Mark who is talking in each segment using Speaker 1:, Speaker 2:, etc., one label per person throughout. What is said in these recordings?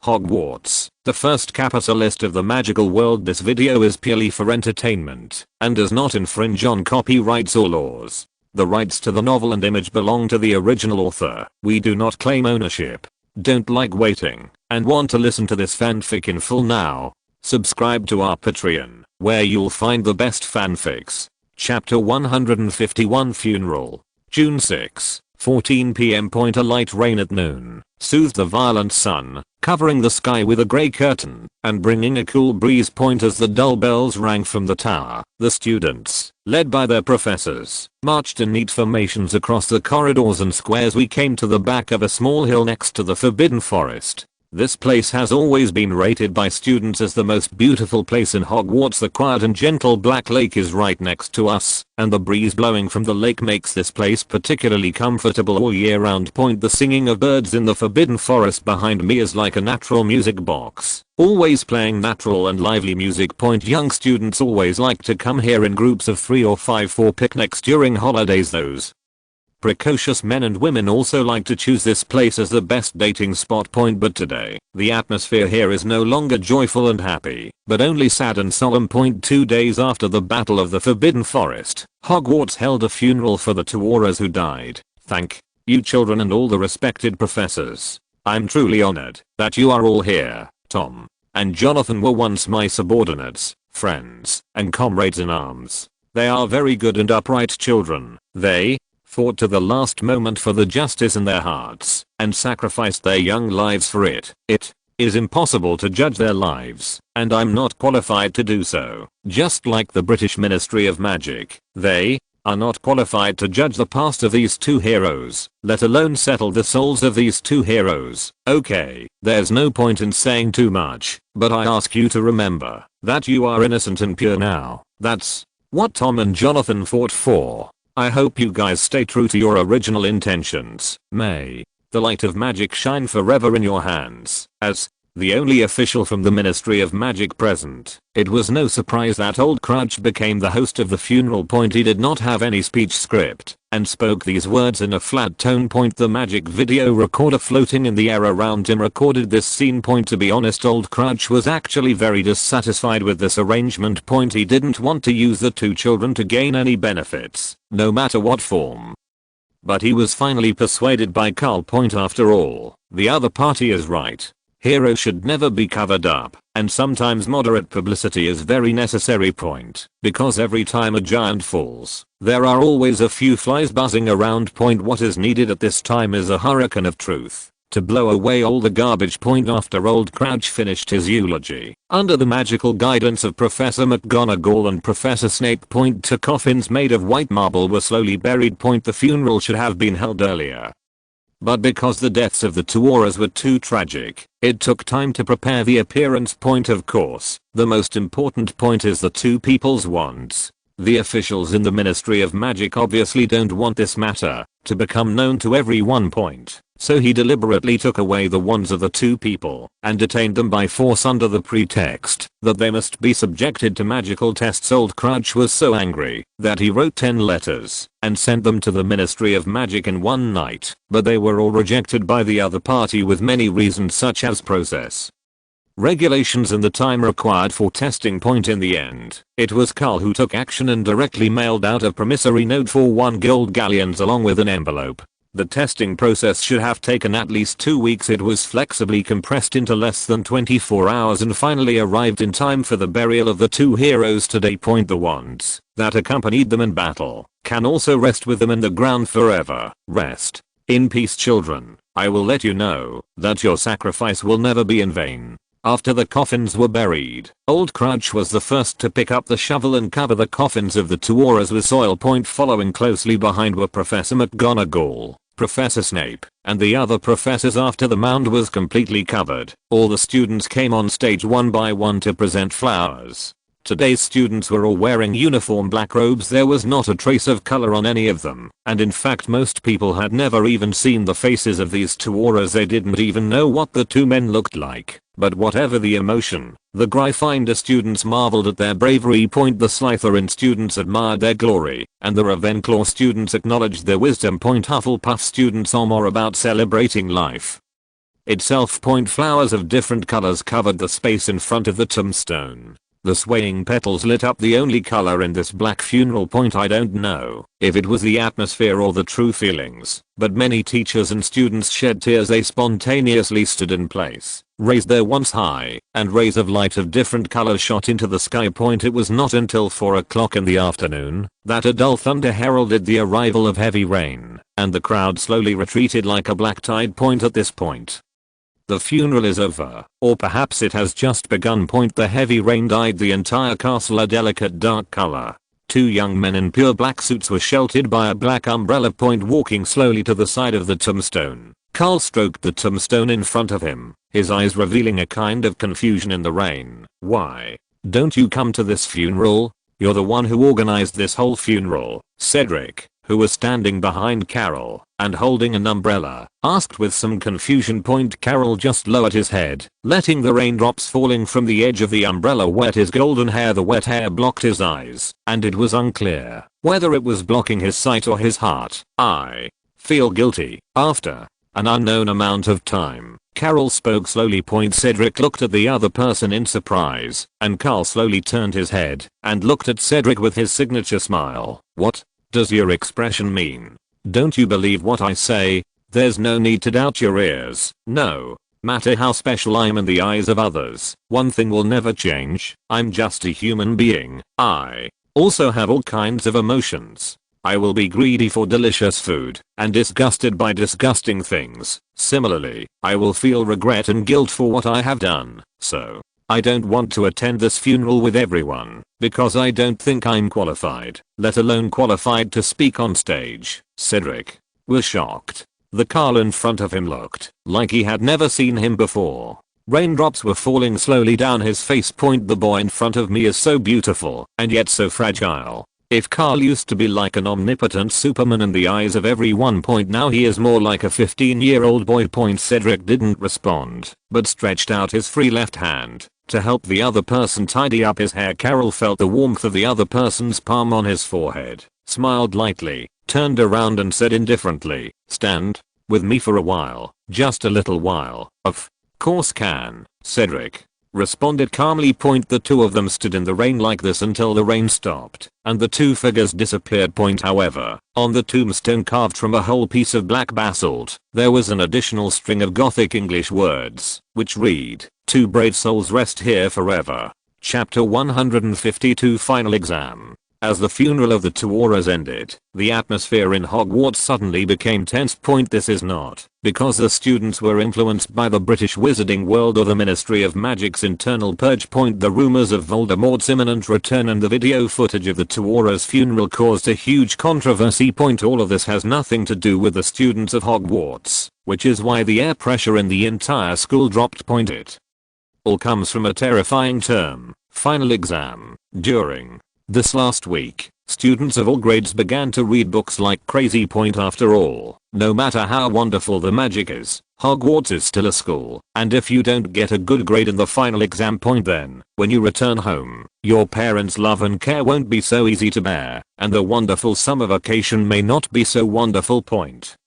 Speaker 1: Hogwarts, the first capitalist of the magical world. This video is purely for entertainment and does not infringe on copyrights or laws. The rights to the novel and image belong to the original author. We do not claim ownership. Don't like waiting and want to listen to this fanfic in full now? Subscribe to our Patreon, where you'll find the best fanfics. Chapter 151 Funeral. June 6, 14 p.m. A light rain at noon soothed the violent sun, covering the sky with a grey curtain and bringing a cool breeze. As the dull bells rang from the tower, the students, led by their professors, marched in neat formations across the corridors and squares. We came to the back of a small hill next to the Forbidden Forest. This place has always been rated by students as the most beautiful place in Hogwarts. The quiet and gentle Black Lake is right next to us, and the breeze blowing from the lake makes this place particularly comfortable all year round. The singing of birds in the Forbidden Forest behind me is like a natural music box, always playing natural and lively music. Young students always like to come here in groups of 3 or 5 for picnics during holidays. Those precocious men and women also like to choose this place as the best dating spot. But today, the atmosphere here is no longer joyful and happy, but only sad and solemn. 2 days after the Battle of the Forbidden Forest, Hogwarts held a funeral for the two Aurors who died. Thank you children and all the respected professors. I'm truly honored that you are all here. Tom and Jonathan were once my subordinates, friends, and comrades in arms. They are very good and upright children. They fought to the last moment for the justice in their hearts and sacrificed their young lives for it. It is impossible to judge their lives, and I'm not qualified to do so. Just like the British Ministry of Magic, they are not qualified to judge the past of these two heroes, let alone settle the souls of these two heroes. Okay, there's no point in saying too much, but I ask you to remember that you are innocent and pure now. That's what Tom and Jonathan fought for. I hope you guys stay true to your original intentions. May the light of magic shine forever in your hands. As the only official from the Ministry of Magic present, it was no surprise that old Crouch became the host of the funeral. He did not have any speech script and spoke these words in a flat tone. The magic video recorder floating in the air around him recorded this scene. To be honest, old Crouch was actually very dissatisfied with this arrangement. He didn't want to use the two children to gain any benefits, no matter what form. But he was finally persuaded by Karl. After all, the other party is right. Heroes should never be covered up, and sometimes moderate publicity is very necessary. Because every time a giant falls, there are always a few flies buzzing around. What is needed at this time is a hurricane of truth to blow away all the garbage. After old Crouch finished his eulogy, under the magical guidance of Professor McGonagall and Professor Snape, two coffins made of white marble were slowly buried. The funeral should have been held earlier, but because the deaths of the two Aurors were too tragic, it took time to prepare the appearance. Of course, the most important point is the two people's wands. The officials in the Ministry of Magic obviously don't want this matter to become known to everyone. So he deliberately took away the wands of the two people and detained them by force under the pretext that they must be subjected to magical tests. Old Crouch was so angry that he wrote 10 letters and sent them to the Ministry of Magic in one night, but they were all rejected by the other party with many reasons such as process, regulations, and the time required for testing. In the end, it was Karl who took action and directly mailed out a promissory note for 1 gold galleons along with an envelope. The testing process should have taken at least 2 weeks. It was flexibly compressed into less than 24 hours and finally arrived in time for the burial of the two heroes today. The wands that accompanied them in battle can also rest with them in the ground forever. Rest in peace, children. I will let you know that your sacrifice will never be in vain. After the coffins were buried, old Crouch was the first to pick up the shovel and cover the coffins of the two Aurors with soil. Following closely behind were Professor McGonagall, Professor Snape, and the other professors. After the mound was completely covered, all the students came on stage one by one to present flowers. Today's students were all wearing uniform black robes. There was not a trace of color on any of them, and in fact most people had never even seen the faces of these two Aurors. They didn't even know what the two men looked like. But whatever the emotion, the Gryffindor students marveled at their bravery. The Slytherin students admired their glory, and the Ravenclaw students acknowledged their wisdom. Hufflepuff students are more about celebrating life. itself. Flowers of different colors covered the space in front of the tombstone. The swaying petals lit up the only color in this black funeral. I don't know if it was the atmosphere or the true feelings, but many teachers and students shed tears. They spontaneously stood in place, raised their wands high, and rays of light of different colors shot into the sky. It was not until 4 o'clock in the afternoon that a dull thunder heralded the arrival of heavy rain, and the crowd slowly retreated like a black tide. At this point, the funeral is over, or perhaps it has just begun. The heavy rain dyed the entire castle a delicate dark color. 2 young men in pure black suits were sheltered by a black umbrella. Walking slowly to the side of the tombstone, Karl stroked the tombstone in front of him, his eyes revealing a kind of confusion in the rain. "Why don't you come to this funeral? You're the one who organized this whole funeral," Cedric, who was standing behind Carol and holding an umbrella, asked with some confusion. Carol just lowered his head, letting the raindrops falling from the edge of the umbrella wet his golden hair. The wet hair blocked his eyes, and it was unclear whether it was blocking his sight or his heart. "I feel guilty." After an unknown amount of time, Carol spoke slowly. Cedric looked at the other person in surprise, and Karl slowly turned his head and looked at Cedric with his signature smile. "What does your expression mean? Don't you believe what I say? There's no need to doubt your ears. No matter how special I am in the eyes of others, one thing will never change. I'm just a human being. I also have all kinds of emotions. I will be greedy for delicious food and disgusted by disgusting things. Similarly, I will feel regret and guilt for what I have done. So I don't want to attend this funeral with everyone because I don't think I'm qualified, let alone qualified to speak on stage." Cedric was shocked. The Karl in front of him looked like he had never seen him before. Raindrops were falling slowly down his face. The boy in front of me is so beautiful and yet so fragile. If Karl used to be like an omnipotent Superman in the eyes of everyone, now he is more like a 15-year-old boy. Cedric didn't respond, but stretched out his free left hand to help the other person tidy up his hair. Carol felt the warmth of the other person's palm on his forehead, smiled lightly, turned around and said indifferently, "Stand with me for a while, just a little while." "Of course can," Cedric responded calmly. The 2 of them stood in the rain like this until the rain stopped and the 2 figures disappeared. However, on the tombstone carved from a whole piece of black basalt, there was an additional string of Gothic English words, which read, "Two brave souls rest here forever." Chapter 152 Final Exam. As the funeral of the 2 auras ended, the atmosphere in Hogwarts suddenly became tense. This is not because the students were influenced by the British wizarding world or the Ministry of Magic's internal purge. The rumors of Voldemort's imminent return and the video footage of the 2 auras' funeral caused a huge controversy. All of this has nothing to do with the students of Hogwarts, which is why the air pressure in the entire school dropped. It all comes from a terrifying term, final exam. During this last week, students of all grades began to read books like crazy. After all, no matter how wonderful the magic is, Hogwarts is still a school, and if you don't get a good grade in the final exam, then, when you return home, your parents' love and care won't be so easy to bear, and the wonderful summer vacation may not be so wonderful.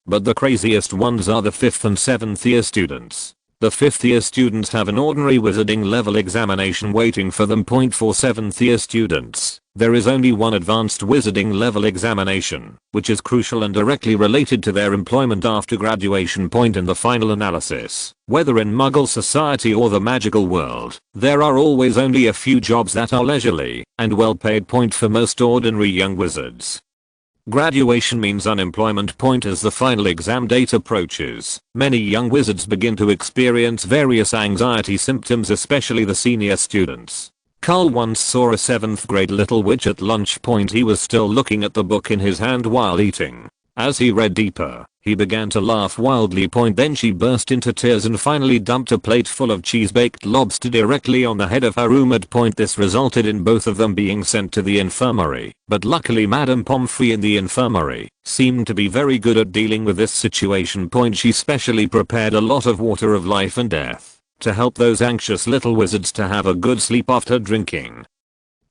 Speaker 1: But the craziest ones are the 5th and 7th year students. The 5th year students have an ordinary wizarding level examination waiting for them. For 7th year students, there is only one advanced wizarding level examination, which is crucial and directly related to their employment after graduation. In the final analysis, whether in Muggle society or the magical world, there are always only a few jobs that are leisurely and well paid. For most ordinary young wizards, graduation means unemployment. As the final exam date approaches, many young wizards begin to experience various anxiety symptoms, especially the senior students. Karl once saw a 7th grade little witch at lunch. He was still looking at the book in his hand while eating. As he read deeper, he began to laugh wildly. Then she burst into tears and finally dumped a plate full of cheese-baked lobster directly on the head of her roommate. This resulted in both of them being sent to the infirmary, but luckily Madame Pomfrey in the infirmary seemed to be very good at dealing with this situation. She specially prepared a lot of water of life and death to help those anxious little wizards to have a good sleep after drinking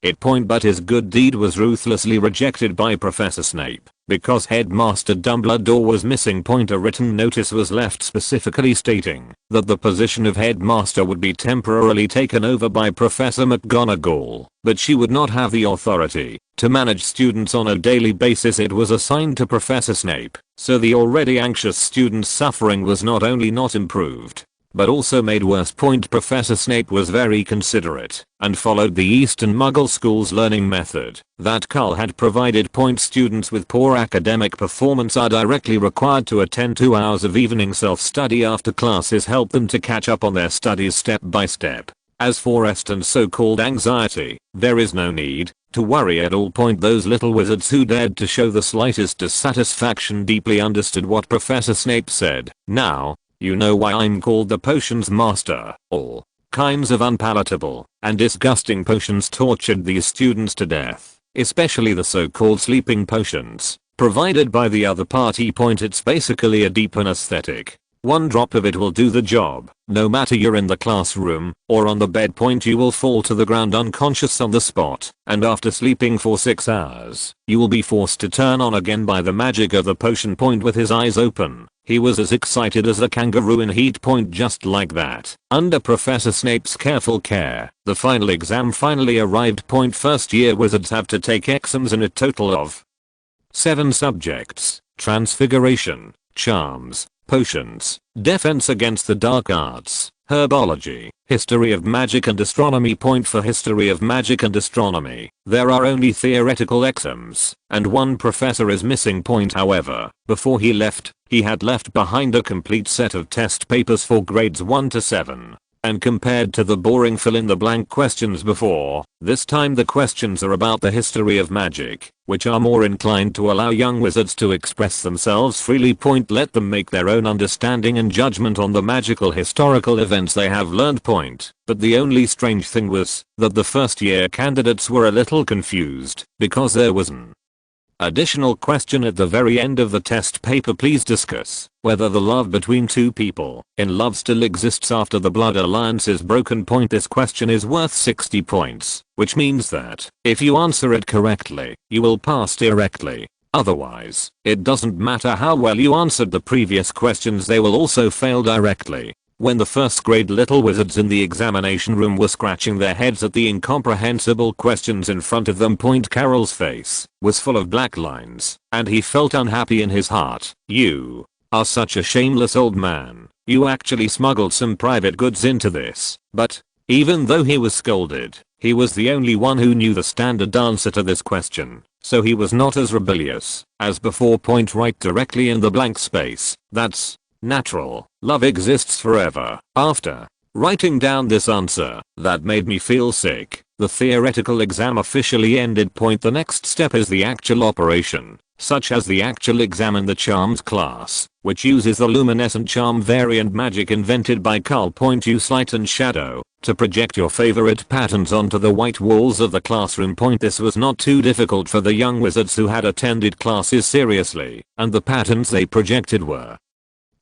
Speaker 1: it. But his good deed was ruthlessly rejected by Professor Snape, Because Headmaster Dumbledore was missing. A written notice was left specifically stating that the position of headmaster would be temporarily taken over by Professor McGonagall, but she would not have the authority to manage students on a daily basis. It was assigned to Professor Snape, so the already anxious students' suffering was not only not improved, but also made worse. Professor Snape was very considerate and followed the Eastern Muggle School's learning method that Karl had provided. Students with poor academic performance are directly required to attend 2 hours of evening self-study after classes help them to catch up on their studies step by step. As for rest and so-called anxiety, there is no need to worry at all. Those little wizards who dared to show the slightest dissatisfaction deeply understood what Professor Snape said. Now, you know why I'm called the Potions Master. All kinds of unpalatable and disgusting potions tortured these students to death, especially the so-called sleeping potions provided by the other party. It's basically a deep anesthetic. One drop of it will do the job. No matter you're in the classroom or on the bed. You will fall to the ground unconscious on the spot, and after sleeping for 6 hours, you will be forced to turn on again by the magic of the potion. With his eyes open, he was as excited as a kangaroo in heat. Just like that, under Professor Snape's careful care, the final exam finally arrived. First year wizards have to take exams in a total of 7 subjects: transfiguration, charms, potions, defense against the dark arts, herbology, history of magic and astronomy. For history of magic and astronomy, there are only theoretical exams, and one professor is missing. However, before he left, he had left behind a complete set of test papers for grades 1 to 7. And compared to the boring fill-in-the-blank questions before, this time the questions are about the history of magic, which are more inclined to allow young wizards to express themselves freely. Let them make their own understanding and judgment on the magical historical events they have learned. But the only strange thing was that the first year candidates were a little confused because there was an additional question at the very end of the test paper. Please discuss whether the love between two people in love still exists after the blood alliance is broken. This question is worth 60 points, which means that if you answer it correctly, you will pass directly. Otherwise, it doesn't matter how well you answered the previous questions, they will also fail directly. When the first grade little wizards in the examination room were scratching their heads at the incomprehensible questions in front of them, Carol's face was full of black lines, and he felt unhappy in his heart. You are such a shameless old man. You actually smuggled some private goods into this. But even though he was scolded, he was the only one who knew the standard answer to this question, so he was not as rebellious as before. Write directly in the blank space. That's natural. Love exists forever. After writing down this answer, that made me feel sick. The theoretical exam officially ended. The next step is the actual operation, such as the actual exam in the charms class, which uses the luminescent charm variant magic invented by Karl. Use light and shadow to project your favorite patterns onto the white walls of the classroom. This was not too difficult for the young wizards who had attended classes seriously, and the patterns they projected were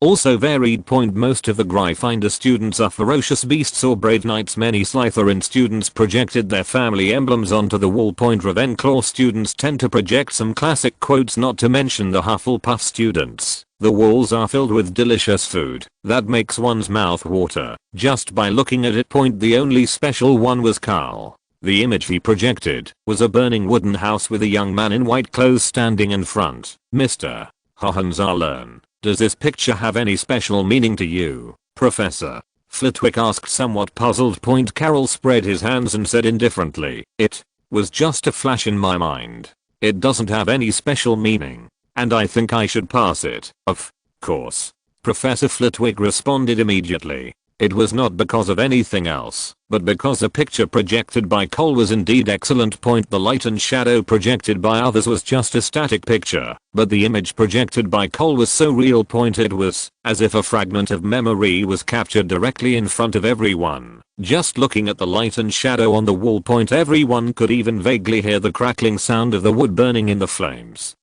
Speaker 1: also varied. Most of the Gryffindor students are ferocious beasts or brave knights. Many Slytherin students projected their family emblems onto the wall. Ravenclaw students tend to project some classic quotes, not to mention the Hufflepuff students. The walls are filled with delicious food that makes one's mouth water just by looking at it. The only special one was Karl. The image he projected was a burning wooden house with a young man in white clothes standing in front. Mr. Hohenzollern, does this picture have any special meaning to you, Professor? Flitwick asked, somewhat puzzled. Carol spread his hands and said indifferently, it was just a flash in my mind. It doesn't have any special meaning, and I think I should pass it. Of course. Professor Flitwick responded immediately. It was not because of anything else, but because the picture projected by Cole was indeed excellent. The light and shadow projected by others was just a static picture, but the image projected by Cole was so real. It was as if a fragment of memory was captured directly in front of everyone. Just looking at the light and shadow on the wall, everyone could even vaguely hear the crackling sound of the wood burning in the flames.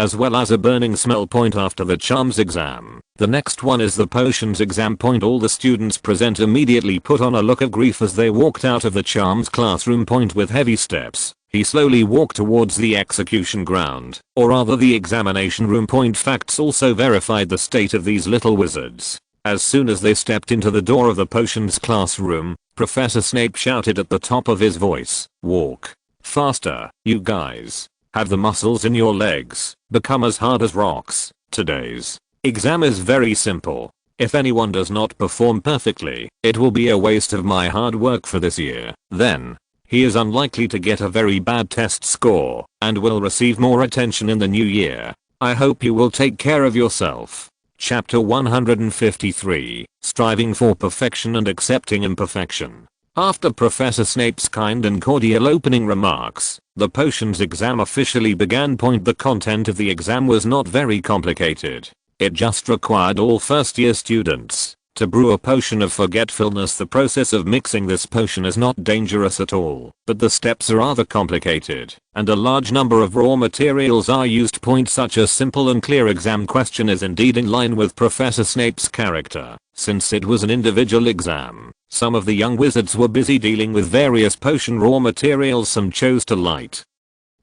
Speaker 1: as well as a burning smell point after the charms exam. The next one is the potions exam point. All the students present immediately put on a look of grief as they walked out of the charms classroom point with heavy steps. He slowly walked towards the execution ground, or rather the examination room point. Facts also verified the state of these little wizards. As soon as they stepped into the door of the potions classroom, Professor Snape shouted at the top of his voice, "Walk faster, you guys. Have the muscles in your legs become as hard as rocks. Today's exam is very simple. If anyone does not perform perfectly, it will be a waste of my hard work for this year. Then, he is unlikely to get a very bad test score and will receive more attention in the new year. I hope you will take care of yourself." Chapter 153, Striving for Perfection and Accepting Imperfection. After Professor Snape's kind and cordial opening remarks, the potions exam officially began. The content of the exam was not very complicated. It just required all first year students to brew a potion of forgetfulness. The process of mixing this potion is not dangerous at all, but the steps are rather complicated, and a large number of raw materials are used. Such a simple and clear exam question is indeed in line with Professor Snape's character. Since it was an individual exam, some of the young wizards were busy dealing with various potion raw materials. Some chose to light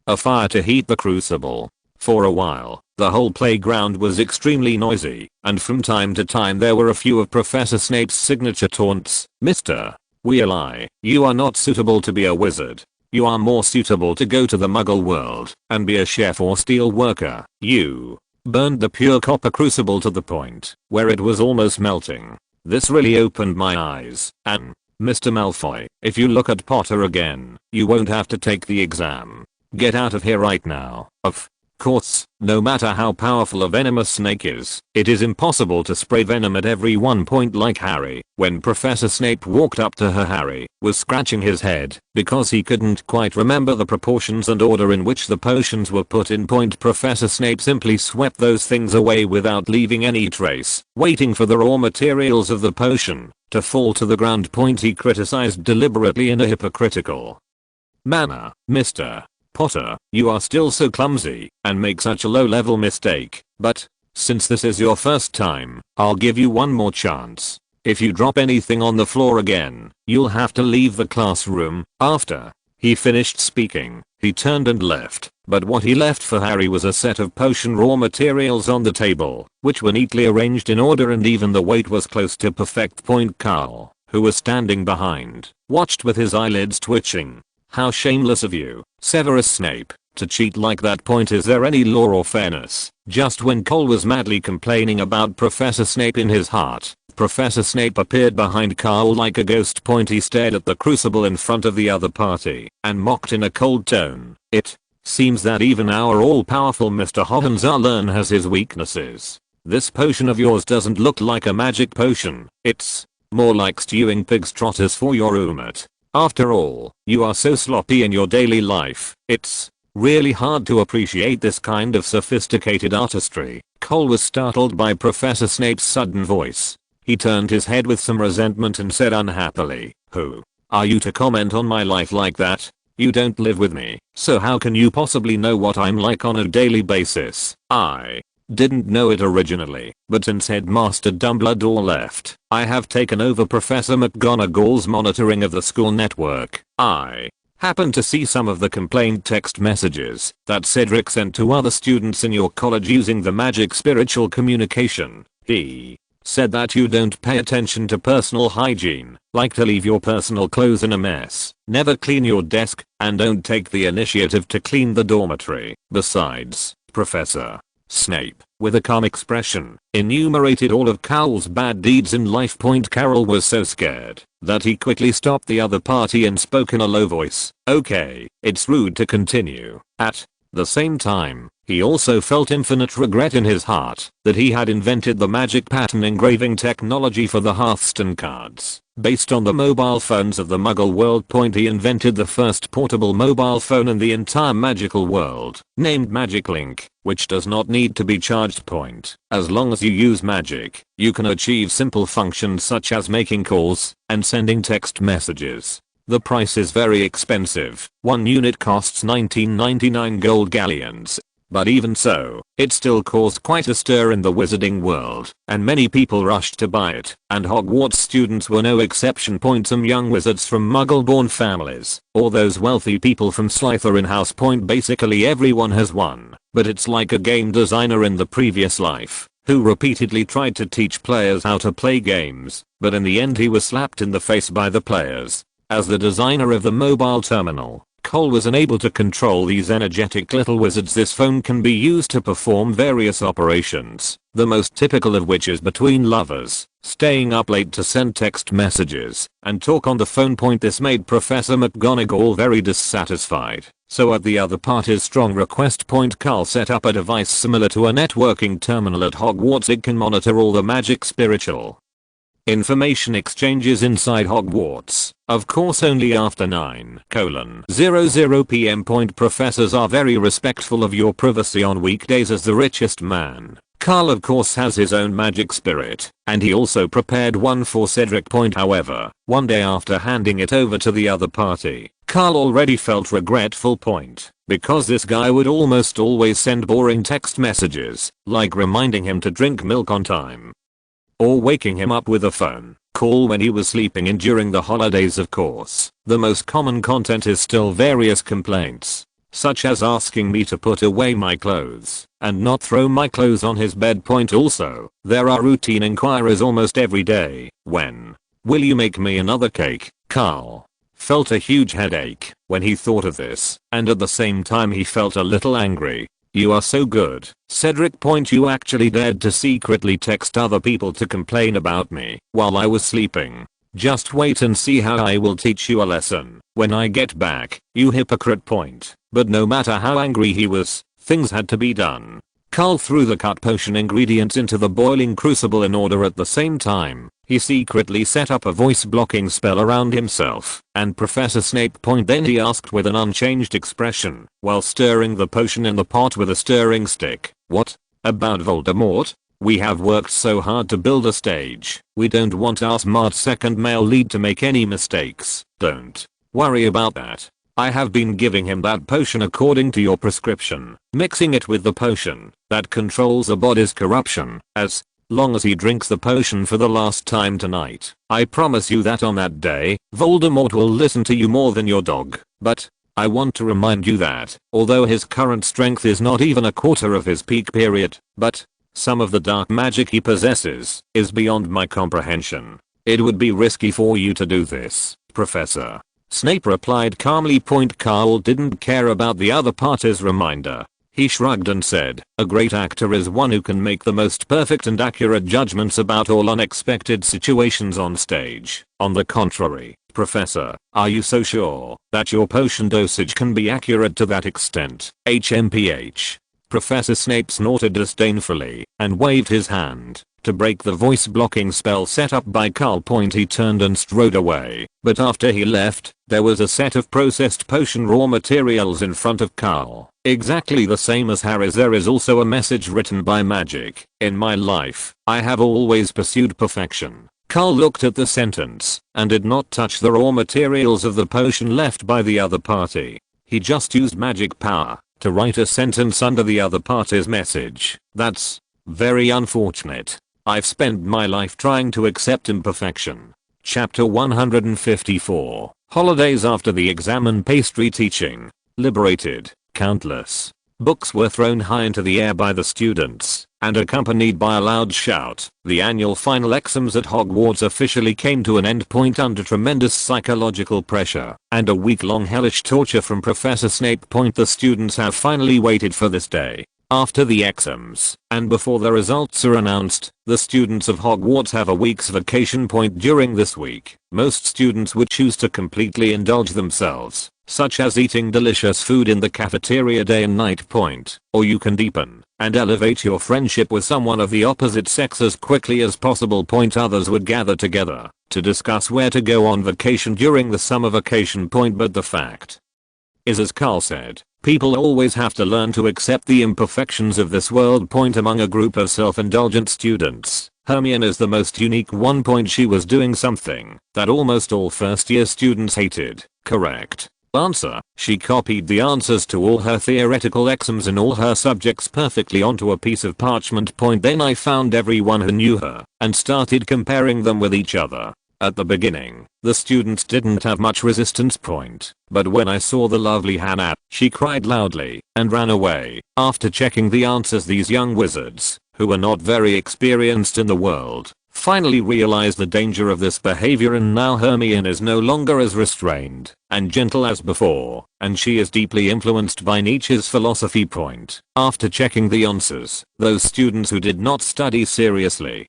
Speaker 1: a fire to heat the crucible. For a while, the whole playground was extremely noisy, and from time to time there were a few of Professor Snape's signature taunts. "Mr. Weasley, you are not suitable to be a wizard. You are more suitable to go to the Muggle world and be a chef or steel worker. You burned the pure copper crucible to the point where it was almost melting. This really opened my eyes. And, Mr. Malfoy, if you look at Potter again, you won't have to take the exam. Get out of here right now." Of course, no matter how powerful a venomous snake is, it is impossible to spray venom at everyone. Like Harry, when Professor Snape walked up to her, Harry was scratching his head because he couldn't quite remember the proportions and order in which the potions were put in. Professor Snape simply swept those things away without leaving any trace, waiting for the raw materials of the potion to fall to the ground. He criticized deliberately in a hypocritical manner, "Mr. Potter, you are still so clumsy and make such a low-level mistake, but since this is your first time, I'll give you one more chance. If you drop anything on the floor again, you'll have to leave the classroom." After he finished speaking, he turned and left, but what he left for Harry was a set of potion raw materials on the table, which were neatly arranged in order, and even the weight was close to perfect. Karl, who was standing behind, watched with his eyelids twitching. "How shameless of you, Severus Snape, to cheat like that. Is there any law or fairness?" Just when Cole was madly complaining about Professor Snape in his heart, Professor Snape appeared behind Karl like a ghost. He stared at the crucible in front of the other party and mocked in a cold tone, "It seems that even our all-powerful Mr. Hohenzollern has his weaknesses. This potion of yours doesn't look like a magic potion. It's more like stewing pig's trotters for your rheumat. After all, you are so sloppy in your daily life, it's really hard to appreciate this kind of sophisticated artistry." Cole was startled by Professor Snape's sudden voice. He turned his head with some resentment and said unhappily, "Who are you to comment on my life like that? You don't live with me, so how can you possibly know what I'm like on a daily basis?" "I didn't know it originally, but since Headmaster Dumbledore left, I have taken over Professor McGonagall's monitoring of the school network. I happened to see some of the complaint text messages that Cedric sent to other students in your college using the magic spiritual communication. He said that you don't pay attention to personal hygiene, like to leave your personal clothes in a mess, never clean your desk, and don't take the initiative to clean the dormitory. Besides, Professor Snape, with a calm expression, enumerated all of Carol's bad deeds in life. Carol was so scared that he quickly stopped the other party and spoke in a low voice. "Okay, it's rude to continue." At the same time, he also felt infinite regret in his heart that he had invented the magic pattern engraving technology for the Hearthstone cards. Based on the mobile phones of the Muggle world. He invented the first portable mobile phone in the entire magical world, named Magic Link, which does not need to be charged. As long as you use magic, you can achieve simple functions such as making calls and sending text messages. The price is very expensive. One unit costs 1999 gold galleons. But even so, it still caused quite a stir in the wizarding world, and many people rushed to buy it, and Hogwarts students were no exception. Some young wizards from muggle-born families, or those wealthy people from Slytherin house. Basically everyone has one, but it's like a game designer in the previous life, who repeatedly tried to teach players how to play games, but in the end he was slapped in the face by the players. As the designer of the mobile terminal, Cole was unable to control these energetic little wizards. This phone can be used to perform various operations, the most typical of which is between lovers, staying up late to send text messages, and talk on the phone. This made Professor McGonagall very dissatisfied, so at the other party's strong request, Karl set up a device similar to a networking terminal at Hogwarts. It can monitor all the magic spiritual information exchanges inside Hogwarts, of course only after 9:00 p.m. Professors are very respectful of your privacy on weekdays. As the richest man, Karl of course has his own magic spirit, and he also prepared one for Cedric. However, one day after handing it over to the other party, Karl already felt regretful. Because this guy would almost always send boring text messages, like reminding him to drink milk on time, or waking him up with a phone call when he was sleeping in during the holidays. Of course, the most common content is still various complaints, such as asking me to put away my clothes and not throw my clothes on his bed. Also, there are routine inquiries almost every day. When will you make me another cake? Karl felt a huge headache when he thought of this, and at the same time he felt a little angry. You are so good, Cedric. You actually dared to secretly text other people to complain about me while I was sleeping. Just wait and see how I will teach you a lesson when I get back, you hypocrite. But no matter how angry he was, things had to be done. Karl threw the cut potion ingredients into the boiling crucible in order. At the same time, he secretly set up a voice blocking spell around himself and Professor Snape. Then he asked with an unchanged expression, while stirring the potion in the pot with a stirring stick, "What about Voldemort? We have worked so hard to build a stage. We don't want our smart second male lead to make any mistakes." "Don't worry about that. I have been giving him that potion according to your prescription, mixing it with the potion that controls a body's corruption. As long as he drinks the potion for the last time tonight, I promise you that on that day, Voldemort will listen to you more than your dog. But I want to remind you that, although his current strength is not even a quarter of his peak period, but some of the dark magic he possesses is beyond my comprehension. It would be risky for you to do this, Professor." Snape replied calmly. Karl didn't care about the other party's reminder. He shrugged and said, "A great actor is one who can make the most perfect and accurate judgments about all unexpected situations on stage. On the contrary, Professor, are you so sure that your potion dosage can be accurate to that extent?" HMPH. Professor Snape snorted disdainfully and waved his hand to break the voice blocking spell set up by Karl. He turned and strode away, but after he left, there was a set of processed potion raw materials in front of Karl, exactly the same as Harry's. There is also a message written by magic. "In my life, I have always pursued perfection." Karl looked at the sentence and did not touch the raw materials of the potion left by the other party. He just used magic power to write a sentence under the other party's message. That's very unfortunate. I've spent my life trying to accept imperfection. Chapter 154. Holidays after the exam and pastry teaching. Liberated. Countless books were thrown high into the air by the students, and accompanied by a loud shout, the annual final exams at Hogwarts officially came to an end. Under tremendous psychological pressure and a week-long hellish torture from Professor Snape. The students have finally waited for this day. After the exams, and before the results are announced, the students of Hogwarts have a week's vacation. During this week, most students would choose to completely indulge themselves, such as eating delicious food in the cafeteria day and night. Or you can deepen and elevate your friendship with someone of the opposite sex as quickly as possible. Others would gather together to discuss where to go on vacation during the summer vacation. But the fact is, as Karl said, people always have to learn to accept the imperfections of this world. Among a group of self-indulgent students, Hermione is the most unique one. She was doing something that almost all first year students hated. Correct. Answer. She copied the answers to all her theoretical exams in all her subjects perfectly onto a piece of parchment. Then I found everyone who knew her and started comparing them with each other. At the beginning, the students didn't have much resistance. But when I saw the lovely Hannah, she cried loudly and ran away. After checking the answers, these young wizards, who were not very experienced in the world, finally realized the danger of this behavior, and now Hermione is no longer as restrained and gentle as before, and she is deeply influenced by Nietzsche's philosophy. After checking the answers, those students who did not study seriously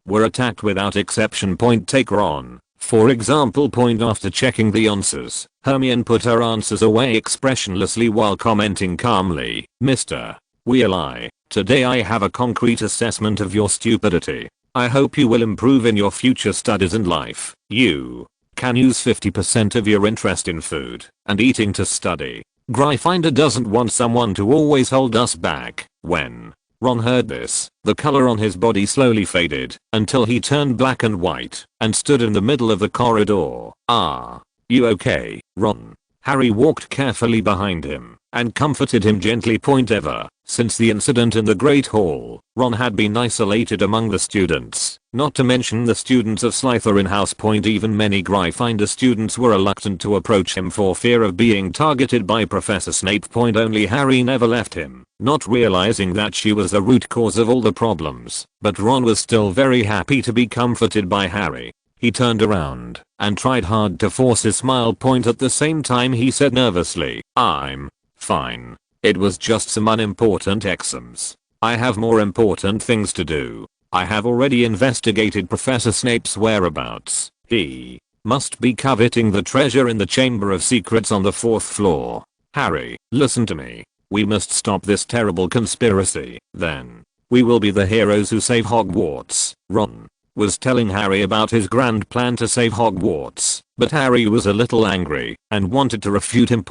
Speaker 1: were attacked without exception. Take Ron, for example. After checking the answers, Hermione put her answers away expressionlessly while commenting calmly, "Mr. Weasley, today I have a concrete assessment of your stupidity. I hope you will improve in your future studies and life. You can use 50% of your interest in food and eating to study. Gryffindor doesn't want someone to always hold us back." When Ron heard this, the color on his body slowly faded until he turned black and white and stood in the middle of the corridor. "Are you okay, Ron?" Harry walked carefully behind him and comforted him gently. Ever since the incident in the Great Hall, Ron had been isolated among the students, not to mention the students of Slytherin House. Even many Gryffindor students were reluctant to approach him for fear of being targeted by Professor Snape. Only Harry never left him, not realizing that she was the root cause of all the problems. But Ron was still very happy to be comforted by Harry. He turned around and tried hard to force his smile. At the same time he said nervously, "I'm fine. It was just some unimportant exams. I have more important things to do. I have already investigated Professor Snape's whereabouts. He must be coveting the treasure in the Chamber of Secrets on the 4th floor. Harry, listen to me. We must stop this terrible conspiracy. Then we will be the heroes who save Hogwarts." Ron was telling Harry about his grand plan to save Hogwarts, but Harry was a little angry and wanted to refute him.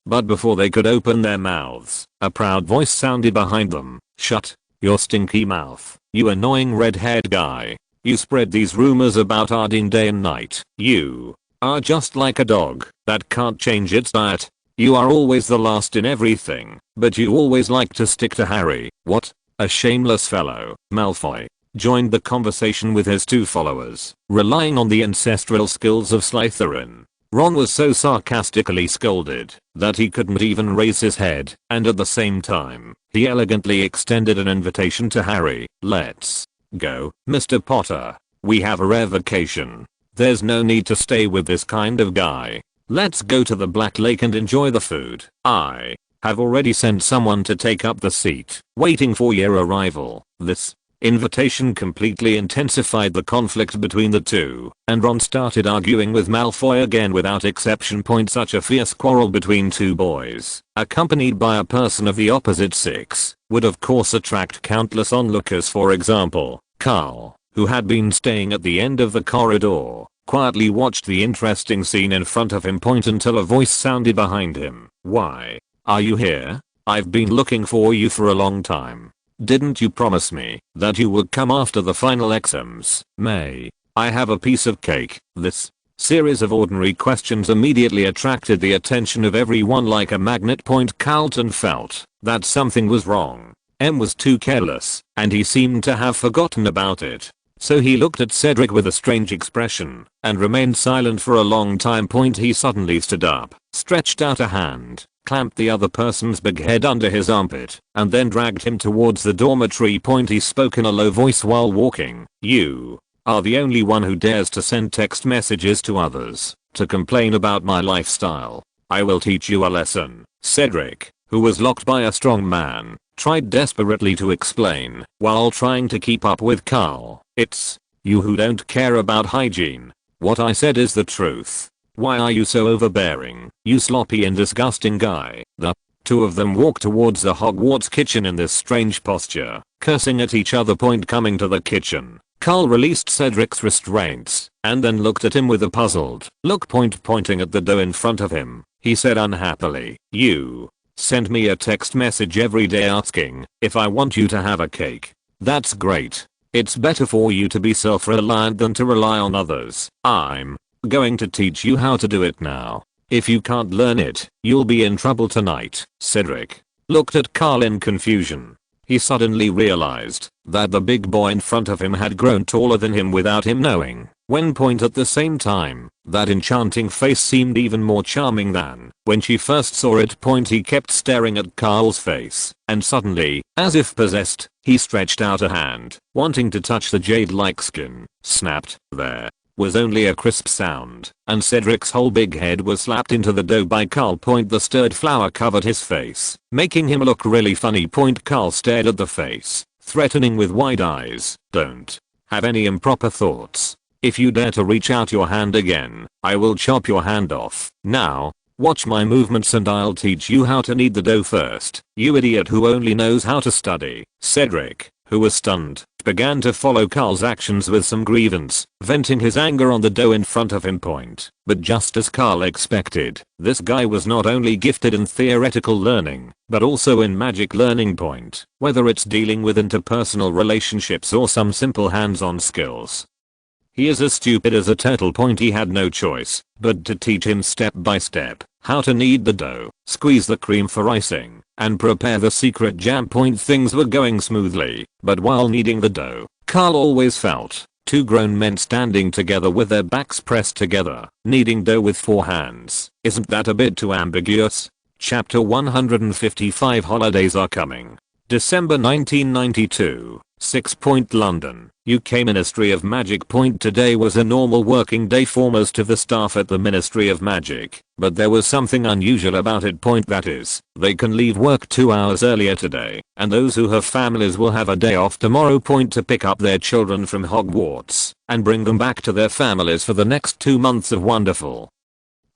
Speaker 1: But before they could open their mouths, a proud voice sounded behind them. "Shut your stinky mouth, you annoying red-haired guy. You spread these rumors about Ardeen day and night. You are just like a dog that can't change its diet. You are always the last in everything, but you always like to stick to Harry." "What? A shameless fellow." Malfoy joined the conversation with his two followers, relying on the ancestral skills of Slytherin. Ron was so sarcastically scolded that he couldn't even raise his head, and at the same time, he elegantly extended an invitation to Harry. "Let's go, Mr. Potter. We have a revocation. There's no need to stay with this kind of guy. Let's go to the Black Lake and enjoy the food. I have already sent someone to take up the seat, waiting for your arrival." This invitation completely intensified the conflict between the two, and Ron started arguing with Malfoy again without exception. Such a fierce quarrel between two boys, accompanied by a person of the opposite sex, would of course attract countless onlookers. For example, Karl, who had been staying at the end of the corridor, quietly watched the interesting scene in front of him. Until a voice sounded behind him. "Why are you here? I've been looking for you for a long time. Didn't you promise me that you would come after the final exams? May I have a piece of cake?" This series of ordinary questions immediately attracted the attention of everyone like a magnet. Carlton felt that something was wrong. M was too careless, and he seemed to have forgotten about it. So he looked at Cedric with a strange expression and remained silent for a long time. He suddenly stood up, stretched out a hand, clamped the other person's big head under his armpit, and then dragged him towards the dormitory. He spoke in a low voice while walking. "You are the only one who dares to send text messages to others to complain about my lifestyle. I will teach you a lesson." Cedric, who was locked by a strong man, tried desperately to explain while trying to keep up with Karl. "It's you who don't care about hygiene. What I said is the truth. Why are you so overbearing, you sloppy and disgusting guy?" The two of them walked towards the Hogwarts kitchen in this strange posture, cursing at each other. Coming to the kitchen, Karl released Cedric's restraints and then looked at him with a puzzled look. Pointing at the dough in front of him, he said unhappily, "You send me a text message every day asking if I want you to have a cake. That's great. It's better for you to be self-reliant than to rely on others. I'm going to teach you how to do it now." If you can't learn it, you'll be in trouble tonight. Cedric looked at Karl in confusion. He suddenly realized that the big boy in front of him had grown taller than him without him knowing. When point at the same time, that enchanting face seemed even more charming than when she first saw it. Point he kept staring at Karl's face, and suddenly, as if possessed, he stretched out a hand, wanting to touch the jade-like skin. Snapped. There was only a crisp sound, and Cedric's whole big head was slapped into the dough by Karl. The stirred flour covered his face, making him look really funny. Karl stared at the face, threatening with wide eyes. Don't have any improper thoughts. If you dare to reach out your hand again, I will chop your hand off. Now, watch my movements and I'll teach you how to knead the dough first, you idiot who only knows how to study. Cedric, who was stunned, began to follow Karl's actions with some grievance, venting his anger on the dough in front of him. But just as Karl expected, this guy was not only gifted in theoretical learning, but also in magic learning. Whether it's dealing with interpersonal relationships or some simple hands-on skills. He is as stupid as a turtle. He had no choice but to teach him step by step how to knead the dough, squeeze the cream for icing, and prepare the secret jam. Things were going smoothly, but while kneading the dough, Karl always felt two grown men standing together with their backs pressed together, kneading dough with 4 hands. Isn't that a bit too ambiguous? Chapter 155 Holidays are coming. December 1992, 6. London, UK Ministry of Magic. Today was a normal working day for most of the staff at the Ministry of Magic, but there was something unusual about it. That is, they can leave work 2 hours earlier today, and those who have families will have a day off tomorrow. To pick up their children from Hogwarts and bring them back to their families for the next 2 months of wonderful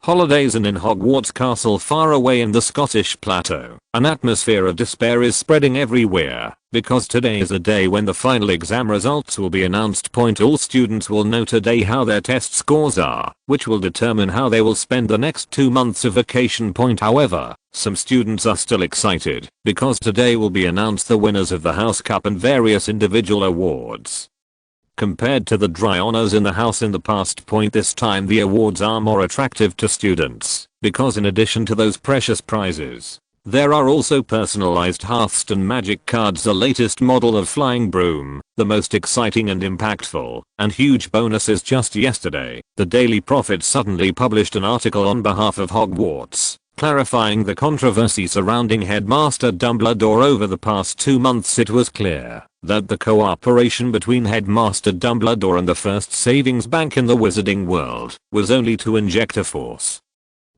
Speaker 1: holidays. And in Hogwarts Castle far away in the Scottish plateau, an atmosphere of despair is spreading everywhere, because today is a day when the final exam results will be announced. All students will know today how their test scores are, which will determine how they will spend the next 2 months of vacation. However, some students are still excited, because today will be announced the winners of the House Cup and various individual awards. Compared to the dry honors in the house in the past. This time the awards are more attractive to students, because in addition to those precious prizes, there are also personalized Hearthstone magic cards, the latest model of flying broom, the most exciting and impactful, and huge bonuses. Just yesterday, the Daily Prophet suddenly published an article on behalf of Hogwarts, clarifying the controversy surrounding Headmaster Dumbledore. Over the past 2 months it was clear that the cooperation between Headmaster Dumbledore and the first savings bank in the wizarding world was only to inject a force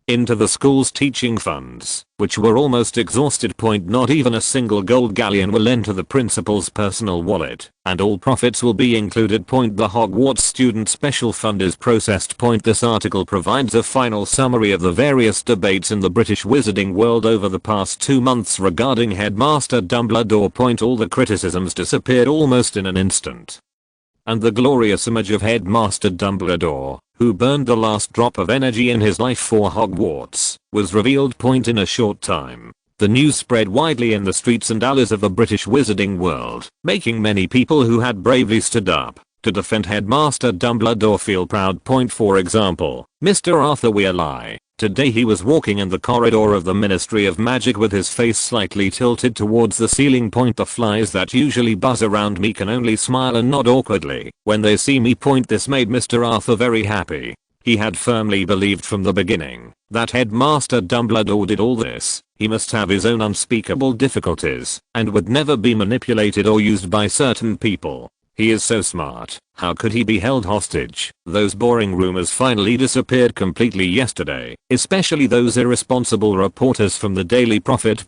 Speaker 1: into the school's teaching funds, which were almost exhausted. Not even a single gold galleon will enter the principal's personal wallet, and all profits will be included. The Hogwarts Student Special Fund is processed. This article provides a final summary of the various debates in the British wizarding world over the past 2 months regarding Headmaster Dumbledore. All the criticisms disappeared almost in an instant, and the glorious image of Headmaster Dumbledore, who burned the last drop of energy in his life for Hogwarts, was revealed. In a short time, the news spread widely in the streets and alleys of the British wizarding world, making many people who had bravely stood up to defend Headmaster Dumbledore feel proud. For example, Mr. Arthur Weasley. Today he was walking in the corridor of the Ministry of Magic with his face slightly tilted towards the ceiling. The flies that usually buzz around me can only smile and nod awkwardly when they see me. This made Mr. Arthur very happy. He had firmly believed from the beginning that Headmaster Dumbledore did all this. He must have his own unspeakable difficulties and would never be manipulated or used by certain people. He is so smart. How could he be held hostage? Those boring rumors finally disappeared completely yesterday, especially those irresponsible reporters from the Daily Prophet.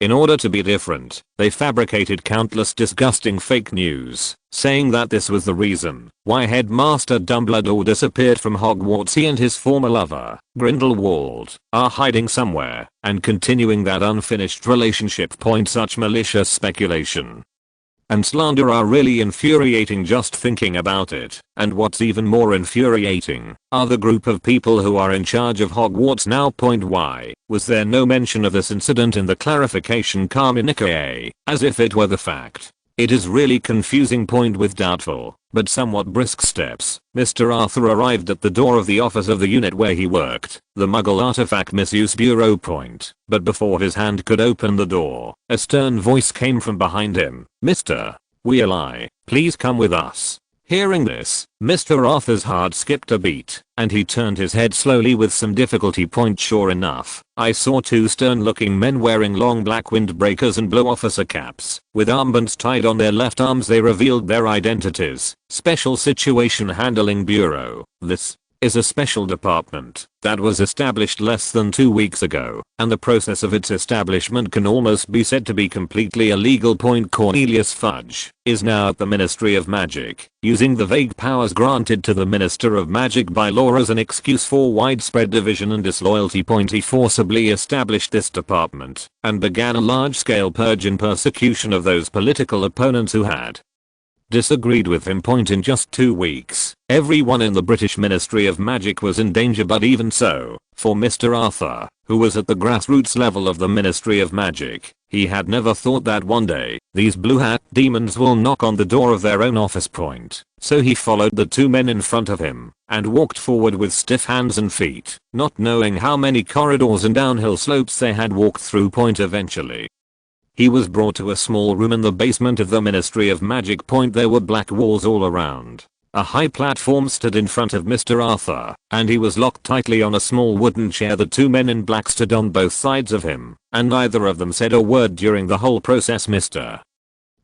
Speaker 1: In order to be different, they fabricated countless disgusting fake news, saying that this was the reason why Headmaster Dumbledore disappeared from Hogwarts. He and his former lover, Grindelwald, are hiding somewhere and continuing that unfinished relationship. Such malicious speculation and slander are really infuriating just thinking about it, and what's even more infuriating are the group of people who are in charge of Hogwarts now. Why was there no mention of this incident in the clarification communique, as if it were the fact It is really confusing. With doubtful, but somewhat brisk steps, Mr. Arthur arrived at the door of the office of the unit where he worked, the Muggle Artifact Misuse Bureau. But before his hand could open the door, a stern voice came from behind him. Mr. Weasley, please come with us. Hearing this, Mr. Arthur's heart skipped a beat, and he turned his head slowly with some difficulty. Sure enough, I saw two stern-looking men wearing long black windbreakers and blue officer caps. With armbands tied on their left arms, they revealed their identities. Special Situation Handling Bureau. This is a special department that was established less than 2 weeks ago, and the process of its establishment can almost be said to be completely illegal. Cornelius Fudge is now at the Ministry of Magic, using the vague powers granted to the Minister of Magic by law as an excuse for widespread division and disloyalty. He forcibly established this department and began a large-scale purge and persecution of those political opponents who had disagreed with him. In just 2 weeks, everyone in the British Ministry of Magic was in danger. But even so, for Mr. Arthur, who was at the grassroots level of the Ministry of Magic, he had never thought that one day, these blue hat demons will knock on the door of their own office. So he followed the two men in front of him, and walked forward with stiff hands and feet, not knowing how many corridors and downhill slopes they had walked through. Eventually, he was brought to a small room in the basement of the Ministry of Magic. There were black walls all around. A high platform stood in front of Mr. Arthur, and he was locked tightly on a small wooden chair. The two men in black stood on both sides of him, and neither of them said a word during the whole process. Mr.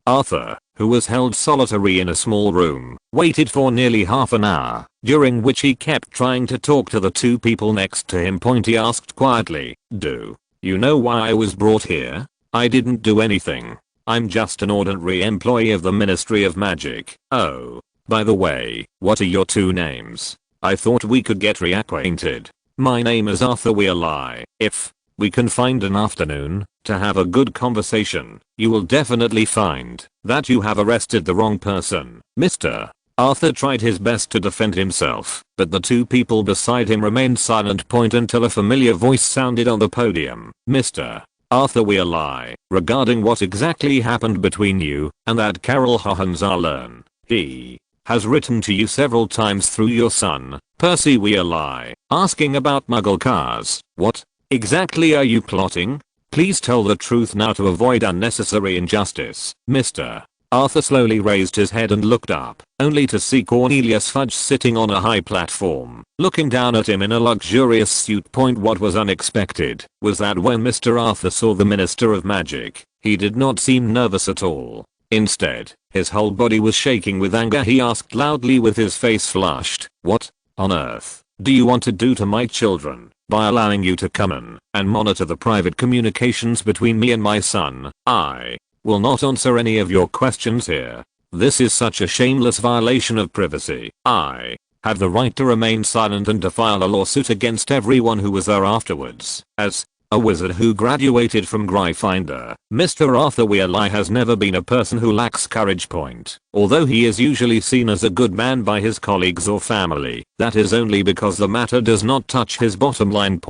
Speaker 1: Arthur, who was held solitary in a small room, waited for nearly half an hour, during which he kept trying to talk to the two people next to him. He asked quietly, "Do you know why I was brought here?" "I didn't do anything. I'm just an ordinary employee of the Ministry of Magic." "Oh, by the way, what are your two names? I thought we could get reacquainted." "My name is Arthur Weasley. If we can find an afternoon to have a good conversation, you will definitely find that you have arrested the wrong person." Mr. Arthur tried his best to defend himself, but the two people beside him remained silent. Until a familiar voice sounded on the podium. "Mr. Arthur Weasley, regarding what exactly happened between you and that Karl Hohenzollern, he has written to you several times through your son, Percy Weasley, asking about Muggle cars. What exactly are you plotting? Please tell the truth now to avoid unnecessary injustice." Mr. Arthur slowly raised his head and looked up, only to see Cornelius Fudge sitting on a high platform, looking down at him in a luxurious suit. What was unexpected was that when Mr. Arthur saw the Minister of Magic, he did not seem nervous at all. Instead, his whole body was shaking with anger. He asked loudly with his face flushed, "What on earth do you want to do to my children by allowing you to come in and monitor the private communications between me and my son? I will not answer any of your questions here. This is such a shameless violation of privacy. I have the right to remain silent and to file a lawsuit against everyone who was there afterwards. As a wizard who graduated from Gryffindor, Mr. Arthur Weasley has never been a person who lacks courage. Although he is usually seen as a good man by his colleagues or family, that is only because the matter does not touch his bottom line.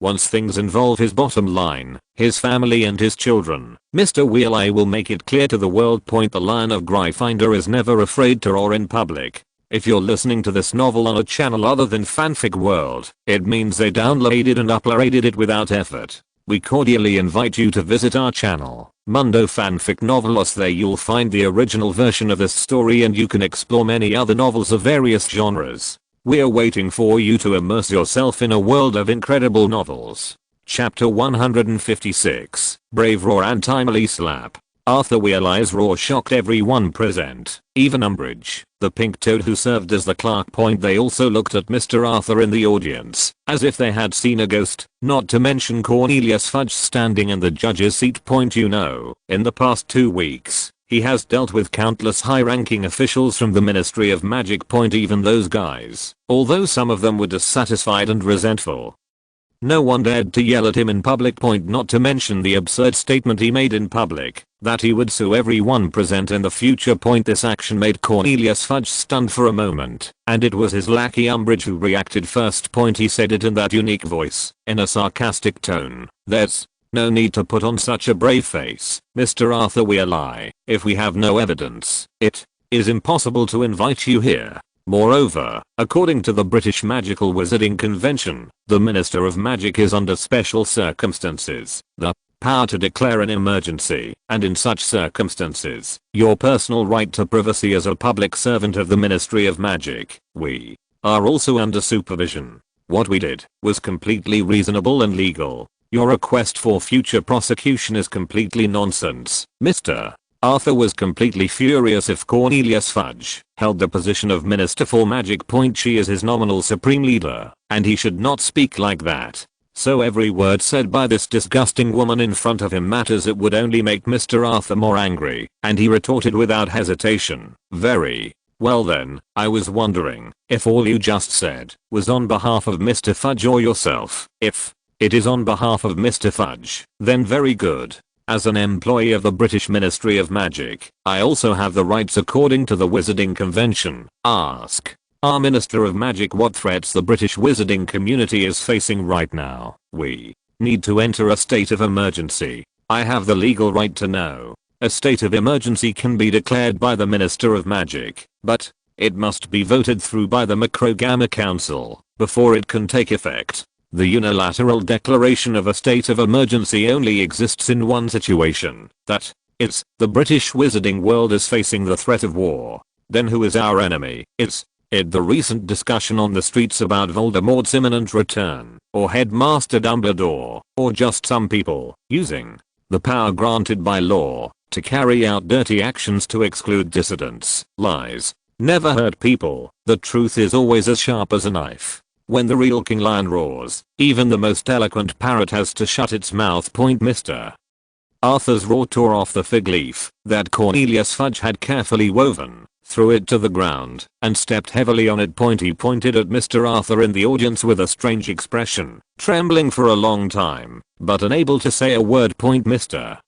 Speaker 1: Once things involve his bottom line, his family and his children, Mr. Weasley will make it clear to the world. The Lion of Gryffindor is never afraid to roar in public. If you're listening to this novel on a channel other than Fanfic World, it means they downloaded and uploaded it without effort. We cordially invite you to visit our channel, Mundo Fanfic Novelos. There you'll find the original version of this story, and you can explore many other novels of various genres. We're waiting for you to immerse yourself in a world of incredible novels. Chapter 156, Brave Roar and Timely Slap. Arthur Weasley's roar shocked everyone present, even Umbridge, the pink toad who served as the clerk. They also looked at Mr. Arthur in the audience, as if they had seen a ghost, not to mention Cornelius Fudge standing in the judge's seat. In the past 2 weeks, he has dealt with countless high-ranking officials from the Ministry of Magic. Even those guys, although some of them were dissatisfied and resentful, no one dared to yell at him in public. Not to mention the absurd statement he made in public, that he would sue everyone present in the future. This action made Cornelius Fudge stunned for a moment, and it was his lackey Umbridge who reacted first. He said it in that unique voice, in a sarcastic tone. "There's No need to put on such a brave face, Mr. Arthur Weasley. If we have no evidence, it is impossible to invite you here. Moreover, according to the British Magical Wizarding Convention, the Minister of Magic is under special circumstances the power to declare an emergency, and in such circumstances, your personal right to privacy as a public servant of the Ministry of Magic. We are also under supervision. What we did was completely reasonable and legal. Your request for future prosecution is completely nonsense. Mr. Arthur was completely furious. If Cornelius Fudge held the position of Minister for Magic, she is his nominal supreme leader, and he should not speak like that. So every word said by this disgusting woman in front of him matters. It would only make Mr. Arthur more angry, and he retorted without hesitation, very well then, I was wondering if all you just said was on behalf of Mr. Fudge or yourself. If it is on behalf of Mr. Fudge, then very good. As an employee of the British Ministry of Magic, I also have the rights according to the Wizarding Convention. Ask our Minister of Magic what threats the British wizarding community is facing right now. We need to enter a state of emergency. I have the legal right to know. A state of emergency can be declared by the Minister of Magic, but it must be voted through by the Macrogamma Council before it can take effect. The unilateral declaration of a state of emergency only exists in one situation, that is, the British wizarding world is facing the threat of war. Then who is our enemy? Is it the recent discussion on the streets about Voldemort's imminent return, or Headmaster Dumbledore, or just some people using the power granted by law to carry out dirty actions to exclude dissidents? Lies never hurt people. The truth is always as sharp as a knife. When the real King Lion roars, even the most eloquent parrot has to shut its mouth. Mr. Arthur's roar tore off the fig leaf that Cornelius Fudge had carefully woven, threw it to the ground, and stepped heavily on it. He pointed at Mr. Arthur in the audience with a strange expression, trembling for a long time, but unable to say a word. Mr.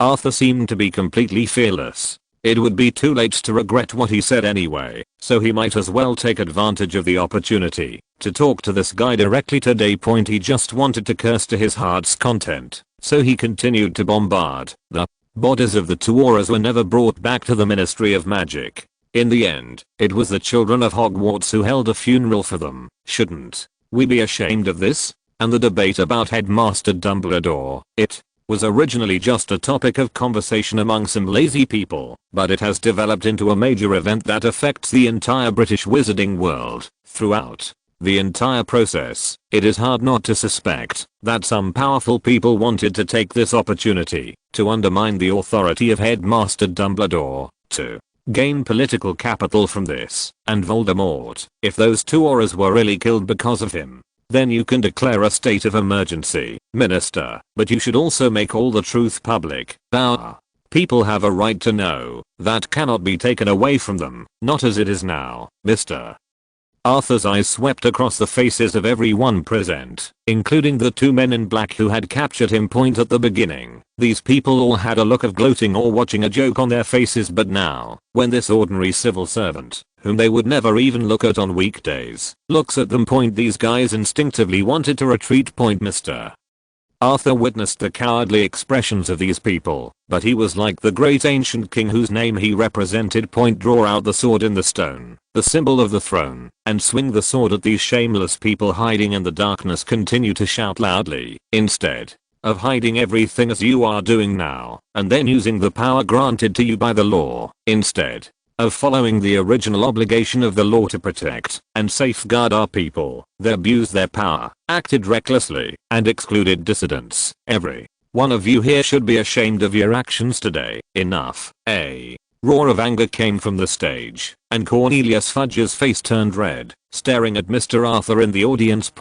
Speaker 1: Arthur seemed to be completely fearless. It would be too late to regret what he said anyway, so he might as well take advantage of the opportunity to talk to this guy directly today. He just wanted to curse to his heart's content, so he continued to bombard. The bodies of the two auras were never brought back to the Ministry of Magic. In the end, it was the children of Hogwarts who held a funeral for them. Shouldn't we be ashamed of this? And the debate about Headmaster Dumbledore, it was originally just a topic of conversation among some lazy people, but it has developed into a major event that affects the entire British wizarding world. Throughout the entire process, it is hard not to suspect that some powerful people wanted to take this opportunity to undermine the authority of Headmaster Dumbledore, to gain political capital from this, and Voldemort. If those two auras were really killed because of him, then you can declare a state of emergency, Minister, but you should also make all the truth public. Our people have a right to know. That cannot be taken away from them, not as it is now. Mr. Arthur's eyes swept across the faces of everyone present, including the two men in black who had captured him. At the beginning, these people all had a look of gloating or watching a joke on their faces, but now, when this ordinary civil servant, whom they would never even look at on weekdays, looks at them, these guys instinctively wanted to retreat. Mr. Arthur witnessed the cowardly expressions of these people, but he was like the great ancient king whose name he represented. Draw out the sword in the stone, the symbol of the throne, and swing the sword at these shameless people hiding in the darkness. Continue to shout loudly, instead of hiding everything as you are doing now, and then using the power granted to you by the law, instead of following the original obligation of the law to protect and safeguard our people. They abused their power, acted recklessly, and excluded dissidents. Every one of you here should be ashamed of your actions today. Enough. A roar of anger came from the stage, and Cornelius Fudge's face turned red, staring at Mr. Arthur in the audience.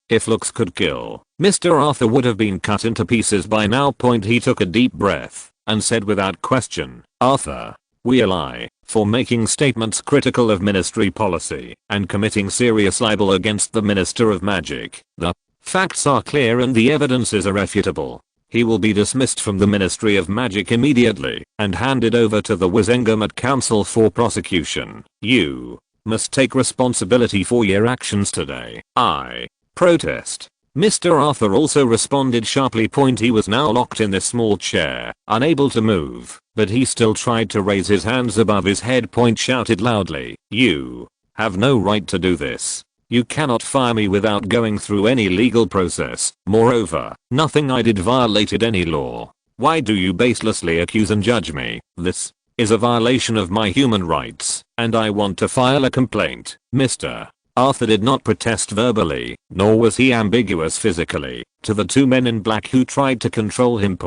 Speaker 1: If looks could kill, Mr. Arthur would have been cut into pieces by now. He took a deep breath and said without question, Arthur Weasley, for making statements critical of ministry policy and committing serious libel against the Minister of Magic. The facts are clear and the evidence is irrefutable. He will be dismissed from the Ministry of Magic immediately and handed over to the Wizengamot Council for prosecution. You must take responsibility for your actions today. I protest. Mr. Arthur also responded sharply. He was now locked in this small chair, unable to move, but he still tried to raise his hands above his head. Shouted loudly, "You have no right to do this. You cannot fire me without going through any legal process. Moreover, nothing I did violated any law. Why do you baselessly accuse and judge me? This is a violation of my human rights, and I want to file a complaint." Mr. Arthur did not protest verbally, nor was he ambiguous physically, to the two men in black who tried to control him.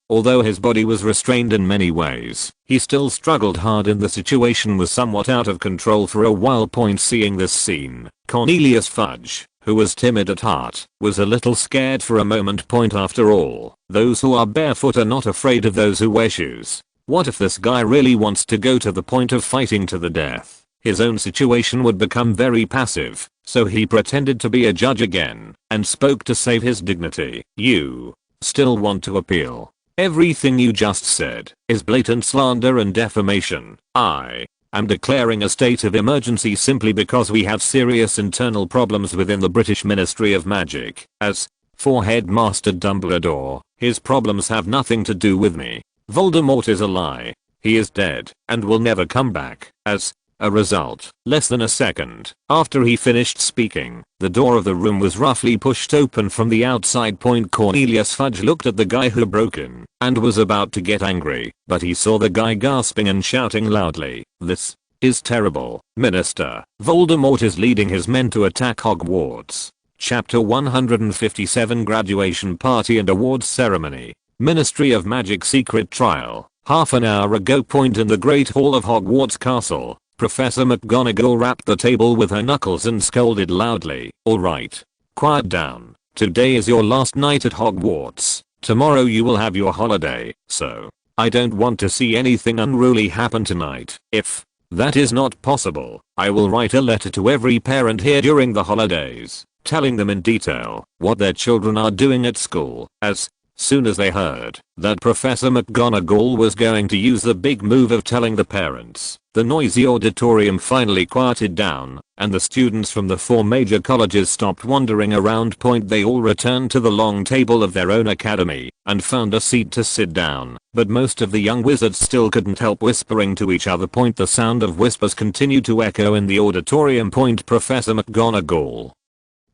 Speaker 1: Although his body was restrained in many ways, he still struggled hard and the situation was somewhat out of control for a while. Seeing this scene, Cornelius Fudge, who was timid at heart, was a little scared for a moment. After all, those who are barefoot are not afraid of those who wear shoes. What if this guy really wants to go to the point of fighting to the death? His own situation would become very passive, so he pretended to be a judge again, and spoke to save his dignity. "You still want to appeal? Everything you just said is blatant slander and defamation. I am declaring a state of emergency simply because we have serious internal problems within the British Ministry of Magic. As for Headmaster Dumbledore, his problems have nothing to do with me. Voldemort is a lie. He is dead and will never come back." As a result, less than a second after he finished speaking, the door of the room was roughly pushed open from the outside. Cornelius Fudge looked at the guy who broke in and was about to get angry, but he saw the guy gasping and shouting loudly, "This is terrible. Minister, Voldemort is leading his men to attack Hogwarts." Chapter 157 Graduation Party and Awards Ceremony. Ministry of Magic Secret Trial. Half an hour ago. In the Great Hall of Hogwarts Castle, Professor McGonagall rapped the table with her knuckles and scolded loudly, "Alright. Quiet down. Today is your last night at Hogwarts. Tomorrow you will have your holiday, so I don't want to see anything unruly happen tonight. If that is not possible, I will write a letter to every parent here during the holidays, telling them in detail what their children are doing at school." As soon as they heard that Professor McGonagall was going to use the big move of telling the parents, the noisy auditorium finally quieted down, and the students from the 4 major colleges stopped wandering around. They all returned to the long table of their own academy, and found a seat to sit down, but most of the young wizards still couldn't help whispering to each other. The sound of whispers continued to echo in the auditorium. Professor McGonagall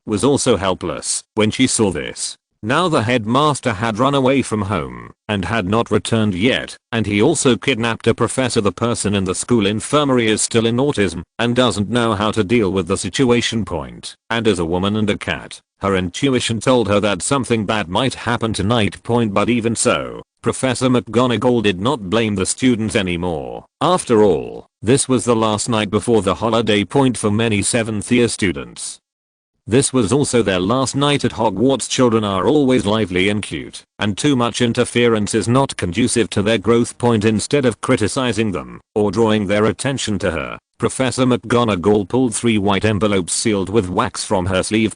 Speaker 1: was also helpless when she saw this. Now the headmaster had run away from home and had not returned yet, and he also kidnapped a professor. The person in the school infirmary is still in autism and doesn't know how to deal with the situation. And as a woman and a cat, her intuition told her that something bad might happen tonight. But even so, Professor McGonagall did not blame the students anymore. After all, this was the last night before the holiday. For many 7th year students, this was also their last night at Hogwarts. Children are always lively and cute, and too much interference is not conducive to their growth. Instead of criticizing them or drawing their attention to her, Professor McGonagall pulled 3 white envelopes sealed with wax from her sleeve.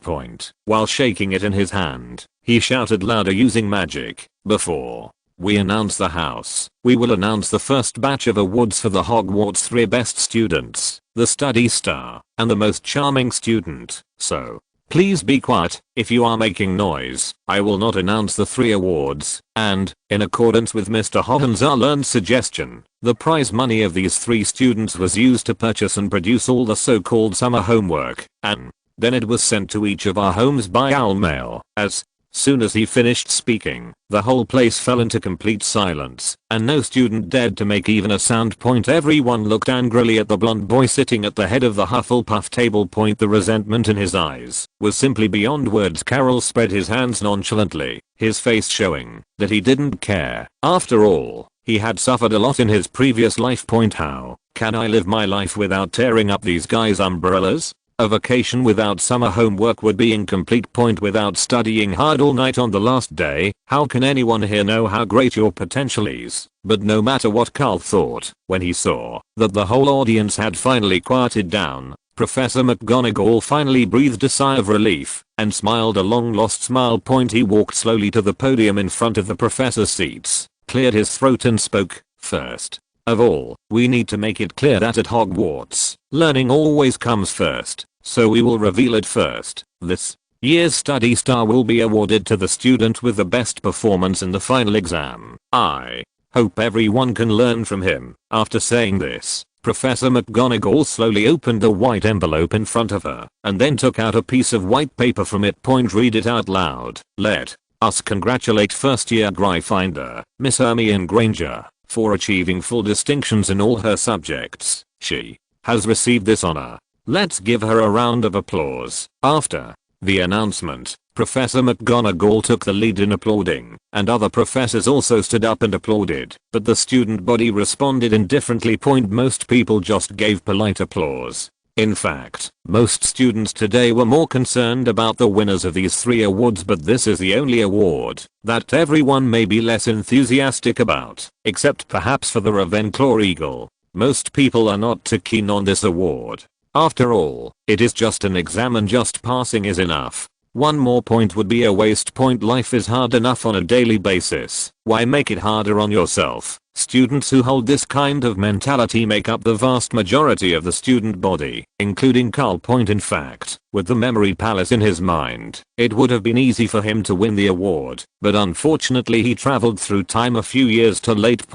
Speaker 1: While shaking it in his hand, he shouted louder, "Using magic, before we announce the house, we will announce the first batch of awards for the Hogwarts 3 best students, the study star, and the most charming student. So, please be quiet. If you are making noise, I will not announce the 3 awards." And, in accordance with Mr. Hohenzollern's suggestion, the prize money of these 3 students was used to purchase and produce all the so-called summer homework, and then it was sent to each of our homes by owl mail. As soon as he finished speaking, the whole place fell into complete silence, and no student dared to make even a sound. Everyone looked angrily at the blonde boy sitting at the head of the Hufflepuff table. The resentment in his eyes was simply beyond words. Carol spread his hands nonchalantly, his face showing that he didn't care. After all, he had suffered a lot in his previous life. How can I live my life without tearing up these guys' umbrellas? A vacation without summer homework would be incomplete. Without studying hard all night on the last day, how can anyone here know how great your potential is? But no matter what Karl thought, when he saw that the whole audience had finally quieted down, Professor McGonagall finally breathed a sigh of relief and smiled a long-lost smile. He walked slowly to the podium in front of the professor's seats, cleared his throat and spoke, "First of all, we need to make it clear that at Hogwarts, learning always comes first. So we will reveal it first. This year's study star will be awarded to the student with the best performance in the final exam. I hope everyone can learn from him. After saying this, Professor McGonagall slowly opened the white envelope in front of her and then took out a piece of white paper from it. Read it out loud. Let us congratulate first year Gryffindor, Miss Hermione Granger, for achieving full distinctions in all her subjects. She has received this honor. Let's give her a round of applause. After the announcement, Professor McGonagall took the lead in applauding, and other professors also stood up and applauded, but the student body responded indifferently. Most people just gave polite applause. In fact, most students today were more concerned about the winners of these 3 awards, but this is the only award that everyone may be less enthusiastic about, except perhaps for the Ravenclaw Eagle. Most people are not too keen on this award. After all, it is just an exam and just passing is enough. One more point would be a waste. Life is hard enough on a daily basis. Why make it harder on yourself? Students who hold this kind of mentality make up the vast majority of the student body, including Karl. In fact, with the memory palace in his mind, it would have been easy for him to win the award, but unfortunately he traveled through time a few years too late.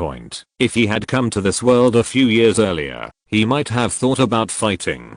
Speaker 1: If he had come to this world a few years earlier, he might have thought about fighting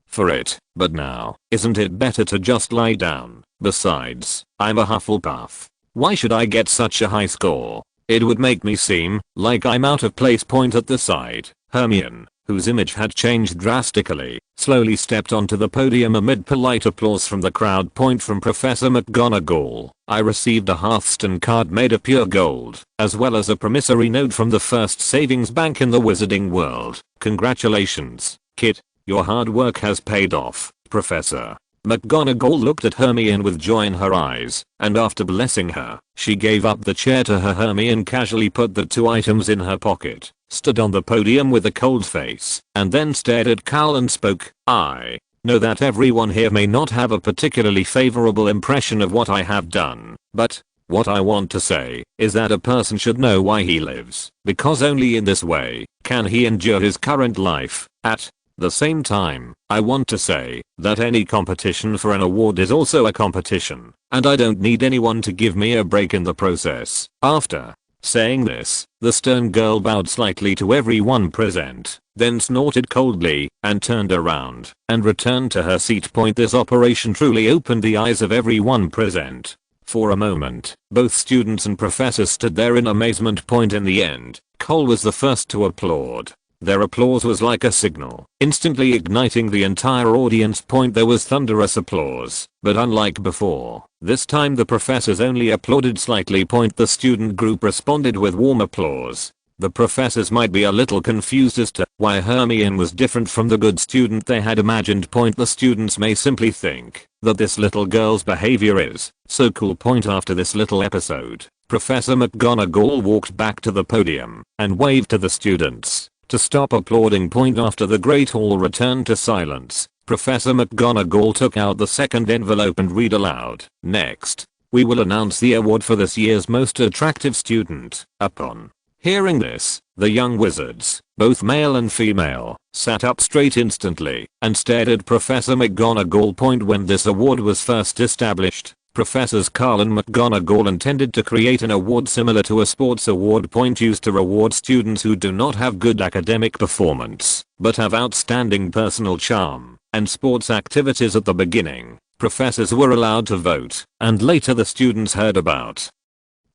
Speaker 1: for it, but now, isn't it better to just lie down? Besides, I'm a Hufflepuff. Why should I get such a high score? It would make me seem like I'm out of place. At the side, Hermione, whose image had changed drastically, slowly stepped onto the podium amid polite applause from the crowd. From Professor McGonagall, I received a Hearthstone card made of pure gold, as well as a promissory note from the first savings bank in the wizarding world. Congratulations, kid. Your hard work has paid off, Professor. McGonagall looked at Hermione with joy in her eyes, and after blessing her, she gave up the chair to her. Hermione casually put the 2 items in her pocket, stood on the podium with a cold face, and then stared at Karl and spoke. I know that everyone here may not have a particularly favorable impression of what I have done, but what I want to say is that a person should know why he lives, because only in this way can he endure his current life. At the same time, I want to say that any competition for an award is also a competition, and I don't need anyone to give me a break in the process. After saying this, the stern girl bowed slightly to everyone present, then snorted coldly and turned around and returned to her seat. This operation truly opened the eyes of everyone present. For a moment, both students and professors stood there in amazement. In the end, Cole was the first to applaud. Their applause was like a signal, instantly igniting the entire audience. There was thunderous applause, but unlike before, this time the professors only applauded slightly. The student group responded with warm applause. The professors might be a little confused as to why Hermione was different from the good student they had imagined. The students may simply think that this little girl's behavior is so cool. After this little episode, Professor McGonagall walked back to the podium and waved to the students to stop applauding. After the Great Hall returned to silence, Professor McGonagall took out the second envelope and read aloud. Next, we will announce the award for this year's most attractive student. Upon hearing this, the young wizards, both male and female, sat up straight instantly and stared at Professor McGonagall. When this award was first established, Professors Karl and McGonagall intended to create an award similar to a sports award, used to reward students who do not have good academic performance, but have outstanding personal charm and sports activities. At the beginning, professors were allowed to vote, and later the students heard about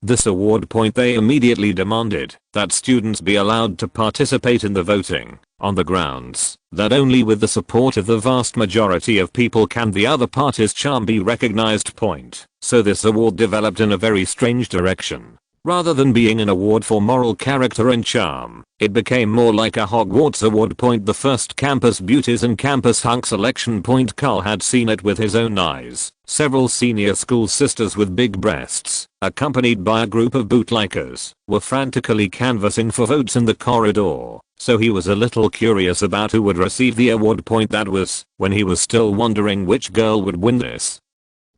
Speaker 1: this award. They immediately demanded that students be allowed to participate in the voting, on the grounds that only with the support of the vast majority of people can the other party's charm be recognized. So this award developed in a very strange direction. Rather than being an award for moral character and charm, it became more like a Hogwarts award. The first campus beauties and campus hunk selection. Karl had seen it with his own eyes. Several senior school sisters with big breasts, accompanied by a group of bootlikers, were frantically canvassing for votes in the corridor, so he was a little curious about who would receive the award. That was when he was still wondering which girl would win this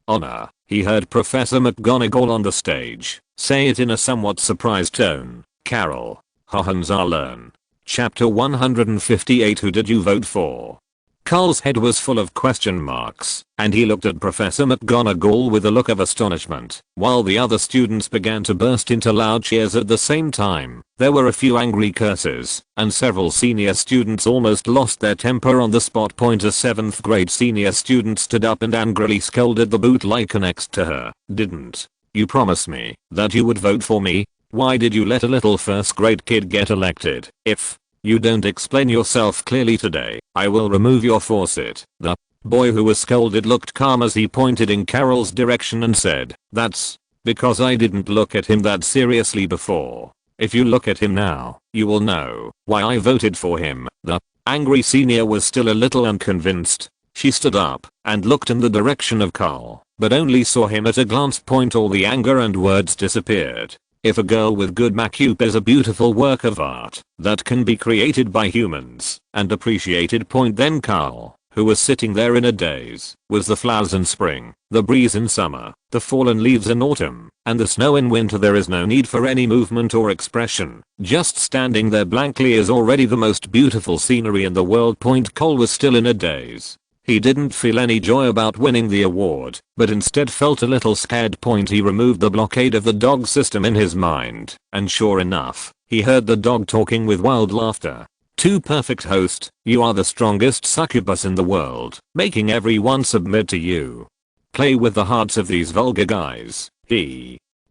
Speaker 1: honor. He heard Professor McGonagall on the stage say it in a somewhat surprised tone. Karl Hohenzollern. Chapter 158. Who did you vote for? Carl's head was full of question marks, and he looked at Professor McGonagall with a look of astonishment, while the other students began to burst into loud cheers at the same time. There were a few angry curses, and several senior students almost lost their temper on the spot. A 7th grade senior student stood up and angrily scolded the bootlicker next to her. Didn't you promise me that you would vote for me? Why did you let a little 1st grade kid get elected? If you don't explain yourself clearly today, I will remove your faucet. The boy who was scolded looked calm as he pointed in Carol's direction and said, "That's because I didn't look at him that seriously before. If you look at him now, you will know why I voted for him." The angry senior was still a little unconvinced. She stood up and looked in the direction of Karl, but only saw him at a glance. All the anger and words disappeared. If a girl with good makeup is a beautiful work of art that can be created by humans and appreciated, then Karl, who was sitting there in a daze, was the flowers in spring, the breeze in summer, the fallen leaves in autumn, and the snow in winter. There is no need for any movement or expression. Just standing there blankly is already the most beautiful scenery in the world. Cole was still in a daze. He didn't feel any joy about winning the award, but instead felt a little scared. He removed the blockade of the dog system in his mind, and sure enough, he heard the dog talking with wild laughter. "Too perfect, host, you are the strongest succubus in the world, making everyone submit to you. Play with the hearts of these vulgar guys."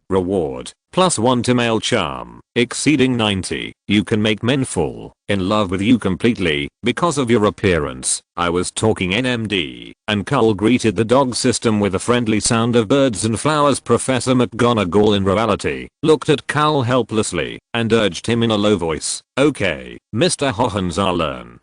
Speaker 1: Reward, +1 to male charm, exceeding 90. You can make men fall in love with you completely because of your appearance. I was talking NMD, and Karl greeted the dog system with a friendly sound of birds and flowers. Professor McGonagall in reality looked at Karl helplessly and urged him in a low voice, "Okay, Mr. Hohenzollern.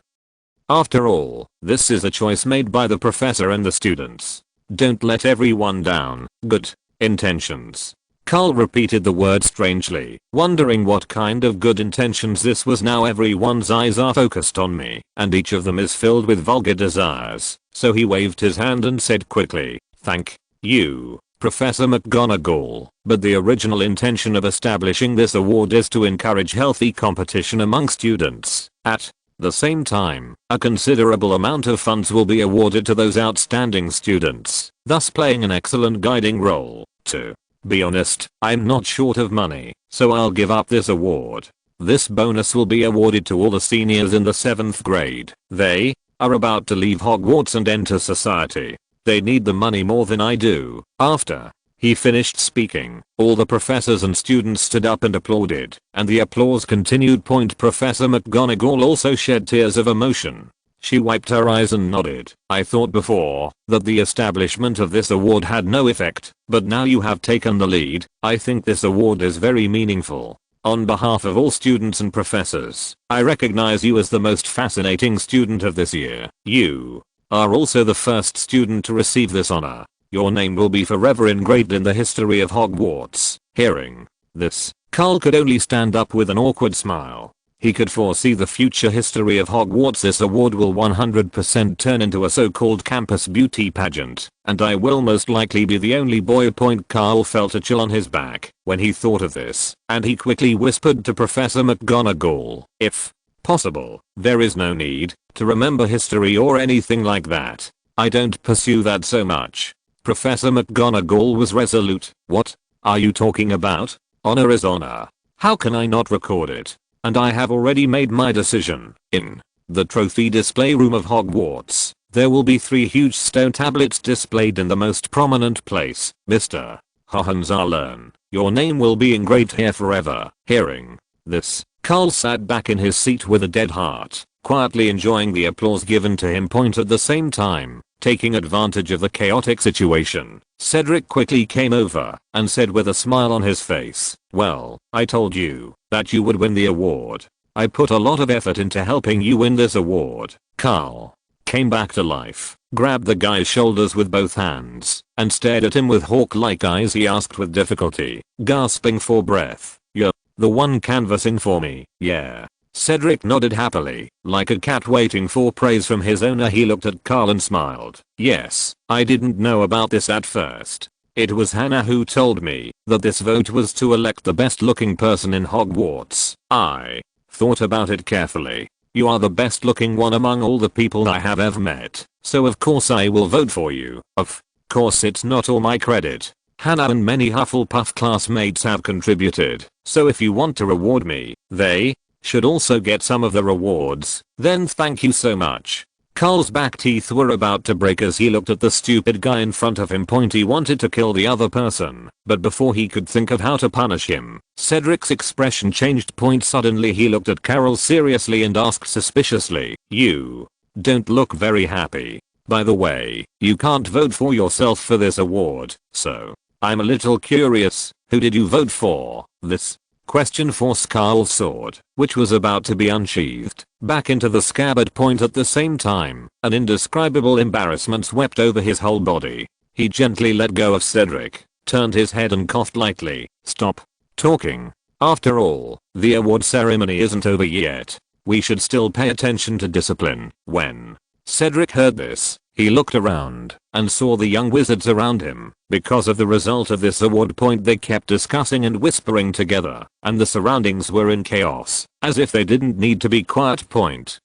Speaker 1: After all, this is a choice made by the professor and the students. Don't let everyone down. Good intentions." Karl repeated the word strangely, wondering what kind of good intentions this was. Now everyone's eyes are focused on me, and each of them is filled with vulgar desires, so he waved his hand and said quickly, "Thank you, Professor McGonagall, but the original intention of establishing this award is to encourage healthy competition among students. At the same time, a considerable amount of funds will be awarded to those outstanding students, thus playing an excellent guiding role. To be honest, I'm not short of money, so I'll give up this award. This bonus will be awarded to all the seniors in the 7th grade. They are about to leave Hogwarts and enter society. They need the money more than I do." After he finished speaking, all the professors and students stood up and applauded, and the applause continued. Professor McGonagall also shed tears of emotion. She wiped her eyes and nodded. "I thought before that the establishment of this award had no effect, but now you have taken the lead. I think this award is very meaningful. On behalf of all students and professors, I recognize you as the most fascinating student of this year. You are also the first student to receive this honor. Your name will be forever engraved in the history of Hogwarts." Hearing this, Karl could only stand up with an awkward smile. He could foresee the future history of Hogwarts. This award will 100% turn into a so-called campus beauty pageant, and I will most likely be the only boy. Karl felt a chill on his back when he thought of this, and he quickly whispered to Professor McGonagall, "If possible, there is no need to remember history or anything like that. I don't pursue that so much." Professor McGonagall was resolute. "What are you talking about? Honor is honor. How can I not record it? And I have already made my decision. In the trophy display room of Hogwarts, there will be 3 huge stone tablets displayed in the most prominent place. Mr. Hohenzollern, your name will be engraved here forever." Hearing this, Karl sat back in his seat with a dead heart, quietly enjoying the applause given to him. At the same time, taking advantage of the chaotic situation, Cedric quickly came over and said with a smile on his face, "Well, I told you that you would win the award. I put a lot of effort into helping you win this award." Karl came back to life, grabbed the guy's shoulders with both hands, and stared at him with hawk-like eyes. He asked with difficulty, gasping for breath, "You're the one canvassing for me, yeah?" Cedric nodded happily, like a cat waiting for praise from his owner. He looked at Karl and smiled. "Yes, I didn't know about this at first. It was Hannah who told me that this vote was to elect the best looking person in Hogwarts. I thought about it carefully, You are the best looking one among all the people I have ever met, so of course I will vote for you. Of course it's not all my credit. Hannah and many Hufflepuff classmates have contributed, so if you want to reward me, they should also get some of the rewards. Then thank you so much. Karl's back teeth were about to break as he looked at the stupid guy in front of him. He wanted to kill the other person, but before he could think of how to punish him, Cedric's expression changed. Suddenly he looked at Carol seriously and asked suspiciously, "You don't look very happy. By the way, you can't vote for yourself for this award, so I'm a little curious, who did you vote for?" This question forced Karl's sword, which was about to be unsheathed, back into the scabbard. At the same time, an indescribable embarrassment swept over his whole body. He gently let go of Cedric, turned his head and coughed lightly. "Stop talking. After all, the award ceremony isn't over yet. We should still pay attention to discipline." When Cedric heard this, he looked around and saw the young wizards around him. Because of the result of this award, they kept discussing and whispering together, and the surroundings were in chaos, as if they didn't need to be quiet.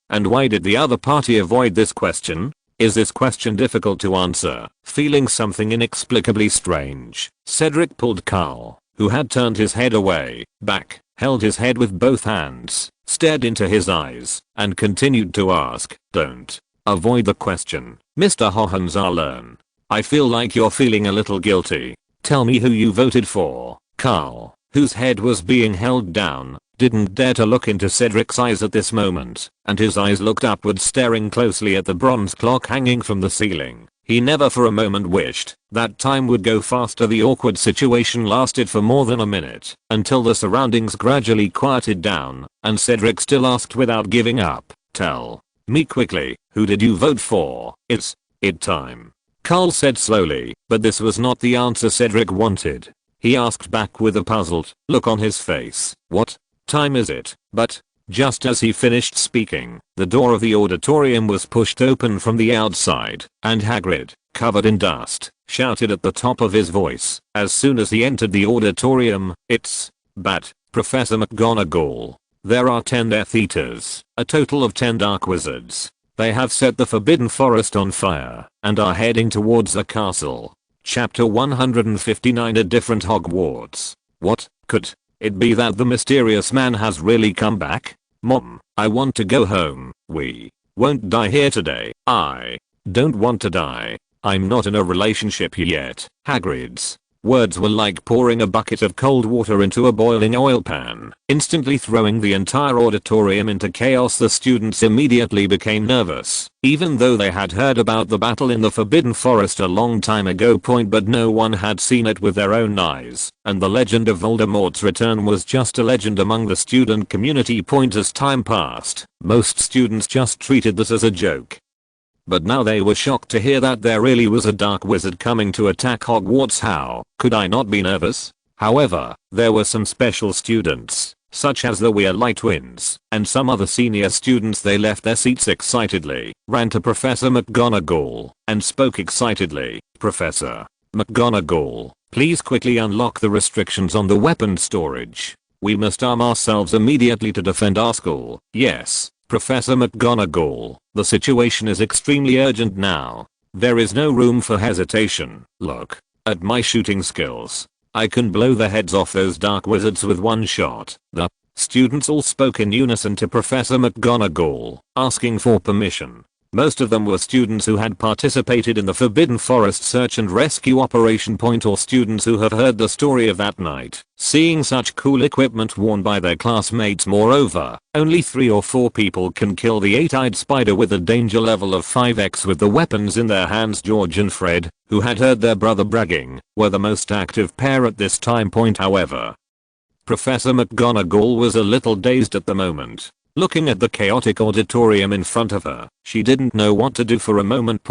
Speaker 1: And why did the other party avoid this question? Is this question difficult to answer? Feeling something inexplicably strange, Cedric pulled Karl, who had turned his head away, back, held his head with both hands, stared into his eyes, and continued to ask, "Don't avoid the question, Mr. Hohenzollern. I feel like you're feeling a little guilty. Tell me who you voted for." Karl, whose head was being held down, didn't dare to look into Cedric's eyes at this moment, and his eyes looked upward, staring closely at the bronze clock hanging from the ceiling. He never for a moment wished that time would go faster. The awkward situation lasted for more than a minute, until the surroundings gradually quieted down, and Cedric still asked without giving up, "Tell me quickly, who did you vote for?" It's time," Karl said slowly, but this was not the answer Cedric wanted. He asked back with a puzzled look on his face, "What time is it?" But just as he finished speaking, the door of the auditorium was pushed open from the outside, and Hagrid, covered in dust, shouted at the top of his voice as soon as he entered the auditorium, "It's Professor McGonagall. There are 10 Death Eaters, a total of 10 Dark Wizards. They have set the Forbidden Forest on fire and are heading towards the castle." Chapter 159. A different Hogwarts. What could it be that the mysterious man has really come back? "Mom, I want to go home. We won't die here today." "I don't want to die. I'm not in a relationship yet." Hagrid's words were like pouring a bucket of cold water into a boiling oil pan, instantly throwing the entire auditorium into chaos. The students immediately became nervous, even though they had heard about the battle in the Forbidden Forest a long time ago. But no one had seen it with their own eyes, and the legend of Voldemort's return was just a legend among the student community. As time passed, most students just treated this as a joke. But now they were shocked to hear that there really was a dark wizard coming to attack Hogwarts. How could I not be nervous? However, there were some special students, such as the Weasley twins, and some other senior students. They left their seats excitedly, ran to Professor McGonagall, and spoke excitedly, "Professor McGonagall, please quickly unlock the restrictions on the weapon storage. We must arm ourselves immediately to defend our school." "Yes, Professor McGonagall, the situation is extremely urgent now. There is no room for hesitation. Look at my shooting skills. I can blow the heads off those dark wizards with one shot." The students all spoke in unison to Professor McGonagall, asking for permission. Most of them were students who had participated in the Forbidden Forest search and rescue operation. Or students who have heard the story of that night, seeing such cool equipment worn by their classmates. Moreover, only 3 or 4 people can kill the 8-eyed spider with a danger level of 5x with the weapons in their hands. George and Fred, who had heard their brother bragging, were the most active pair at this time. However, Professor McGonagall was a little dazed at the moment. Looking at the chaotic auditorium in front of her, she didn't know what to do for a moment.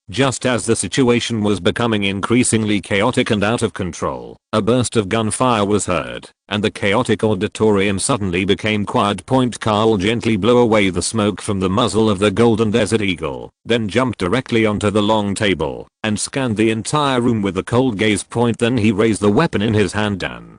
Speaker 1: Just as the situation was becoming increasingly chaotic and out of control, a burst of gunfire was heard, and the chaotic auditorium suddenly became quiet. Karl gently blew away the smoke from the muzzle of the Golden Desert Eagle, then jumped directly onto the long table, and scanned the entire room with a cold gaze. Then he raised the weapon in his hand and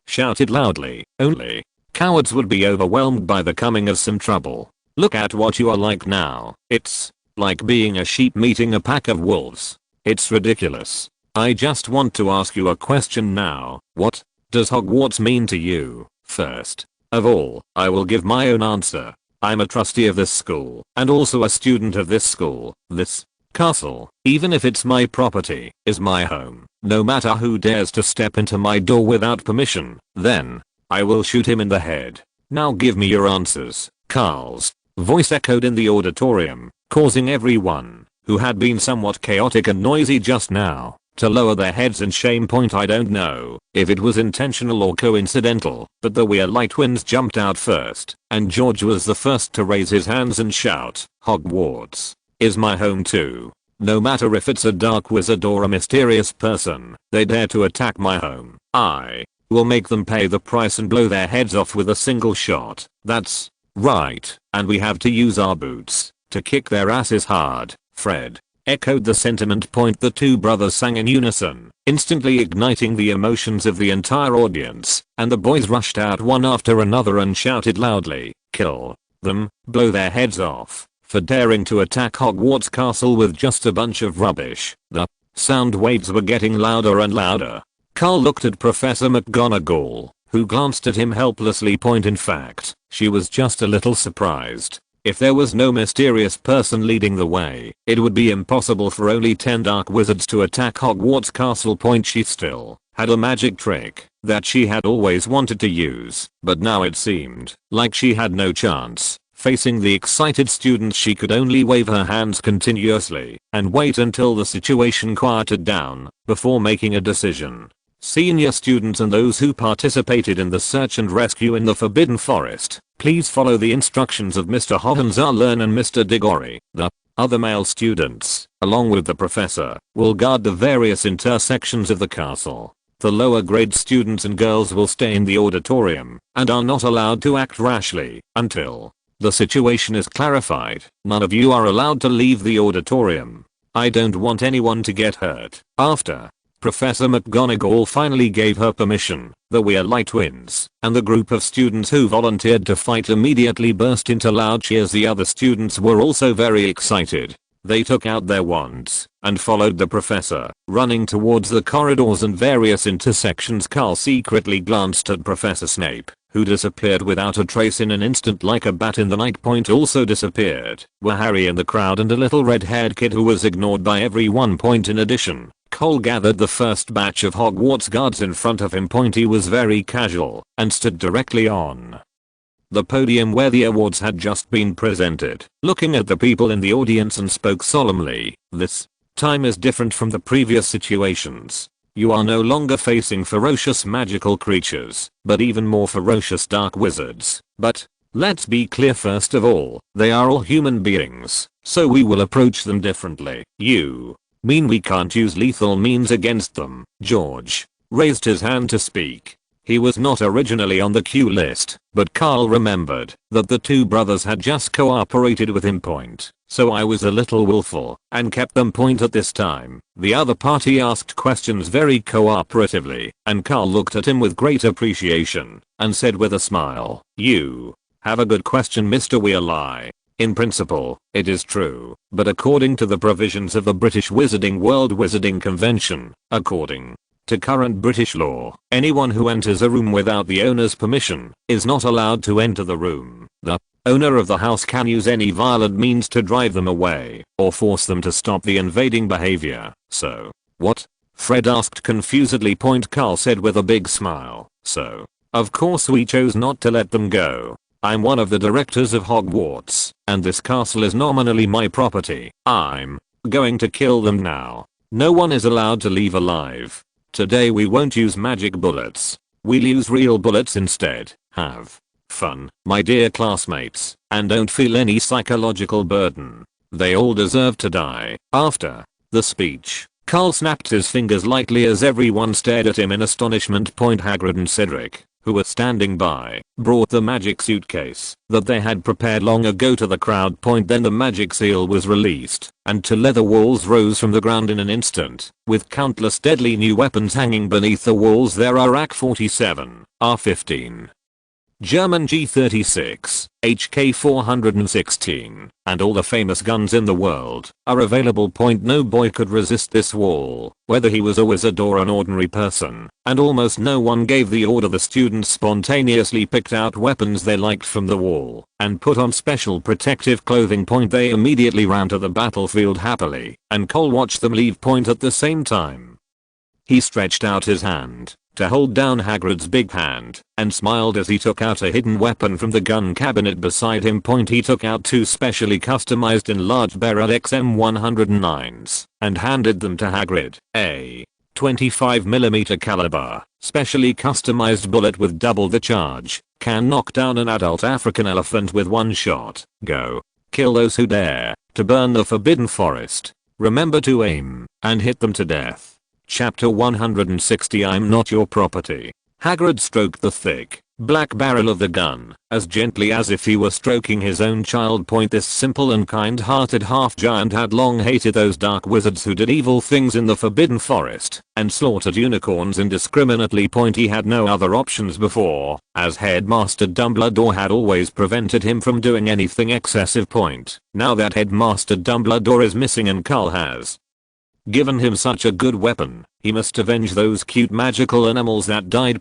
Speaker 1: shouted loudly, "Only cowards would be overwhelmed by the coming of some trouble. Look at what you are like now. It's like being a sheep meeting a pack of wolves. It's ridiculous. I just want to ask you a question now. What does Hogwarts mean to you? First of all, I will give my own answer. I'm a trustee of this school and also a student of this school. This castle, even if it's my property, is my home. No matter who dares to step into my door without permission, then I will shoot him in the head. Now give me your answers. Karl's voice echoed in the auditorium, causing everyone, who had been somewhat chaotic and noisy just now, to lower their heads in shame. I don't know if it was intentional or coincidental, but the We're Light Twins jumped out first, and George was the first to raise his hands and shout, Hogwarts is my home too. No matter if it's a dark wizard or a mysterious person, they dare to attack my home, I will make them pay the price and blow their heads off with a single shot. That's right, and we have to use our boots to kick their asses hard. Fred echoed the sentiment. The two brothers sang in unison, instantly igniting the emotions of the entire audience, and the boys rushed out one after another and shouted loudly, kill them, blow their heads off, for daring to attack Hogwarts Castle with just a bunch of rubbish. The sound waves were getting louder and louder. Karl looked at Professor McGonagall, who glanced at him helplessly. In fact, she was just a little surprised. If there was no mysterious person leading the way, it would be impossible for only 10 dark wizards to attack Hogwarts Castle. She still had a magic trick that she had always wanted to use, but now it seemed like she had no chance. Facing the excited students, she could only wave her hands continuously and wait until the situation quieted down before making a decision. Senior students and those who participated in the search and rescue in the Forbidden Forest, please follow the instructions of Mr. Hohenzollern and Mr. Diggory. The other male students, along with the professor, will guard the various intersections of the castle. The lower grade students and girls will stay in the auditorium and are not allowed to act rashly until the situation is clarified. None of you are allowed to leave the auditorium. I don't want anyone to get hurt. After Professor McGonagall finally gave her permission, the We're Light Twins and the group of students who volunteered to fight immediately burst into loud cheers. The other students were also very excited. They took out their wands and followed the professor, running towards the corridors and various intersections. Karl secretly glanced at Professor Snape, who disappeared without a trace in an instant like a bat in the night. Also disappeared were Harry in the crowd and a little red-haired kid who was ignored by everyone. In addition, Cole gathered the first batch of Hogwarts guards in front of him. He was very casual and stood directly on the podium where the awards had just been presented, looking at the people in the audience, and spoke solemnly. This time is different from the previous situations. You are no longer facing ferocious magical creatures, but even more ferocious dark wizards. But let's be clear, first of all, they are all human beings, so we will approach them differently. You mean we can't use lethal means against them? George raised his hand to speak. He was not originally on the queue list, but Karl remembered that the two brothers had just cooperated with him. So I was a little willful and kept them. At this time, the other party asked questions very cooperatively, and Karl looked at him with great appreciation and said with a smile, "You have a good question, Mr. Weirlie. In principle, it is true, but according to the provisions of the British Wizarding World Wizarding Convention, according to current British law, anyone who enters a room without the owner's permission is not allowed to enter the room. The owner of the house can use any violent means to drive them away or force them to stop the invading behavior." "So, what?" Fred asked confusedly. Karl said with a big smile, "So, of course we chose not to let them go. I'm one of the directors of Hogwarts, and this castle is nominally my property. I'm going to kill them now. No one is allowed to leave alive. Today we won't use magic bullets. We'll use real bullets instead. Have fun, my dear classmates, and don't feel any psychological burden. They all deserve to die." After the speech, Karl snapped his fingers lightly as everyone stared at him in astonishment. Hagrid and Cedric, who were standing by, brought the magic suitcase that they had prepared long ago to the crowd. Then the magic seal was released, and two leather walls rose from the ground in an instant, with countless deadly new weapons hanging beneath the walls. There are AK-47, R-15, German G36, HK416, and all the famous guns in the world are available. No boy could resist this wall, whether he was a wizard or an ordinary person, and almost no one gave the order. The students spontaneously picked out weapons they liked from the wall and put on special protective clothing. They immediately ran to the battlefield happily, and Cole watched them leave at the same time. He stretched out his hand to hold down Hagrid's big hand, and smiled as he took out a hidden weapon from the gun cabinet beside him. He took out two specially customized enlarged barrel XM109s, and handed them to Hagrid. A 25mm caliber, specially customized bullet with double the charge, can knock down an adult African elephant with one shot. Go. Kill those who dare to burn the Forbidden Forest. Remember to aim and hit them to death. Chapter 160. I'm not your property. Hagrid stroked the thick, black barrel of the gun as gently as if he were stroking his own child. This simple and kind-hearted half-giant had long hated those dark wizards who did evil things in the Forbidden Forest and slaughtered unicorns indiscriminately. He had no other options before, as Headmaster Dumbledore had always prevented him from doing anything excessive. Now that Headmaster Dumbledore is missing and Karl has given him such a good weapon, he must avenge those cute magical animals that died.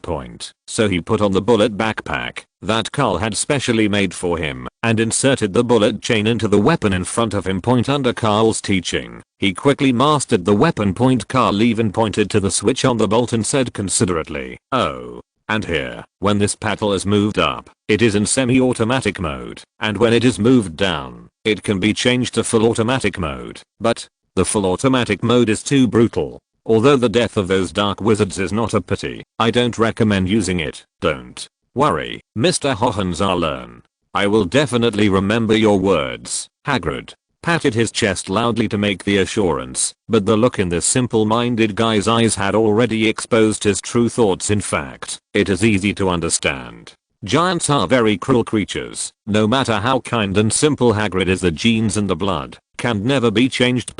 Speaker 1: So he put on the bullet backpack that Karl had specially made for him and inserted the bullet chain into the weapon in front of him. Under Karl's teaching, he quickly mastered the weapon. Karl even pointed to the switch on the bolt and said considerately, "Oh. And here, when this paddle is moved up, it is in semi-automatic mode, and when it is moved down, it can be changed to full automatic mode, but the full automatic mode is too brutal. Although the death of those dark wizards is not a pity, I don't recommend using it." "Don't worry, Mr. Hohenzollern. I will definitely remember your words." Hagrid patted his chest loudly to make the assurance, but the look in this simple-minded guy's eyes had already exposed his true thoughts. In fact, it is easy to understand. Giants are very cruel creatures. No matter how kind and simple Hagrid is, the genes and the blood can never be changed.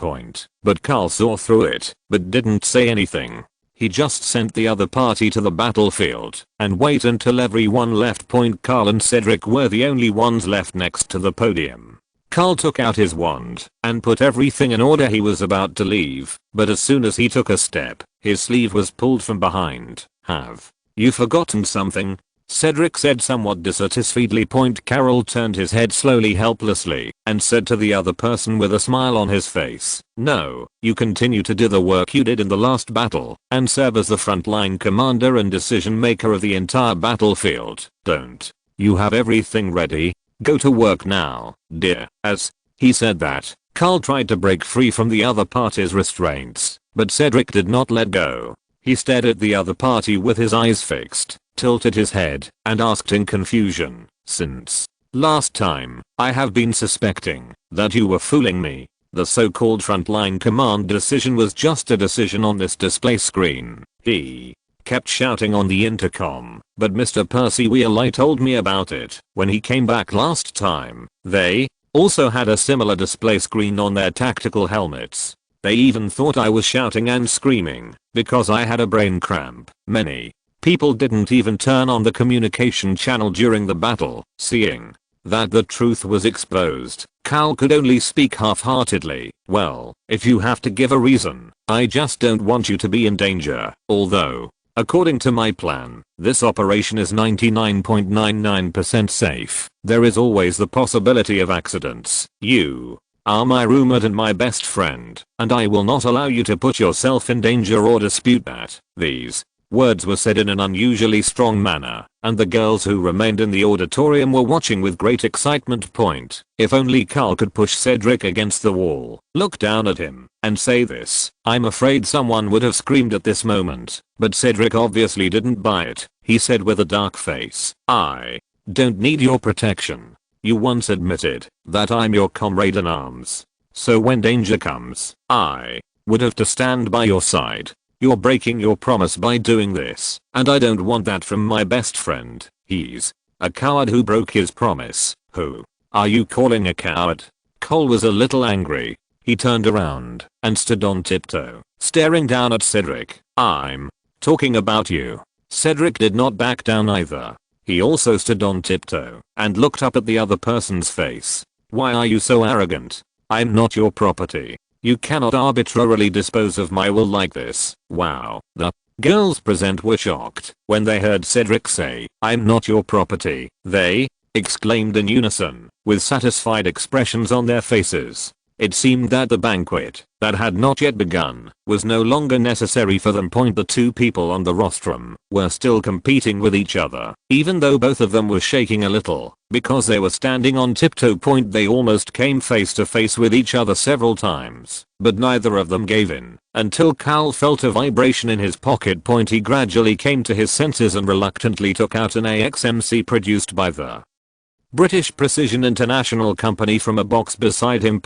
Speaker 1: But Karl saw through it, but didn't say anything. He just sent the other party to the battlefield and waited until everyone left. Karl and Cedric were the only ones left next to the podium. Karl took out his wand and put everything in order. He was about to leave, but as soon as he took a step, his sleeve was pulled from behind. "Have you forgotten something?" Cedric said somewhat dissatisfiedly. Carol turned his head slowly, helplessly, and said to the other person with a smile on his face, "No, you continue to do the work you did in the last battle and serve as the frontline commander and decision maker of the entire battlefield. Don't you have everything ready? Go to work now, dear." As he said that, Karl tried to break free from the other party's restraints, but Cedric did not let go. He stared at the other party with his eyes fixed, tilted his head, and asked in confusion, "Since last time, I have been suspecting that you were fooling me. The so-called frontline command decision was just a decision on this display screen." He kept shouting on the intercom, "But Mr. Percy Weasley told me about it when he came back last time. They also had a similar display screen on their tactical helmets. They even thought I was shouting and screaming because I had a brain cramp. Many people didn't even turn on the communication channel during the battle." Seeing that the truth was exposed, Karl could only speak half-heartedly. "Well, if you have to give a reason, I just don't want you to be in danger. Although, according to my plan, this operation is 99.99% safe. There is always the possibility of accidents. You are my roommate and my best friend, and I will not allow you to put yourself in danger or dispute that." These words were said in an unusually strong manner, and the girls who remained in the auditorium were watching with great excitement. If only Karl could push Cedric against the wall, look down at him, and say this, I'm afraid someone would have screamed at this moment, but Cedric obviously didn't buy it. He said with a dark face, "I don't need your protection. You once admitted that I'm your comrade in arms. So when danger comes, I would have to stand by your side. You're breaking your promise by doing this, and I don't want that from my best friend. He's a coward who broke his promise." "Who are you calling a coward?" Cole was a little angry. He turned around and stood on tiptoe, staring down at Cedric. "I'm talking about you." Cedric did not back down either. He also stood on tiptoe and looked up at the other person's face. "Why are you so arrogant? I'm not your property. You cannot arbitrarily dispose of my will like this." Wow. The girls present were shocked when they heard Cedric say, "I'm not your property." They exclaimed in unison, with satisfied expressions on their faces. It seemed that the banquet, that had not yet begun, was no longer necessary for them. The two people on the rostrum were still competing with each other, even though both of them were shaking a little, because they were standing on tiptoe. They almost came face to face with each other several times, but neither of them gave in, until Karl felt a vibration in his pocket. He gradually came to his senses and reluctantly took out an AXMC produced by the British Precision International Company from a box beside him.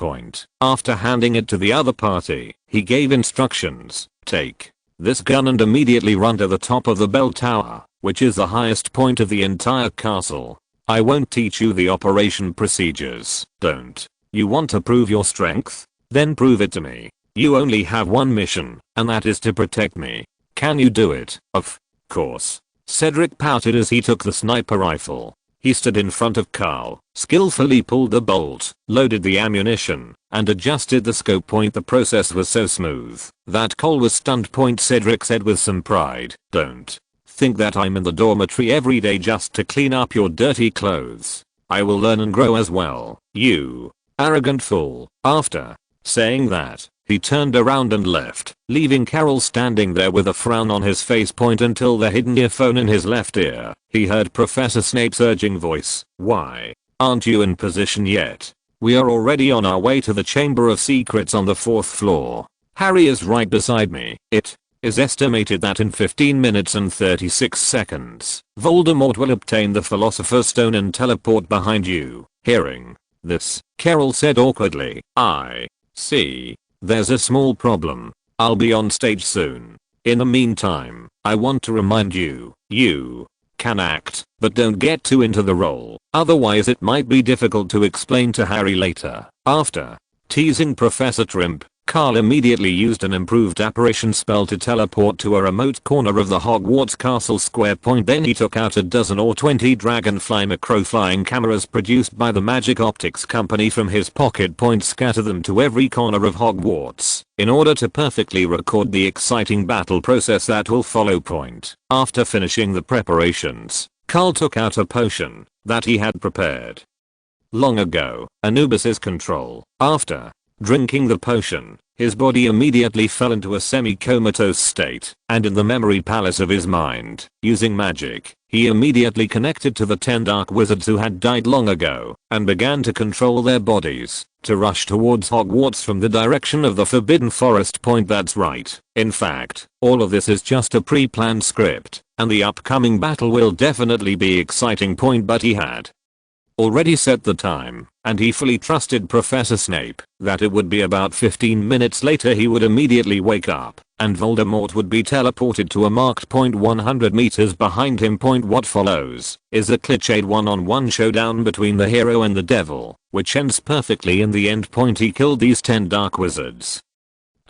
Speaker 1: After handing it to the other party, he gave instructions: "Take this gun and immediately run to the top of the bell tower, which is the highest point of the entire castle. I won't teach you the operation procedures. Don't. You want to prove your strength? Then prove it to me. You only have one mission, and that is to protect me. Can you do it?" "Of course." Cedric pouted as he took the sniper rifle. He stood in front of Karl, skillfully pulled the bolt, loaded the ammunition, and adjusted the scope. The process was so smooth that Cole was stunned. Cedric said with some pride, "Don't think that I'm in the dormitory every day just to clean up your dirty clothes. I will learn and grow as well, you arrogant fool." After saying that, he turned around and left, leaving Carol standing there with a frown on his face. Until the hidden earphone in his left ear, he heard Professor Snape's urging voice, "Why aren't you in position yet? We are already on our way to the Chamber of Secrets on the 4th floor. Harry is right beside me. It is estimated that in 15 minutes and 36 seconds, Voldemort will obtain the Philosopher's Stone and teleport behind you." Hearing this, Carol said awkwardly, "I see. There's a small problem. I'll be on stage soon. In the meantime, I want to remind you, you can act, but don't get too into the role, otherwise it might be difficult to explain to Harry later." After teasing Professor Trimp, Karl immediately used an improved apparition spell to teleport to a remote corner of the Hogwarts castle square. Then he took out a dozen or 20 dragonfly macro-flying cameras produced by the Magic Optics Company from his pocket. Scatter them to every corner of Hogwarts, in order to perfectly record the exciting battle process that will follow. After finishing the preparations, Karl took out a potion that he had prepared long ago, Anubis's control. After drinking the potion, his body immediately fell into a semi-comatose state, and in the memory palace of his mind, using magic, he immediately connected to the 10 dark wizards who had died long ago, and began to control their bodies, to rush towards Hogwarts from the direction of the Forbidden Forest. That's right. In fact, all of this is just a pre-planned script, and the upcoming battle will definitely be exciting. But he had already set the time, and he fully trusted Professor Snape that it would be about 15 minutes later he would immediately wake up, and Voldemort would be teleported to a marked point 100 meters behind him. What follows is a cliched one-on-one showdown between the hero and the devil, which ends perfectly in the end. He killed these 10 dark wizards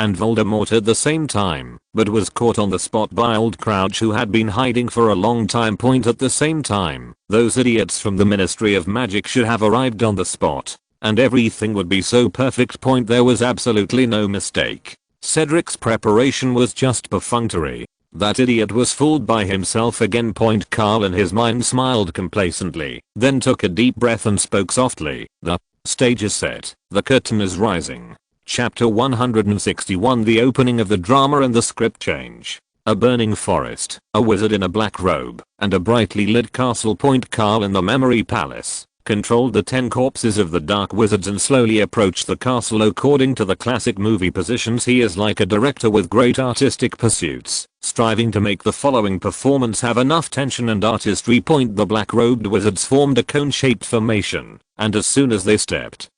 Speaker 1: and Voldemort at the same time, but was caught on the spot by Old Crouch, who had been hiding for a long time. At the same time, those idiots from the Ministry of Magic should have arrived on the spot, and everything would be so perfect. There was absolutely no mistake. Cedric's preparation was just perfunctory. That idiot was fooled by himself again. Karl in his mind smiled complacently, then took a deep breath and spoke softly. "The stage is set, the curtain is rising." Chapter 161. The opening of the drama and the script change. A burning forest, a wizard in a black robe, and a brightly lit castle. Karl in the memory palace controlled the 10 corpses of the dark wizards and slowly approached the castle. According to the classic movie positions, he is like a director with great artistic pursuits, striving to make the following performance have enough tension and artistry. The black-robed wizards formed a cone-shaped formation, and as soon as they stepped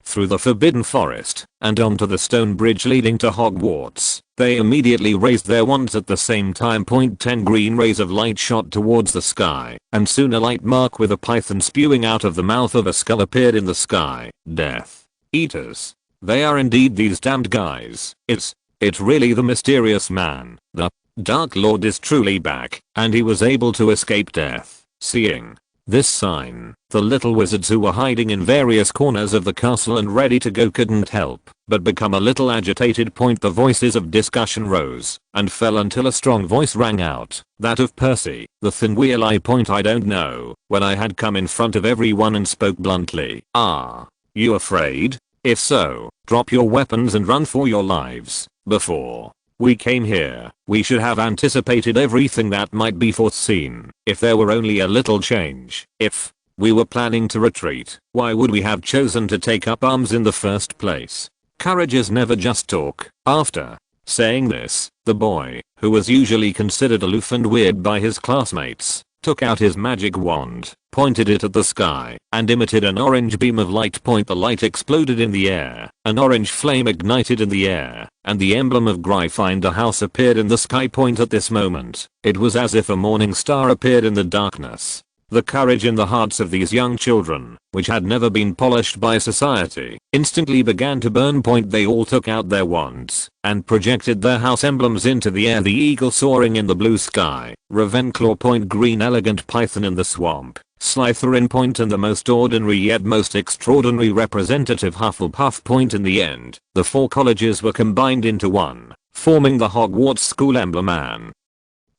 Speaker 1: through the Forbidden Forest and onto the stone bridge leading to Hogwarts, they immediately raised their wands at the same time. 10 green rays of light shot towards the sky, and soon a light mark with a python spewing out of the mouth of a skull appeared in the sky. Death Eaters. They are indeed these damned guys. It's really the mysterious man. The Dark Lord is truly back, and he was able to escape death. Seeing this sign, the little wizards who were hiding in various corners of the castle and ready to go couldn't help but become a little agitated. The voices of discussion rose and fell until a strong voice rang out, that of Percy, the thin wheel. I don't know, when I had come in front of everyone and spoke bluntly. "Are you afraid? If so, drop your weapons and run for your lives. Before we came here, we should have anticipated everything that might be foreseen. If there were only a little change. If we were planning to retreat, why would we have chosen to take up arms in the first place? Courage is never just talk." After saying this, the boy, who was usually considered aloof and weird by his classmates, took out his magic wand, pointed it at the sky, and emitted an orange beam of light. The light exploded in the air, an orange flame ignited in the air, and the emblem of Gryffindor House appeared in the sky. At this moment, it was as if a morning star appeared in the darkness. The courage in the hearts of these young children, which had never been polished by society, instantly began to burn. They all took out their wands and projected their house emblems into the air. The eagle soaring in the blue sky, Ravenclaw. Green elegant python in the swamp, Slytherin. And the most ordinary yet most extraordinary representative Hufflepuff. In the end, the 4 colleges were combined into one, forming the Hogwarts school emblem and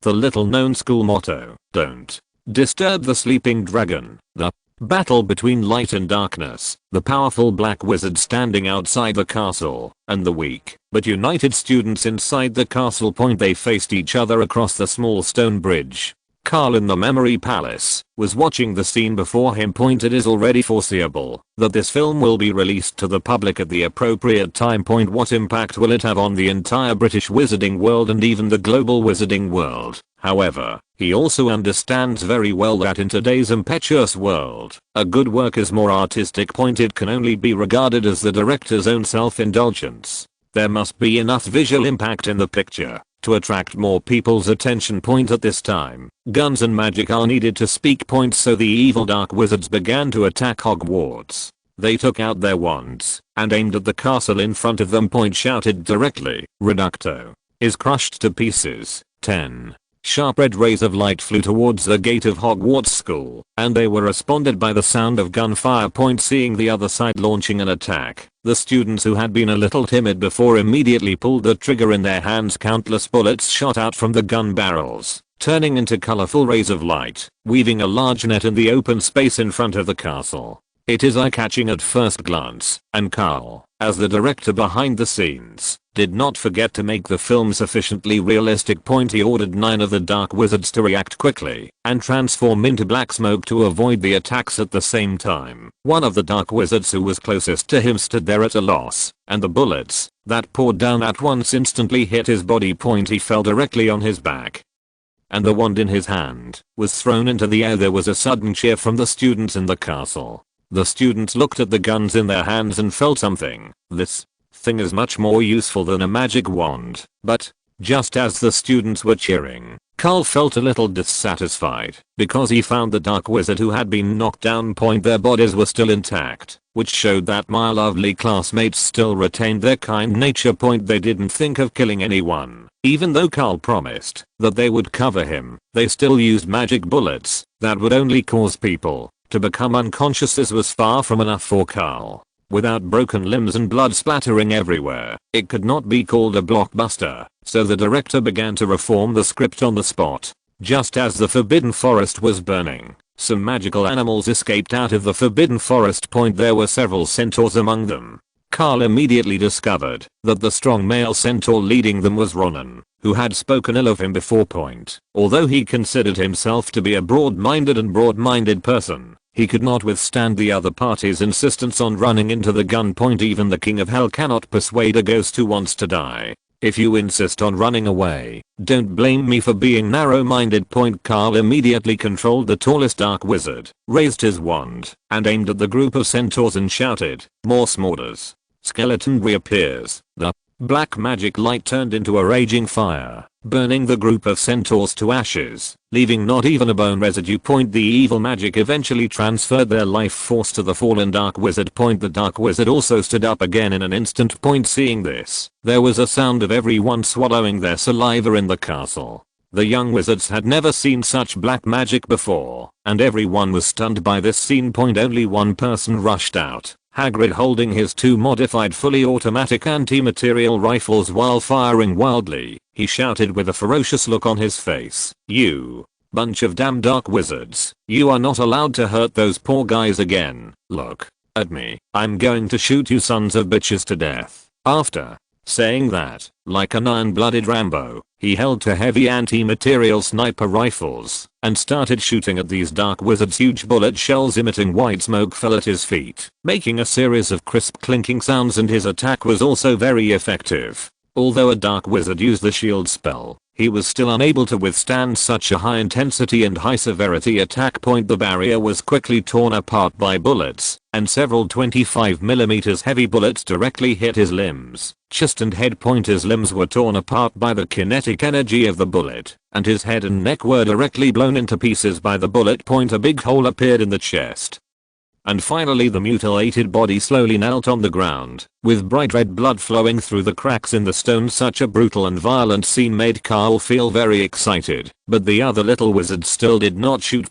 Speaker 1: the little known school motto, "Don't disturb the sleeping dragon." The battle between light and darkness, the powerful black wizard standing outside the castle, and the weak but united students inside the castle. They faced each other across the small stone bridge. Karl in the memory palace was watching the scene before him. It is already foreseeable that this film will be released to the public at the appropriate time. What impact will it have on the entire British wizarding world and even the global wizarding world? However, he also understands very well that in today's impetuous world, a good work is more artistic. It can only be regarded as the director's own self-indulgence. There must be enough visual impact in the picture to attract more people's attention. At this time, guns and magic are needed to speak. So the evil dark wizards began to attack Hogwarts. They took out their wands and aimed at the castle in front of them. Shouted directly, "Reducto is crushed to pieces." 10 sharp red rays of light flew towards the gate of Hogwarts School, and they were responded by the sound of gunfire. Seeing the other side launching an attack, the students who had been a little timid before immediately pulled the trigger in their hands. Countless bullets shot out from the gun barrels, turning into colorful rays of light, weaving a large net in the open space in front of the castle. It is eye-catching at first glance, and Karl, as the director behind the scenes, did not forget to make the film sufficiently realistic. He ordered 9 of the dark wizards to react quickly and transform into black smoke to avoid the attacks at the same time. One of the dark wizards who was closest to him stood there at a loss, and the bullets that poured down at once instantly hit his body. He fell directly on his back, and the wand in his hand was thrown into the air. There was a sudden cheer from the students in the castle. The students looked at the guns in their hands and felt something. This thing is much more useful than a magic wand. But just as the students were cheering, Karl felt a little dissatisfied because he found the dark wizard who had been knocked down. Their bodies were still intact, which showed that my lovely classmates still retained their kind nature. They didn't think of killing anyone. Even though Karl promised that they would cover him, they still used magic bullets that would only cause people to become unconscious. This was far from enough for Karl. Without broken limbs and blood splattering everywhere, it could not be called a blockbuster, so the director began to reform the script on the spot. Just as the Forbidden Forest was burning, some magical animals escaped out of the Forbidden Forest. There were several centaurs among them. Karl immediately discovered that the strong male centaur leading them was Ronan, who had spoken ill of him before. Although he considered himself to be a broad-minded person, he could not withstand the other party's insistence on running into the gun. Even the King of Hell cannot persuade a ghost who wants to die. If you insist on running away, don't blame me for being narrow-minded. Karl immediately controlled the tallest dark wizard, raised his wand, and aimed at the group of centaurs and shouted, "More Smorders." Skeleton reappears. The black magic light turned into a raging fire, burning the group of centaurs to ashes, leaving not even a bone residue. The evil magic eventually transferred their life force to the fallen dark wizard. The dark wizard also stood up again in an instant. Seeing this, there was a sound of everyone swallowing their saliva in the castle. The young wizards had never seen such black magic before, and everyone was stunned by this scene. Only one person rushed out, Hagrid, holding his two modified fully automatic anti-material rifles while firing wildly. He shouted with a ferocious look on his face, "You bunch of damn dark wizards, you are not allowed to hurt those poor guys again. Look at me. I'm going to shoot you sons of bitches to death." After saying that, like an iron-blooded Rambo, he held two heavy anti-material sniper rifles and started shooting at these dark wizards. Huge bullet shells emitting white smoke fell at his feet, making a series of crisp clinking sounds, and his attack was also very effective. Although a dark wizard used the shield spell, he was still unable to withstand such a high intensity and high severity attack. The barrier was quickly torn apart by bullets, and several 25mm heavy bullets directly hit his limbs, chest and head. His limbs were torn apart by the kinetic energy of the bullet, and his head and neck were directly blown into pieces by the bullet. A big hole appeared in the chest. And finally the mutilated body slowly knelt on the ground, with bright red blood flowing through the cracks in the stone. Such a brutal and violent scene made Karl feel very excited, but the other little wizards still did not shoot.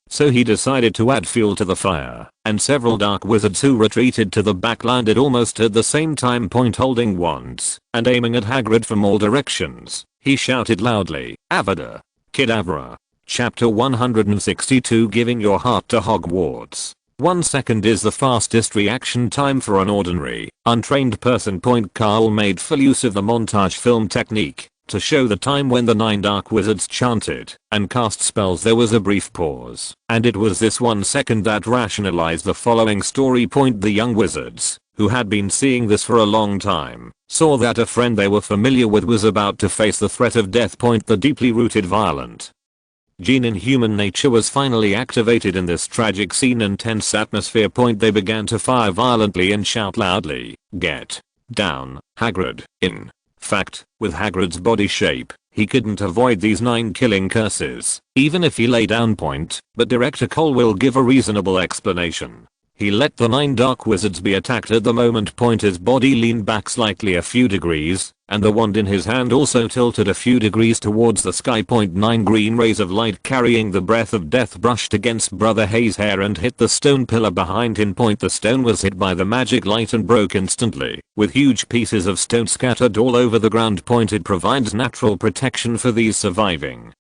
Speaker 1: So he decided to add fuel to the fire, and several dark wizards who retreated to the back landed almost at the same time. Holding wands and aiming at Hagrid from all directions, he shouted loudly, "Avada Kedavra." Chapter 162, Giving Your Heart to Hogwarts. 1 second is the fastest reaction time for an ordinary, untrained person. Karl made full use of the montage film technique to show the time when the 9 dark wizards chanted and cast spells. There was a brief pause, and it was this 1 second that rationalized the following story. The young wizards, who had been seeing this for a long time, saw that a friend they were familiar with was about to face the threat of death. The deeply rooted violent gene in human nature was finally activated in this tragic scene and tense atmosphere. They began to fire violently and shout loudly, "Get down, Hagrid." In fact, with Hagrid's body shape, he couldn't avoid these 9 killing curses, even if he lay down. But director Cole will give a reasonable explanation. He let the 9 dark wizards be attacked at the moment. His body leaned back slightly a few degrees, and the wand in his hand also tilted a few degrees towards the sky. 9 green rays of light carrying the breath of death brushed against Brother Hayes' hair and hit the stone pillar behind him. The stone was hit by the magic light and broke instantly, with huge pieces of stone scattered all over the ground. It provides natural protection for these surviving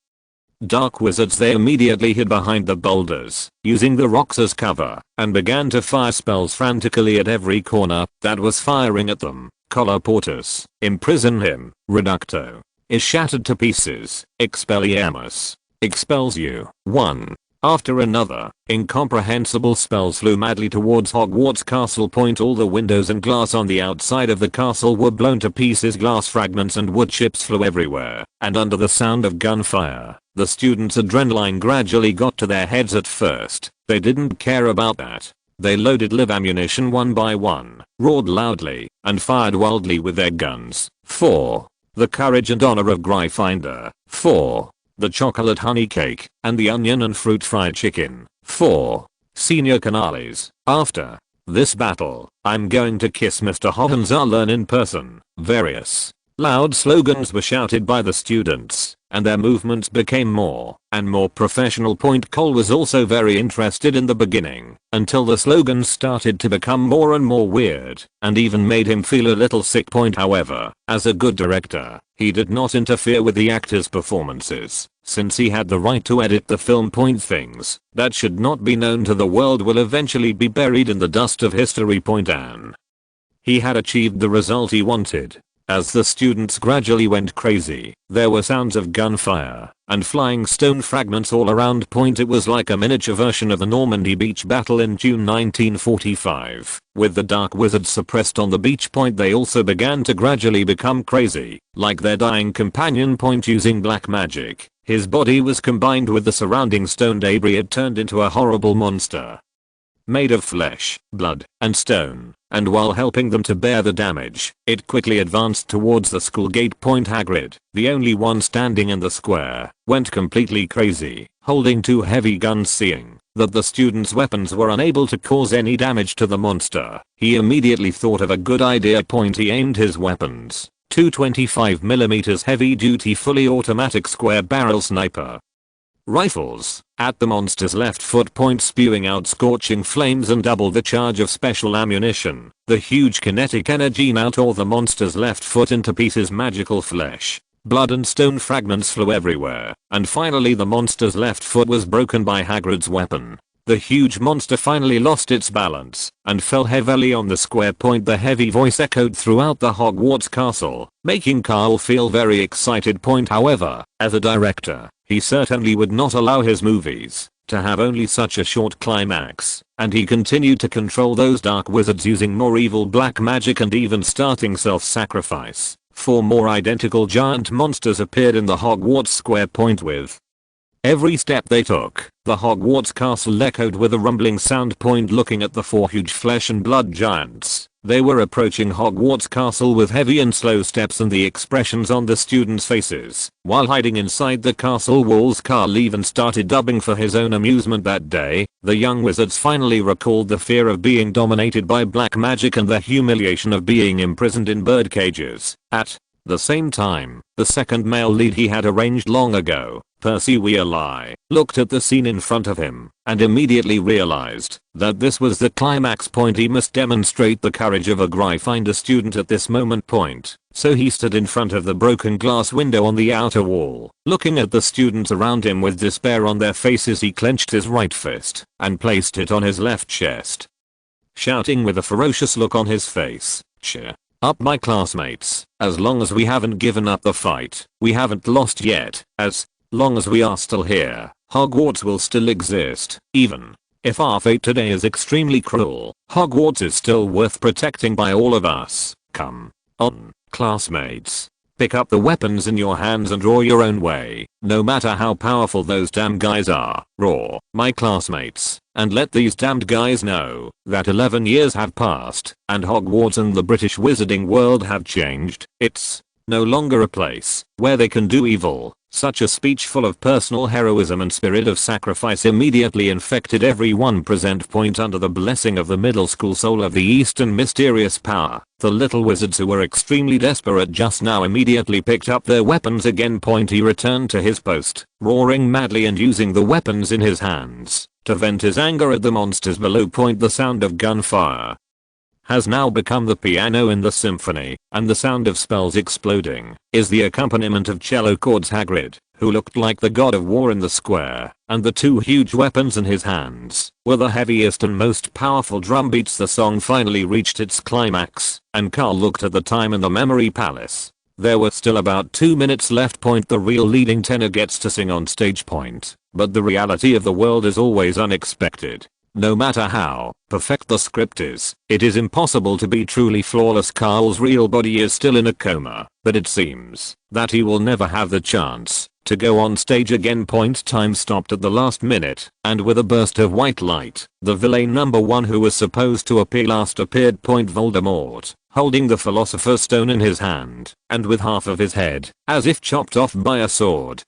Speaker 1: dark wizards. They immediately hid behind the boulders, using the rocks as cover, and began to fire spells frantically at every corner that was firing at them. Collar Portus, imprison him. Reducto is shattered to pieces. Expelliarmus expels you. One after another, incomprehensible spells flew madly towards Hogwarts Castle. All the windows and glass on the outside of the castle were blown to pieces. Glass fragments and wood chips flew everywhere, and under the sound of gunfire, the students' adrenaline gradually got to their heads. At first, they didn't care about that. They loaded live ammunition one by one, roared loudly, and fired wildly with their guns. 4. The courage and honor of Gryffindor. 4. The chocolate honey cake, and the onion and fruit fried chicken. 4. Senior Canales. After this battle, I'm going to kiss Mr. Hohenzollern in person. Various loud slogans were shouted by the students, and their movements became more and more professional. Cole was also very interested in the beginning, until the slogans started to become more and more weird, and even made him feel a little sick. However, as a good director, he did not interfere with the actors' performances, since he had the right to edit the film. Things that should not be known to the world will eventually be buried in the dust of history. And he had achieved the result he wanted. As the students gradually went crazy, there were sounds of gunfire and flying stone fragments all around. It was like a miniature version of the Normandy beach battle in June 1945. With the dark wizards suppressed on the beach. They also began to gradually become crazy, like their dying companion. Using black magic, his body was combined with the surrounding stone debris. It turned into a horrible monster made of flesh, blood, and stone, and while helping them to bear the damage, it quickly advanced towards the school gate. Hagrid, the only one standing in the square, went completely crazy, holding 2 heavy guns. Seeing that the students' weapons were unable to cause any damage to the monster, he immediately thought of a good idea. He aimed his weapons two 25mm heavy-duty fully automatic square barrel sniper rifles at the monster's left foot point, spewing out scorching flames and double the charge of special ammunition. The huge kinetic energy now tore the monster's left foot into pieces. Magical flesh, blood and stone fragments flew everywhere, and finally the monster's left foot was broken by Hagrid's weapon. The huge monster finally lost its balance and fell heavily on the square point. The heavy voice echoed throughout the Hogwarts castle, making Karl feel very excited. However, as a director, he certainly would not allow his movies to have only such a short climax, and he continued to control those dark wizards using more evil black magic and even starting self-sacrifice. 4 more identical giant monsters appeared in the Hogwarts square point. With every step they took, the Hogwarts castle echoed with a rumbling sound. Looking at the 4 huge flesh and blood giants, they were approaching Hogwarts castle with heavy and slow steps, and the expressions on the students' faces while hiding inside the castle walls. Karl even started dubbing for his own amusement that day. The young wizards finally recalled the fear of being dominated by black magic and the humiliation of being imprisoned in bird cages. At the same time, the second male lead he had arranged long ago, Percy Weasley, looked at the scene in front of him and immediately realized that this was the climax point. He must demonstrate the courage of a Gryffindor student at this moment. So he stood in front of the broken glass window on the outer wall, looking at the students around him with despair on their faces. He clenched his right fist and placed it on his left chest, shouting with a ferocious look on his face, "Cheer up, my classmates. As long as we haven't given up the fight, we haven't lost yet. As long as we are still here, Hogwarts will still exist. Even if our fate today is extremely cruel, Hogwarts is still worth protecting by all of us. Come on, classmates. Pick up the weapons in your hands and draw your own way, no matter how powerful those damn guys are. Roar, my classmates, and let these damned guys know that 11 years have passed and Hogwarts and the British wizarding world have changed. It's no longer a place where they can do evil." Such a speech full of personal heroism and spirit of sacrifice immediately infected everyone present. Under the blessing of the middle school soul of the East and mysterious power, the little wizards who were extremely desperate just now immediately picked up their weapons again. He returned to his post, roaring madly and using the weapons in his hands to vent his anger at the monsters below. The sound of gunfire has now become the piano in the symphony, and the sound of spells exploding is the accompaniment of cello chords. Hagrid, who looked like the god of war in the square, and the 2 huge weapons in his hands were the heaviest and most powerful drum beats. The song finally reached its climax, and Karl looked at the time in the memory palace. There were still about 2 minutes left. The real leading tenor gets to sing on stage. But the reality of the world is always unexpected. No matter how perfect the script is, it is impossible to be truly flawless. Karl's real body is still in a coma, but it seems that he will never have the chance to go on stage again. Time stopped at the last minute, and with a burst of white light, the villain number 1 who was supposed to appear last appeared. Voldemort, holding the Philosopher's Stone in his hand, and with half of his head, as if chopped off by a sword,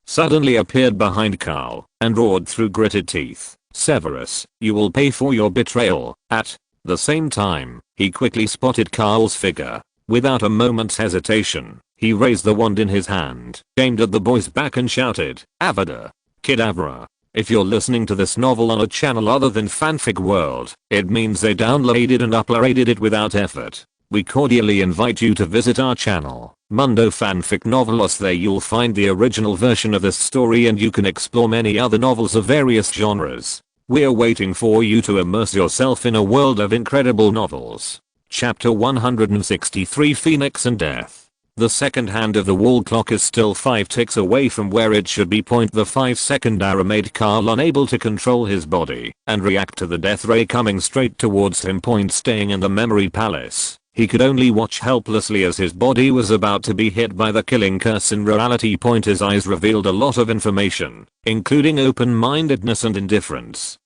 Speaker 1: suddenly appeared behind Karl and roared through gritted teeth, "Severus, you will pay for your betrayal." At the same time, he quickly spotted Karl's figure. Without a moment's hesitation, he raised the wand in his hand, aimed at the boy's back and shouted, "Avada Kedavra." If you're listening to this novel on a channel other than Fanfic World, it means they downloaded and uploaded it without effort. We cordially invite you to visit our channel, Mundo Fanfic Novelos. There you'll find the original version of this story, and you can explore many other novels of various genres. We're waiting for you to immerse yourself in a world of incredible novels. Chapter 163, Phoenix and Death. The second hand of the wall clock is still 5 ticks away from where it should be. The 5-second arrow made Karl unable to control his body and react to the death ray coming straight towards him. Staying in the memory palace, he could only watch helplessly as his body was about to be hit by the killing curse. In reality, his eyes revealed a lot of information, including open-mindedness and indifference,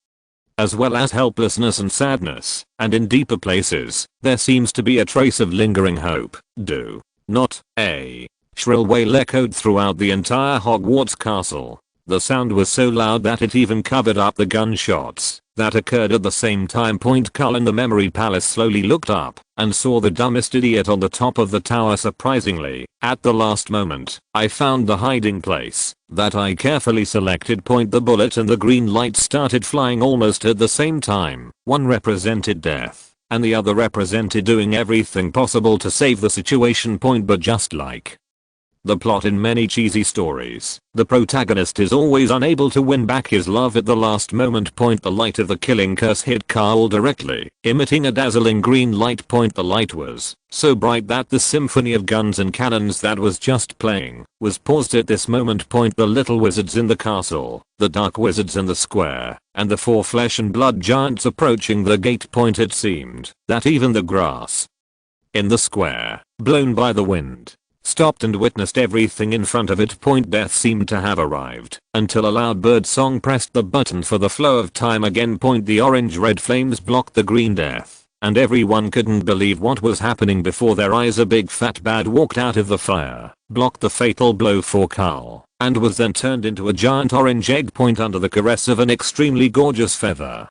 Speaker 1: as well as helplessness and sadness, and in deeper places, there seems to be a trace of lingering hope. Do not. A shrill wail echoed throughout the entire Hogwarts castle. The sound was so loud that it even covered up the gunshots. That occurred at the same time. Karl in the memory palace slowly looked up and saw the dumbest idiot on the top of the tower. Surprisingly, at the last moment, I found the hiding place that I carefully selected. The bullet and the green light started flying almost at the same time. One represented death and the other represented doing everything possible to save the situation. But just like the plot in many cheesy stories, the protagonist is always unable to win back his love at the last moment. The light of the killing curse hit Karl directly, emitting a dazzling green light. The light was so bright that the symphony of guns and cannons that was just playing was paused at this moment. The little wizards in the castle, the dark wizards in the square, and the 4 flesh and blood giants approaching the gate. It seemed that even the grass in the square, blown by the wind, stopped and witnessed everything in front of it. Death seemed to have arrived until a loud bird song pressed the button for the flow of time again. The orange-red flames blocked the green death, and everyone couldn't believe what was happening before their eyes. A big fat bad walked out of the fire, blocked the fatal blow for Karl, and was then turned into a giant orange egg. Under the caress of an extremely gorgeous feather,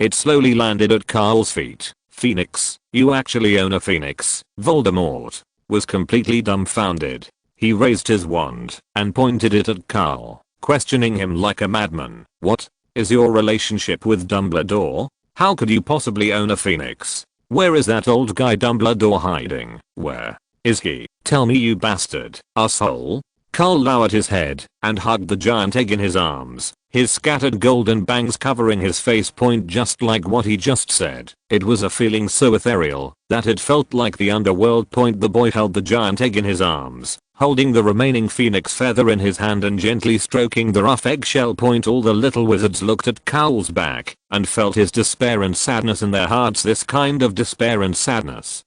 Speaker 1: it slowly landed at Karl's feet. Phoenix, you actually own a phoenix? Voldemort was completely dumbfounded. He raised his wand and pointed it at Karl, questioning him like a madman. What is your relationship with Dumbledore? How could you possibly own a phoenix? Where is that old guy Dumbledore hiding? Where is he? Tell me, you bastard, asshole. Karl lowered his head and hugged the giant egg in his arms, his scattered golden bangs covering his face. Just like what he just said, it was a feeling so ethereal that it felt like the underworld. The boy held the giant egg in his arms, holding the remaining phoenix feather in his hand and gently stroking the rough eggshell. All the little wizards looked at Karl's back and felt his despair and sadness in their hearts. This kind of despair and sadness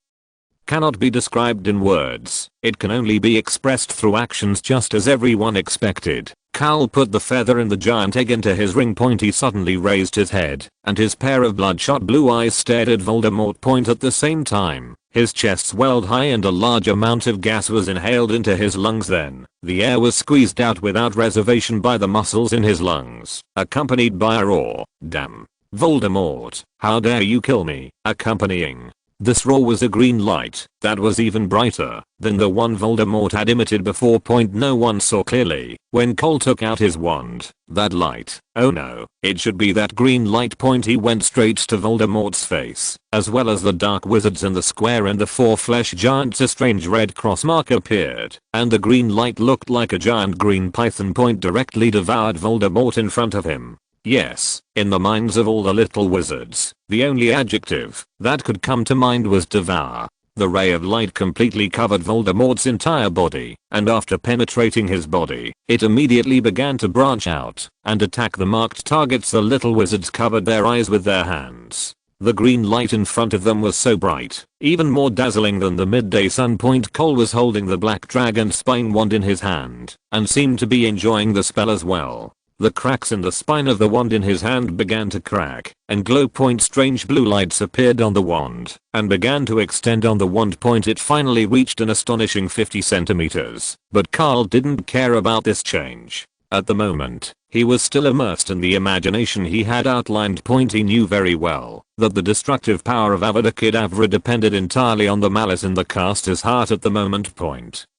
Speaker 1: cannot be described in words. It can only be expressed through actions, just as everyone expected. Karl put the feather in the giant egg into his ring. He suddenly raised his head, and his pair of bloodshot blue eyes stared at Voldemort. At the same time, his chest swelled high and a large amount of gas was inhaled into his lungs. Then, the air was squeezed out without reservation by the muscles in his lungs, accompanied by a roar. Damn, Voldemort, how dare you kill me? Accompanying this roar was a green light that was even brighter than the one Voldemort had emitted before. No one saw clearly when Cole took out his wand that light. Oh no, it should be that green light. He went straight to Voldemort's face, as well as the dark wizards in the square and the 4 flesh giants. A strange red cross mark appeared, and the green light looked like a giant green python. Directly devoured Voldemort in front of him. Yes, in the minds of all the little wizards, the only adjective that could come to mind was devour. The ray of light completely covered Voldemort's entire body, and after penetrating his body, it immediately began to branch out and attack the marked targets. The little wizards covered their eyes with their hands. The green light in front of them was so bright, even more dazzling than the midday sun. Cole was holding the black dragon spine wand in his hand, and seemed to be enjoying the spell as well. The cracks in the spine of the wand in his hand began to crack and glow. Strange blue lights appeared on the wand and began to extend on the wand. It finally reached an astonishing 50 centimeters, but Karl didn't care about this change. At the moment, he was still immersed in the imagination he had outlined. He knew very well that the destructive power of Avada Kedavra depended entirely on the malice in the caster's heart at the moment.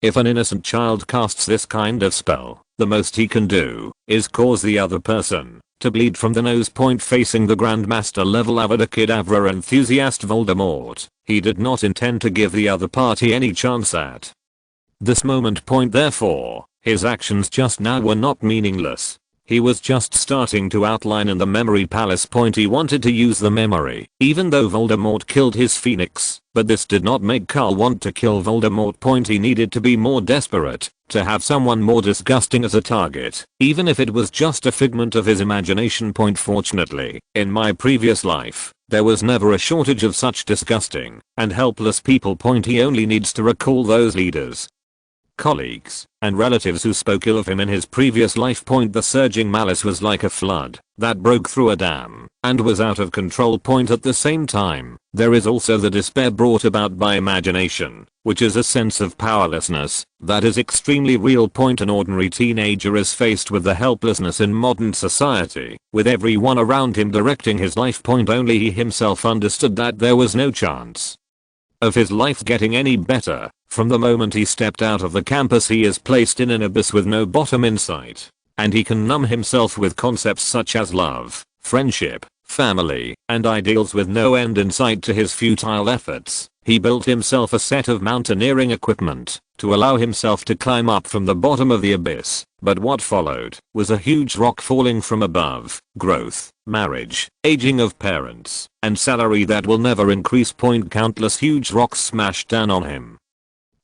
Speaker 1: If an innocent child casts this kind of spell, the most he can do is cause the other person to bleed from the nose. Facing the Grandmaster level Avada Kedavra enthusiast Voldemort, he did not intend to give the other party any chance at this moment. Therefore, his actions just now were not meaningless. He was just starting to outline in the memory palace. He wanted to use the memory, even though Voldemort killed his phoenix, but this did not make Karl want to kill Voldemort. He needed to be more desperate, to have someone more disgusting as a target, even if it was just a figment of his imagination. Fortunately, in my previous life, there was never a shortage of such disgusting and helpless people. He only needs to recall those leaders, colleagues, and relatives who spoke ill of him in his previous life. The surging malice was like a flood that broke through a dam and was out of control. At the same time, there is also the despair brought about by imagination, which is a sense of powerlessness that is extremely real. An ordinary teenager is faced with the helplessness in modern society, with everyone around him directing his life. Only he himself understood that there was no chance of his life getting any better. From the moment he stepped out of the campus, he is placed in an abyss with no bottom in sight, and he can numb himself with concepts such as love, friendship, family, and ideals with no end in sight to his futile efforts. He built himself a set of mountaineering equipment to allow himself to climb up from the bottom of the abyss, but what followed was a huge rock falling from above, growth, marriage, aging of parents, and salary that will never increase. Countless huge rocks smashed down on him,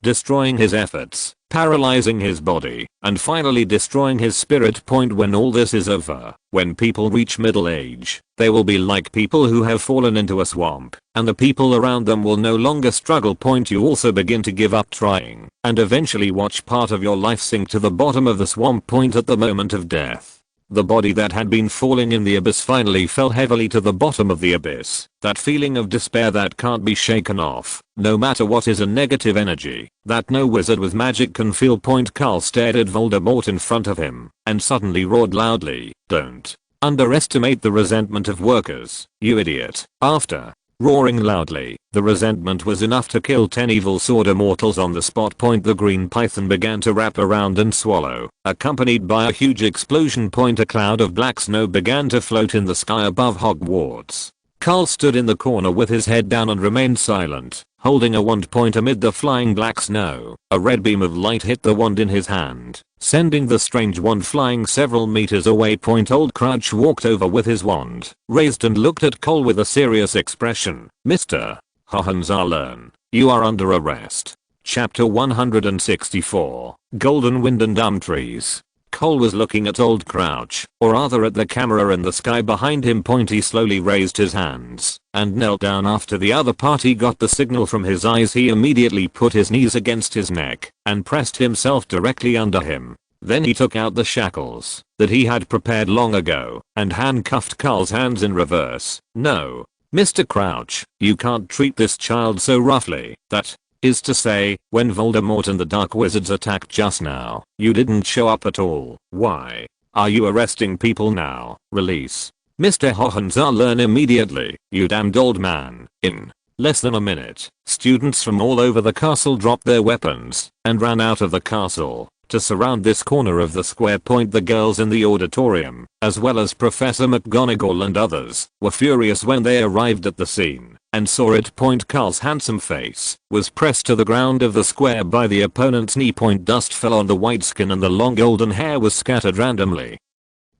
Speaker 1: destroying his efforts, paralyzing his body, and finally destroying his spirit. When all this is over, when people reach middle age, they will be like people who have fallen into a swamp, and the people around them will no longer struggle. You also begin to give up trying, and eventually watch part of your life sink to the bottom of the swamp. At the moment of death, the body that had been falling in the abyss finally fell heavily to the bottom of the abyss. That feeling of despair that can't be shaken off, no matter what, is a negative energy that no wizard with magic can feel. Karl stared at Voldemort in front of him and suddenly roared loudly, "Don't underestimate the resentment of workers, you idiot." After roaring loudly, the resentment was enough to kill 10 evil sword immortals on the spot. The green python began to wrap around and swallow, accompanied by a huge explosion. A cloud of black snow began to float in the sky above Hogwarts. Karl stood in the corner with his head down and remained silent, holding a wand. Amid the flying black snow, a red beam of light hit the wand in his hand, sending the strange wand flying several meters away. Old Crouch walked over with his wand raised and looked at Cole with a serious expression. "Mr. Hohenzollern, you are under arrest." Chapter 164, Golden Wind and Dumb Trees. Cole was looking at Old Crouch, or rather at the camera in the sky behind him. He slowly raised his hands and knelt down. After the other party got the signal from his eyes, he immediately put his knees against his neck and pressed himself directly under him. Then he took out the shackles that he had prepared long ago and handcuffed Karl's hands in reverse. "No, Mr. Crouch, you can't treat this child so roughly. That is to say, when Voldemort and the Dark Wizards attacked just now, you didn't show up at all. Why are you arresting people now? Release Mr. Hohenzollern immediately, you damned old man." In less than a minute, students from all over the castle dropped their weapons and ran out of the castle to surround this corner of the square. The girls in the auditorium, as well as Professor McGonagall and others, were furious when they arrived at the scene and saw it. Karl's handsome face was pressed to the ground of the square by the opponent's knee. Dust fell on the white skin and the long golden hair was scattered randomly,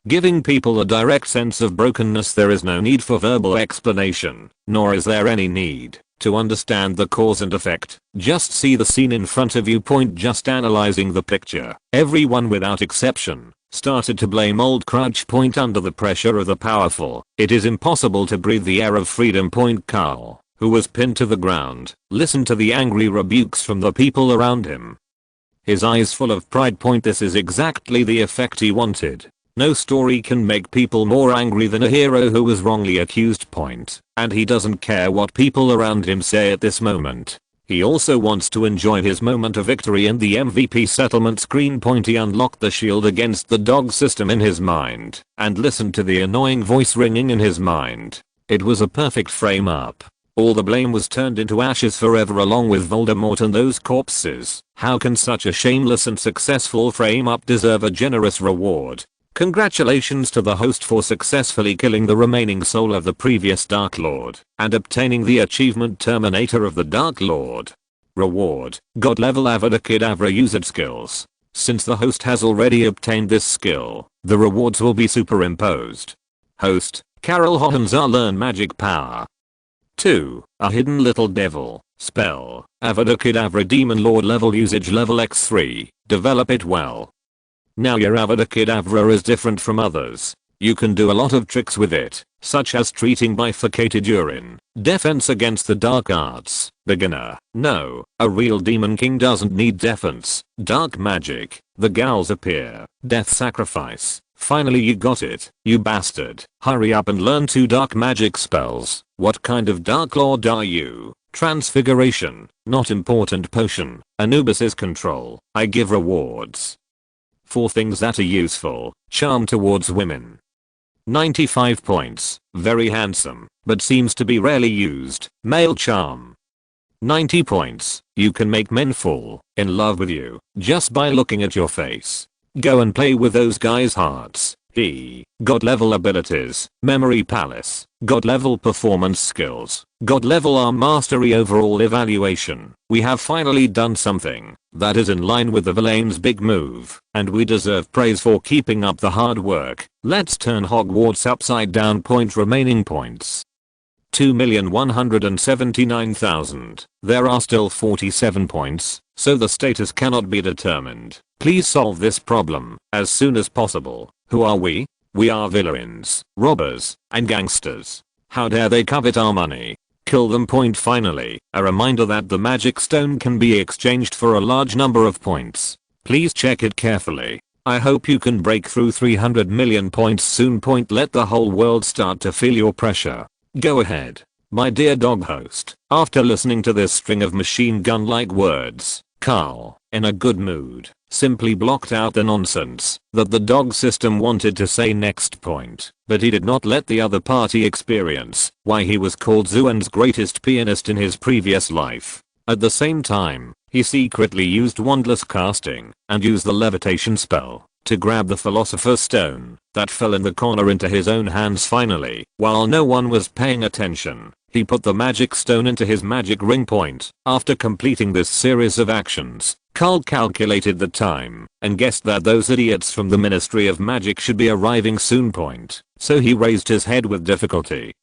Speaker 1: giving people a direct sense of brokenness. There is no need for verbal explanation, nor is there any need to understand the cause and effect. Just see the scene in front of you. Just analyzing the picture, everyone without exception started to blame Old Crouch. Under the pressure of the powerful, it is impossible to breathe the air of freedom. Karl, who was pinned to the ground, listened to the angry rebukes from the people around him, his eyes full of pride. This is exactly the effect he wanted. No story can make people more angry than a hero who was wrongly accused. And he doesn't care what people around him say at this moment. He also wants to enjoy his moment of victory in the MVP settlement screen. He unlocked the shield against the dog system in his mind and listened to the annoying voice ringing in his mind. It was a perfect frame up. All the blame was turned into ashes forever, along with Voldemort and those corpses. How can such a shameless and successful frame up deserve a generous reward? Congratulations to the host for successfully killing the remaining soul of the previous Dark Lord and obtaining the achievement Terminator of the Dark Lord. Reward: God level Avada Kedavra usage skills. Since the host has already obtained this skill, the rewards will be superimposed. Host: Karl Hohenzollern magic power. 2. A hidden little devil. Spell: Avada Kedavra demon lord level usage level x3. Develop it well. Now your Avada Kedavra is different from others. You can do a lot of tricks with it, such as treating bifurcated urine, defense against the dark arts, beginner. No, a real demon king doesn't need defense, dark magic, the gals appear, death sacrifice, Finally you got it, you bastard. Hurry up and learn 2 dark magic spells. What kind of dark lord are you? Transfiguration, not important potion. Anubis' control. I give rewards. 4 things that are useful. Charm towards women. 95 points. Very handsome, but seems to be rarely used. Male charm. 90 points. You can make men fall in love with you just by looking at your face. Go and play with those guys' hearts. God level abilities. Memory palace. God level performance skills. God level arm mastery overall evaluation. We have finally done something that is in line with the villain's big move, and we deserve praise for keeping up the hard work. Let's turn Hogwarts upside down. Remaining points. 2,179,000. There are still 47 points, so the status cannot be determined. Please solve this problem as soon as possible. Who are we? We are villains, robbers, and gangsters. How dare they covet our money? Kill them. Finally, a reminder that the magic stone can be exchanged for a large number of points. Please check it carefully. I hope you can break through 300 million points soon. Let the whole world start to feel your pressure. Go ahead, my dear dog host. After listening to this string of machine gun-like words, Karl, in a good mood, simply blocked out the nonsense that the dog system wanted to say next point, but he did not let the other party experience why he was called Zuan's greatest pianist in his previous life. At the same time, he secretly used wandless casting and used the levitation spell to grab the philosopher's stone that fell in the corner into his own hands. Finally, while no one was paying attention, he put the magic stone into his magic ring. After completing this series of actions, Karl calculated the time and guessed that those idiots from the Ministry of Magic should be arriving soon. So he raised his head with difficulty,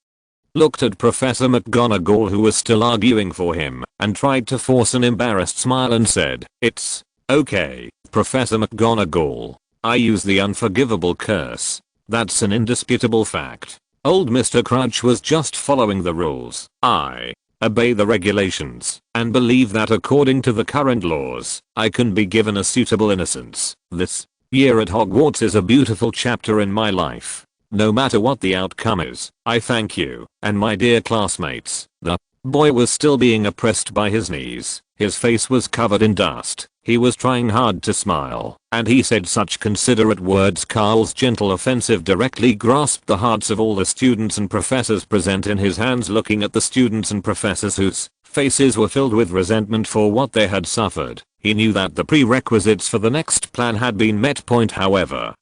Speaker 1: looked at Professor McGonagall, who was still arguing for him, and tried to force an embarrassed smile and said, "It's okay, Professor McGonagall. I use the unforgivable curse. That's an indisputable fact. Old Mr. Crouch was just following the rules. I obey the regulations and believe that according to the current laws, I can be given a suitable innocence. This year at Hogwarts is a beautiful chapter in my life. No matter what the outcome is, I thank you and my dear classmates." The boy was still being oppressed by his knees. His face was covered in dust. He was trying hard to smile, and he said such considerate words. Karl's gentle offensive directly grasped the hearts of all the students and professors present. In his hands, looking at the students and professors whose faces were filled with resentment for what they had suffered, he knew that the prerequisites for the next plan had been met. However,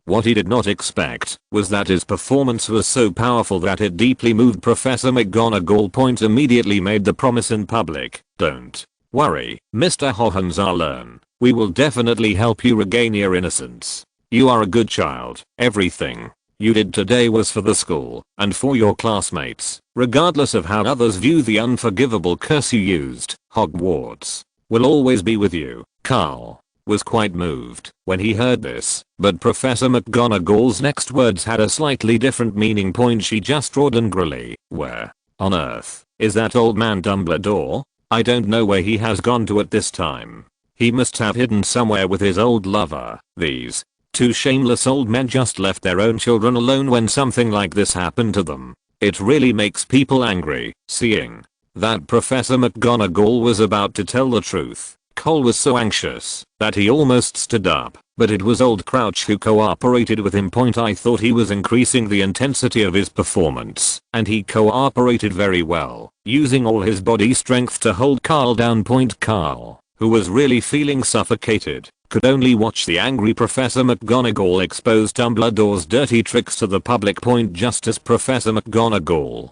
Speaker 1: what he did not expect was that his performance was so powerful that it deeply moved Professor McGonagall. Immediately made the promise in public, "Don't worry, Mr. Hohenzollern. We will definitely help you regain your innocence. You are a good child. Everything you did today was for the school and for your classmates. Regardless of how others view the unforgivable curse you used, Hogwarts will always be with you." Karl was quite moved when he heard this, but Professor McGonagall's next words had a slightly different meaning. She just roared angrily, "Where on earth is that old man Dumbledore? I don't know where he has gone to at this time. He must have hidden somewhere with his old lover. These 2 shameless old men just left their own children alone when something like this happened to them. It really makes people angry." Seeing that Professor McGonagall was about to tell the truth, Cole was so anxious that he almost stood up, but it was old Crouch who cooperated with him. I thought he was increasing the intensity of his performance, and he cooperated very well, using all his body strength to hold Karl down. Karl, who was really feeling suffocated, could only watch the angry Professor McGonagall expose Dumbledore's dirty tricks to the public. Just as Professor McGonagall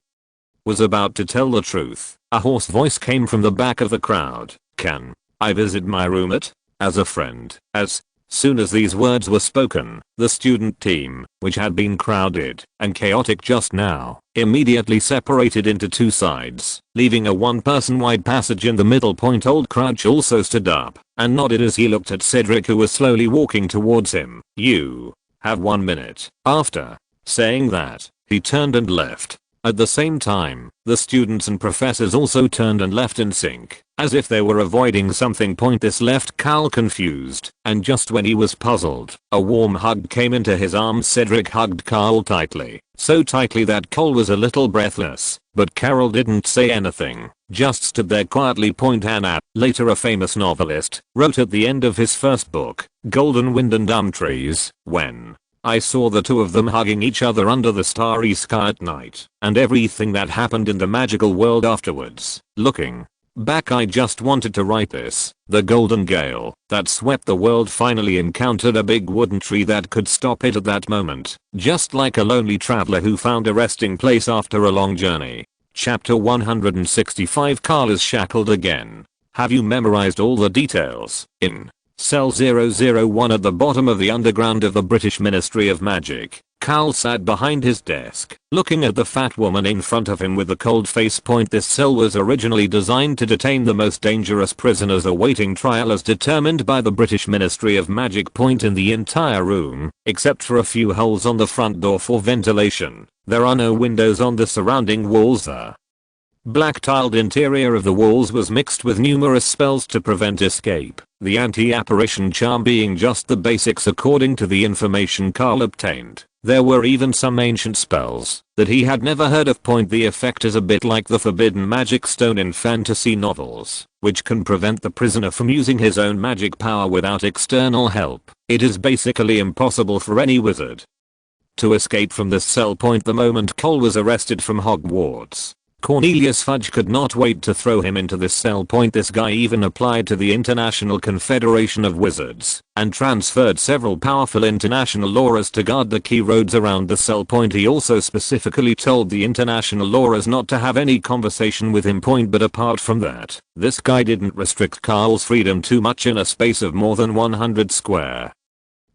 Speaker 1: was about to tell the truth, a hoarse voice came from the back of the crowd. "Can I visit my roommate as a friend?" As soon as these words were spoken, the student team, which had been crowded and chaotic just now, immediately separated into 2 sides, leaving a 1-person wide passage in the middle. Old Crouch also stood up and nodded as he looked at Cedric, who was slowly walking towards him. "You have 1 minute." After saying that, he turned and left. At the same time, the students and professors also turned and left in sync, as if they were avoiding something. This left Karl confused, and just when he was puzzled, a warm hug came into his arms. Cedric hugged Karl tightly, so tightly that Cole was a little breathless, but Carol didn't say anything, just stood there quietly. Hannah, later a famous novelist, wrote at the end of his first book, Golden Wind and Dumb Trees, when I saw the two of them hugging each other under the starry sky at night, and everything that happened in the magical world afterwards. Looking back, I just wanted to write this. The golden gale that swept the world finally encountered a big wooden tree that could stop it at that moment, just like a lonely traveler who found a resting place after a long journey. Chapter 165. Karl is shackled again. Have you memorized all the details? In Cell 001 at the bottom of the underground of the British Ministry of Magic, Karl sat behind his desk, looking at the fat woman in front of him with a cold face. This cell was originally designed to detain the most dangerous prisoners awaiting trial as determined by the British Ministry of Magic. In the entire room, except for a few holes on the front door for ventilation, there are no windows on the surrounding walls. The black tiled interior of the walls was mixed with numerous spells to prevent escape, the anti-apparition charm being just the basics according to the information Karl obtained. There were even some ancient spells that he had never heard of. The effect is a bit like the forbidden magic stone in fantasy novels, which can prevent the prisoner from using his own magic power without external help. It is basically impossible for any wizard to escape from this cell. The moment Cole was arrested from Hogwarts, Cornelius Fudge could not wait to throw him into this cell. This guy even applied to the International Confederation of Wizards and transferred several powerful international lawyers to guard the key roads around the cell. He also specifically told the international lawyers not to have any conversation with him. But apart from that, this guy didn't restrict Karl's freedom too much in a space of more than 100 square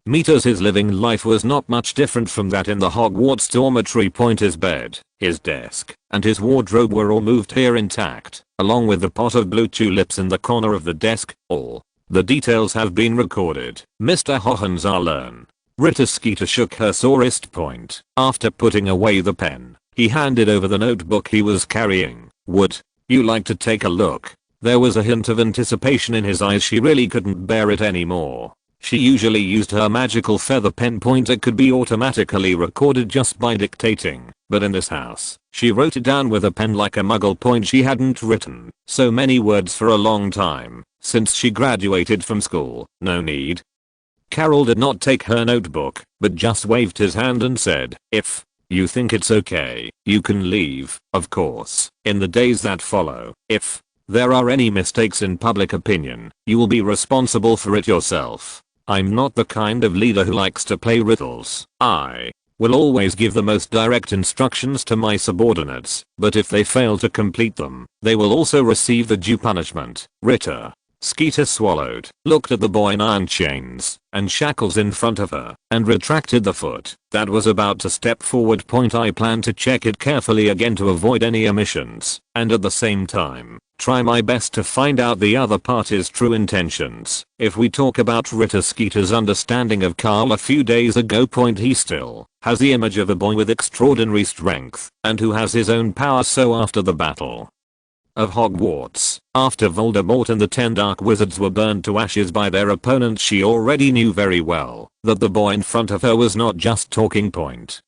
Speaker 1: meters. His living life was not much different from that in the Hogwarts dormitory. His bed, his desk, and his wardrobe were all moved here intact, along with the pot of blue tulips in the corner of the desk. All the details have been recorded. Mr. Hohenzollern. Rita Skeeter shook her sorest point. After putting away the pen, he handed over the notebook he was carrying. Would you like to take a look? There was a hint of anticipation in his eyes. She really couldn't bear it anymore. She usually used her magical feather pen. It could be automatically recorded just by dictating, but in this house, she wrote it down with a pen like a muggle. She hadn't written so many words for a long time, since she graduated from school. No need. Carol did not take her notebook, but just waved his hand and said, if you think it's okay, you can leave. Of course, in the days that follow, if there are any mistakes in public opinion, you will be responsible for it yourself. I'm not the kind of leader who likes to play riddles. I will always give the most direct instructions to my subordinates, but if they fail to complete them, they will also receive the due punishment. Rita Skeeter swallowed, looked at the boy in iron chains and shackles in front of her, and retracted the foot that was about to step forward. I plan to check it carefully again to avoid any omissions, and at the same time, try my best to find out the other party's true intentions. If we talk about Rita Skeeter's understanding of Karl a few days ago, he still has the image of a boy with extraordinary strength, and who has his own power. So after the battle of Hogwarts, after Voldemort and the 10 Dark Wizards were burned to ashes by their opponents, she already knew very well that the boy in front of her was not just talking.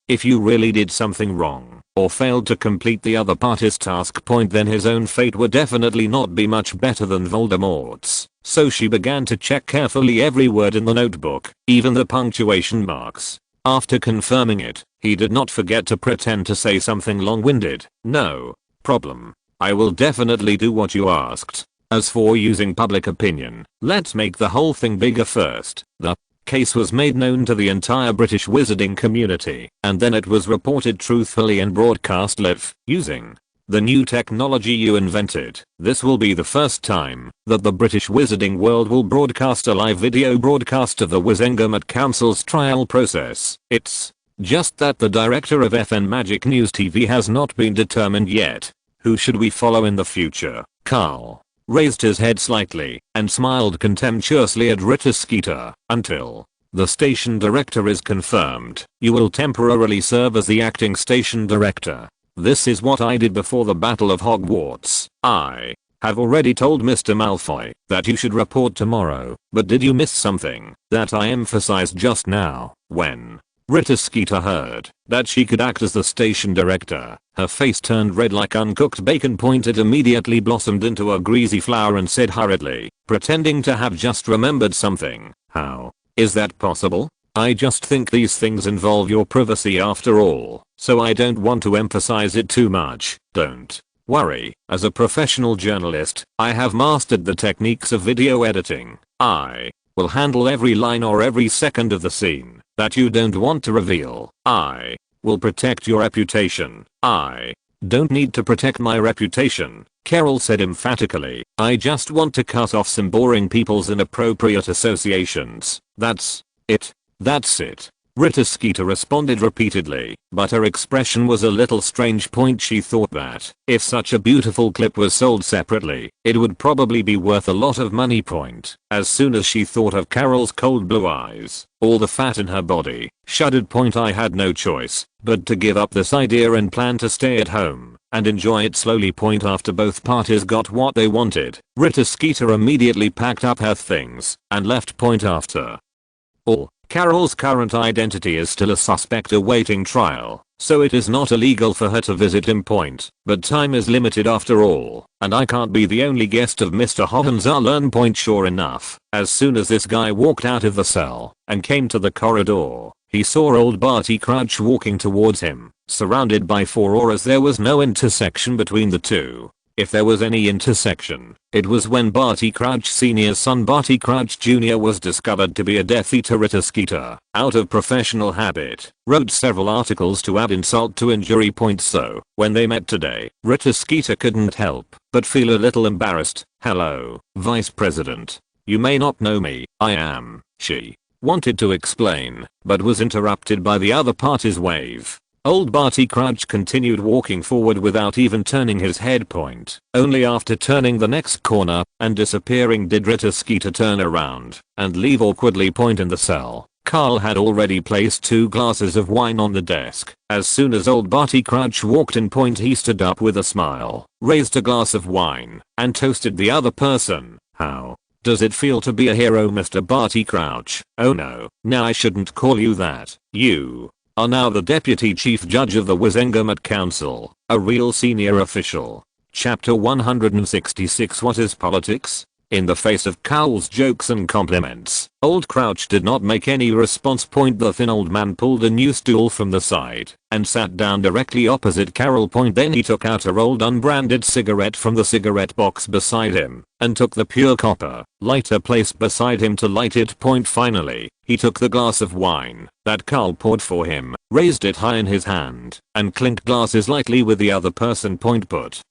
Speaker 1: If you really did something wrong, or failed to complete the other party's task, then his own fate would definitely not be much better than Voldemort's. So she began to check carefully every word in the notebook, even the punctuation marks. After confirming it, he did not forget to pretend to say something long-winded. No problem. I will definitely do what you asked. As for using public opinion, let's make the whole thing bigger first. The case was made known to the entire British wizarding community, and then it was reported truthfully and broadcast live, using the new technology you invented. This will be the first time that the British wizarding world will broadcast a live video broadcast of the Wizengamot Council's trial process. It's just that the director of FN Magic News TV has not been determined yet. Who should we follow in the future? Karl raised his head slightly and smiled contemptuously at Rita Skeeter. Until the station director is confirmed, you will temporarily serve as the acting station director. This is what I did before the Battle of Hogwarts. I have already told Mr. Malfoy that you should report tomorrow, but did you miss something that I emphasized just now? When Rita Skeeter heard that she could act as the station director, her face turned red like uncooked bacon. It immediately blossomed into a greasy flower and said hurriedly, pretending to have just remembered something, "How is that possible? I just think these things involve your privacy after all, so I don't want to emphasize it too much." Don't worry, as a professional journalist, I have mastered the techniques of video editing. I will handle every line or every second of the scene that you don't want to reveal. I will protect your reputation. I don't need to protect my reputation, Carol said emphatically. I just want to cut off some boring people's inappropriate associations. That's it. That's it. Rita Skeeter responded repeatedly, but her expression was a little strange. She thought that if such a beautiful clip was sold separately, it would probably be worth a lot of money. As soon as she thought of Carol's cold blue eyes, all the fat in her body shuddered. I had no choice but to give up this idea and plan to stay at home and enjoy it slowly. After both parties got what they wanted, Rita Skeeter immediately packed up her things and left. After all, Carol's current identity is still a suspect awaiting trial, so it is not illegal for her to visit him. But time is limited after all, and I can't be the only guest of Mr. Hohenzollern. Sure enough, as soon as this guy walked out of the cell and came to the corridor, he saw old Barty Crouch walking towards him, surrounded by 4 auras. There was no intersection between the two. If there was any intersection, it was when Barty Crouch Sr.'s son Barty Crouch Jr. was discovered to be a Death Eater. Rita Skeeter, out of professional habit, wrote several articles to add insult to injury. So, when they met today, Rita Skeeter couldn't help but feel a little embarrassed. "Hello, Vice President. You may not know me, I am," she wanted to explain, but was interrupted by the other party's wave. Old Barty Crouch continued walking forward without even turning his head. Only after turning the next corner and disappearing did Rita Skeeter turn around and leave awkwardly. In the cell, Karl had already placed 2 glasses of wine on the desk. As soon as old Barty Crouch walked in. He stood up with a smile, raised a glass of wine, and toasted the other person. "How does it feel to be a hero, Mr. Barty Crouch?" "Oh no, now I shouldn't call you that. You are now the Deputy Chief Judge of the Wizengamot Council, a real senior official." Chapter 166. What is politics? In the face of Karl's jokes and compliments, old Crouch did not make any response. The thin old man pulled a new stool from the side and sat down directly opposite Carol. Then he took out a rolled unbranded cigarette from the cigarette box beside him and took the pure copper lighter placed beside him to light it. Finally, he took the glass of wine that Karl poured for him, raised it high in his hand, and clinked glasses lightly with the other person. Put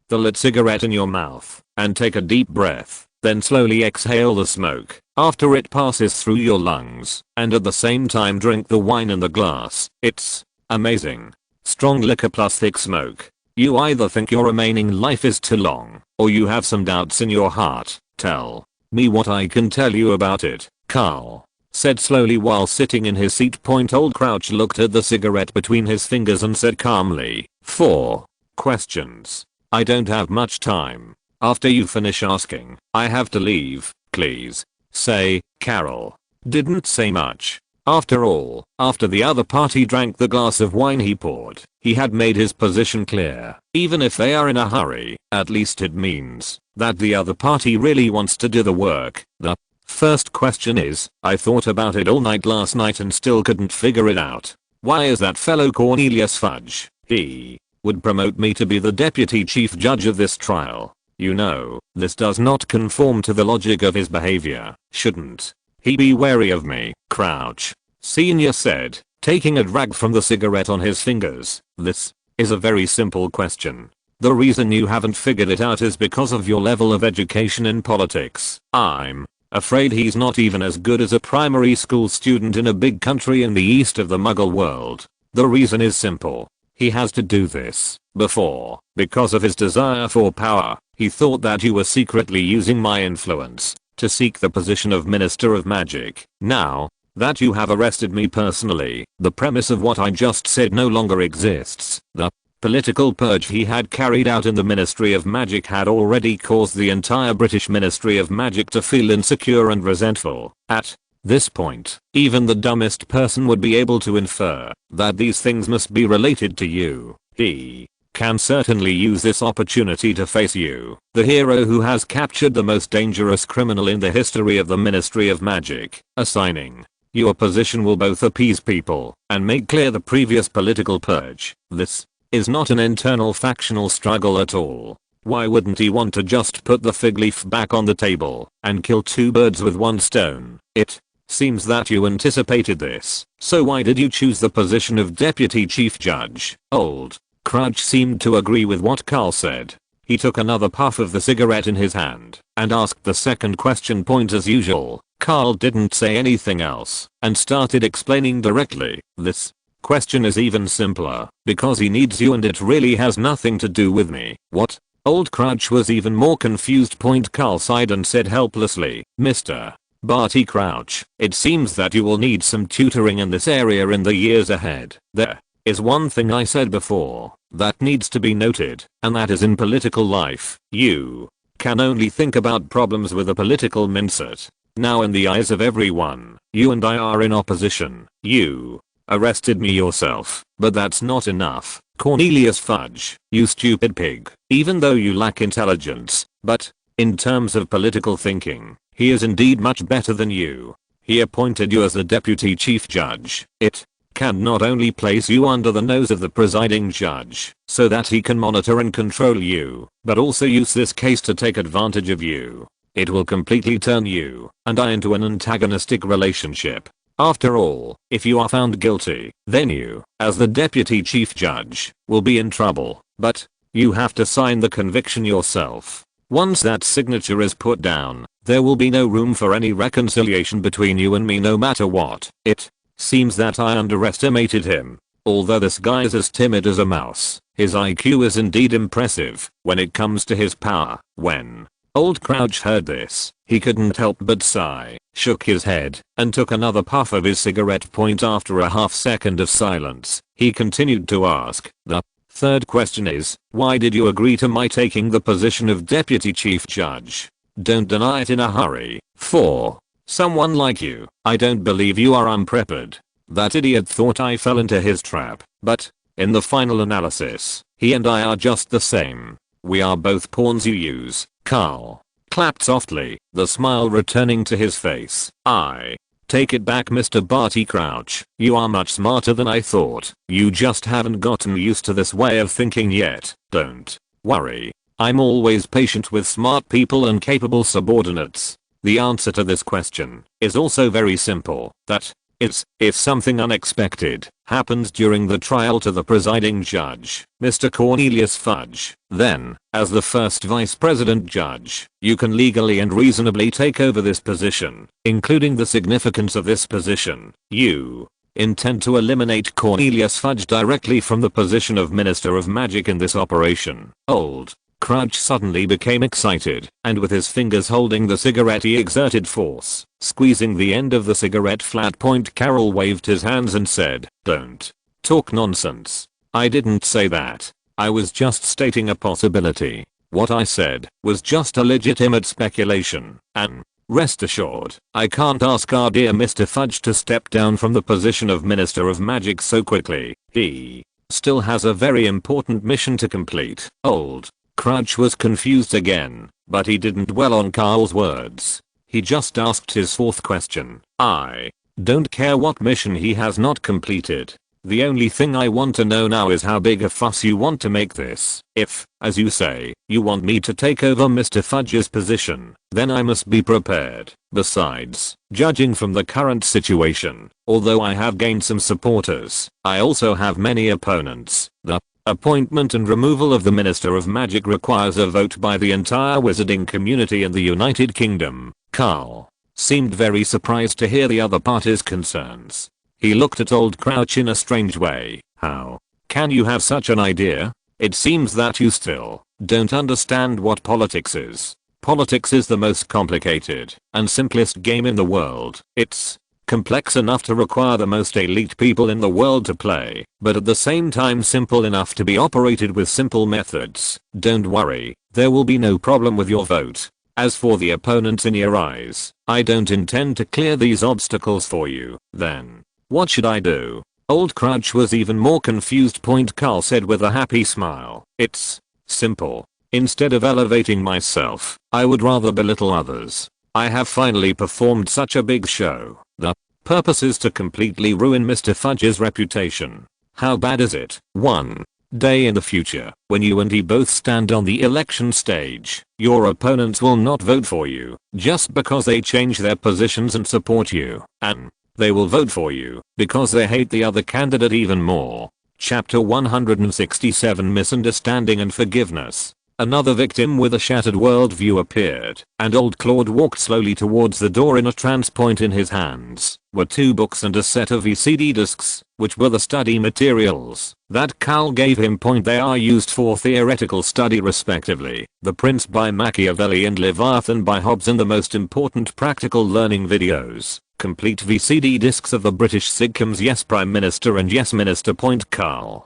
Speaker 1: the lit cigarette in your mouth and take a deep breath, then slowly exhale the smoke after it passes through your lungs, and at the same time drink the wine in the glass. It's amazing. Strong liquor plus thick smoke. You either think your remaining life is too long, or you have some doubts in your heart. Tell me what I can tell you about it, Karl said slowly while sitting in his seat. Old Crouch looked at the cigarette between his fingers and said calmly, 4 questions. I don't have much time. After you finish asking, I have to leave. Please say." Carol didn't say much. After all, after the other party drank the glass of wine he poured, he had made his position clear. Even if they are in a hurry, at least it means that the other party really wants to do the work. The first question is, I thought about it all night last night and still couldn't figure it out. Why is that fellow Cornelius Fudge? He would promote me to be the deputy chief judge of this trial. You know, this does not conform to the logic of his behavior. Shouldn't he be wary of me? Crouch Senior said, taking a drag from the cigarette on his fingers. This is a very simple question. The reason you haven't figured it out is because of your level of education in politics. I'm afraid he's not even as good as a primary school student in a big country in the east of the Muggle world. The reason is simple. He has to do this. Before, because of his desire for power, he thought that you were secretly using my influence to seek the position of Minister of Magic. Now that you have arrested me personally, the premise of what I just said no longer exists. The political purge he had carried out in the Ministry of Magic had already caused the entire British Ministry of Magic to feel insecure and resentful. At this point, even the dumbest person would be able to infer that these things must be related to you. He can certainly use this opportunity to face you, the hero who has captured the most dangerous criminal in the history of the Ministry of Magic. Assigning your position will both appease people and make clear the previous political purge. This is not an internal factional struggle at all. Why wouldn't he want to just put the fig leaf back on the table and kill two birds with one stone? It seems that you anticipated this, so why did you choose the position of Deputy Chief Judge? Old Crouch seemed to agree with what Karl said. He took another puff of the cigarette in his hand and asked the second question point as usual. Karl didn't say anything else and started explaining directly. This question is even simpler because he needs you and it really has nothing to do with me. What? Old Crouch was even more confused. Karl sighed and said helplessly, Mr. Barty Crouch, it seems that you will need some tutoring in this area in the years ahead. There is one thing I said before that needs to be noted, and that is in political life, you can only think about problems with a political mindset. Now in the eyes of everyone, you and I are in opposition. You arrested me yourself, but that's not enough. Cornelius Fudge, you stupid pig. Even though you lack intelligence, but in terms of political thinking, he is indeed much better than you. He appointed you as the Deputy Chief Judge. It can not only place you under the nose of the presiding judge so that he can monitor and control you, but also use this case to take advantage of you. It will completely turn you and I into an antagonistic relationship. After all, if you are found guilty, then you, as the Deputy Chief Judge, will be in trouble, but you have to sign the conviction yourself. Once that signature is put down, there will be no room for any reconciliation between you and me no matter what. It seems that I underestimated him. Although this guy is as timid as a mouse, his IQ is indeed impressive when it comes to his power. When Old Crouch heard this, he couldn't help but sigh, shook his head, and took another puff of his cigarette. After a half second of silence, he continued to ask, the third question is, why did you agree to my taking the position of Deputy Chief Judge? Don't deny it in a hurry. For someone like you, I don't believe you are unprepared. That idiot thought I fell into his trap, but in the final analysis, he and I are just the same. We are both pawns you use. Karl clapped softly, the smile returning to his face. I take it back, Mr. Barty Crouch. You are much smarter than I thought. You just haven't gotten used to this way of thinking yet. Don't worry. I'm always patient with smart people and capable subordinates. The answer to this question is also very simple. That is, if something unexpected happens during the trial to the presiding judge, Mr. Cornelius Fudge, then, as the first vice president judge, you can legally and reasonably take over this position. Including the significance of this position, you intend to eliminate Cornelius Fudge directly from the position of Minister of Magic in this operation. Old Crouch suddenly became excited, and with his fingers holding the cigarette he exerted force, squeezing the end of the cigarette flat. Karl waved his hands and said, don't talk nonsense. I didn't say that. I was just stating a possibility. What I said was just a legitimate speculation, and rest assured, I can't ask our dear Mr. Fudge to step down from the position of Minister of Magic so quickly. He still has a very important mission to complete. Old Crouch was confused again, but he didn't dwell on Karl's words. He just asked his fourth question. I don't care what mission he has not completed. The only thing I want to know now is how big a fuss you want to make this. If, as you say, you want me to take over Mr. Fudge's position, then I must be prepared. Besides, judging from the current situation, although I have gained some supporters, I also have many opponents. The appointment and removal of the Minister of Magic requires a vote by the entire wizarding community in the United Kingdom. Karl seemed very surprised to hear the other party's concerns. He looked at Old Crouch in a strange way. How can you have such an idea? It seems that you still don't understand what politics is. Politics is the most complicated and simplest game in the world. It's complex enough to require the most elite people in the world to play, but at the same time simple enough to be operated with simple methods. Don't worry, there will be no problem with your vote. As for the opponents in your eyes, I don't intend to clear these obstacles for you. Then, what should I do? Old Crouch was even more confused. Karl said with a happy smile. It's simple. Instead of elevating myself, I would rather belittle others. I have finally performed such a big show. The purpose is to completely ruin Mr. Fudge's reputation. How bad is it? 1 day in the future, when you and he both stand on the election stage, your opponents will not vote for you, just because they change their positions and support you, and they will vote for you, because they hate the other candidate even more. Chapter 167 Misunderstanding and Forgiveness. Another victim with a shattered worldview appeared, and old Claude walked slowly towards the door. In a trance point in his hands were 2 books and a set of VCD discs, which were the study materials that Karl gave him. They are used for theoretical study respectively. The Prince by Machiavelli and Leviathan by Hobbes, and the most important practical learning videos. Complete VCD discs of the British sitcoms Yes Prime Minister and Yes Minister. Karl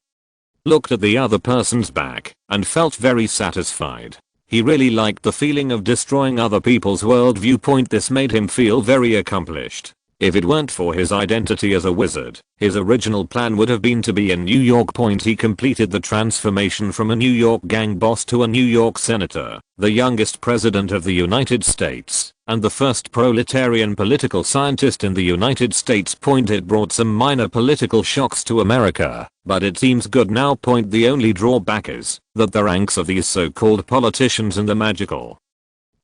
Speaker 1: looked at the other person's back and felt very satisfied. He really liked the feeling of destroying other people's worldview. This made him feel very accomplished. If it weren't for his identity as a wizard, his original plan would have been to be in New York. He completed the transformation from a New York gang boss to a New York senator, the youngest president of the United States, and the first proletarian political scientist in the United States. It brought some minor political shocks to America, but it seems good now. The only drawback is that the ranks of these so-called politicians in the magical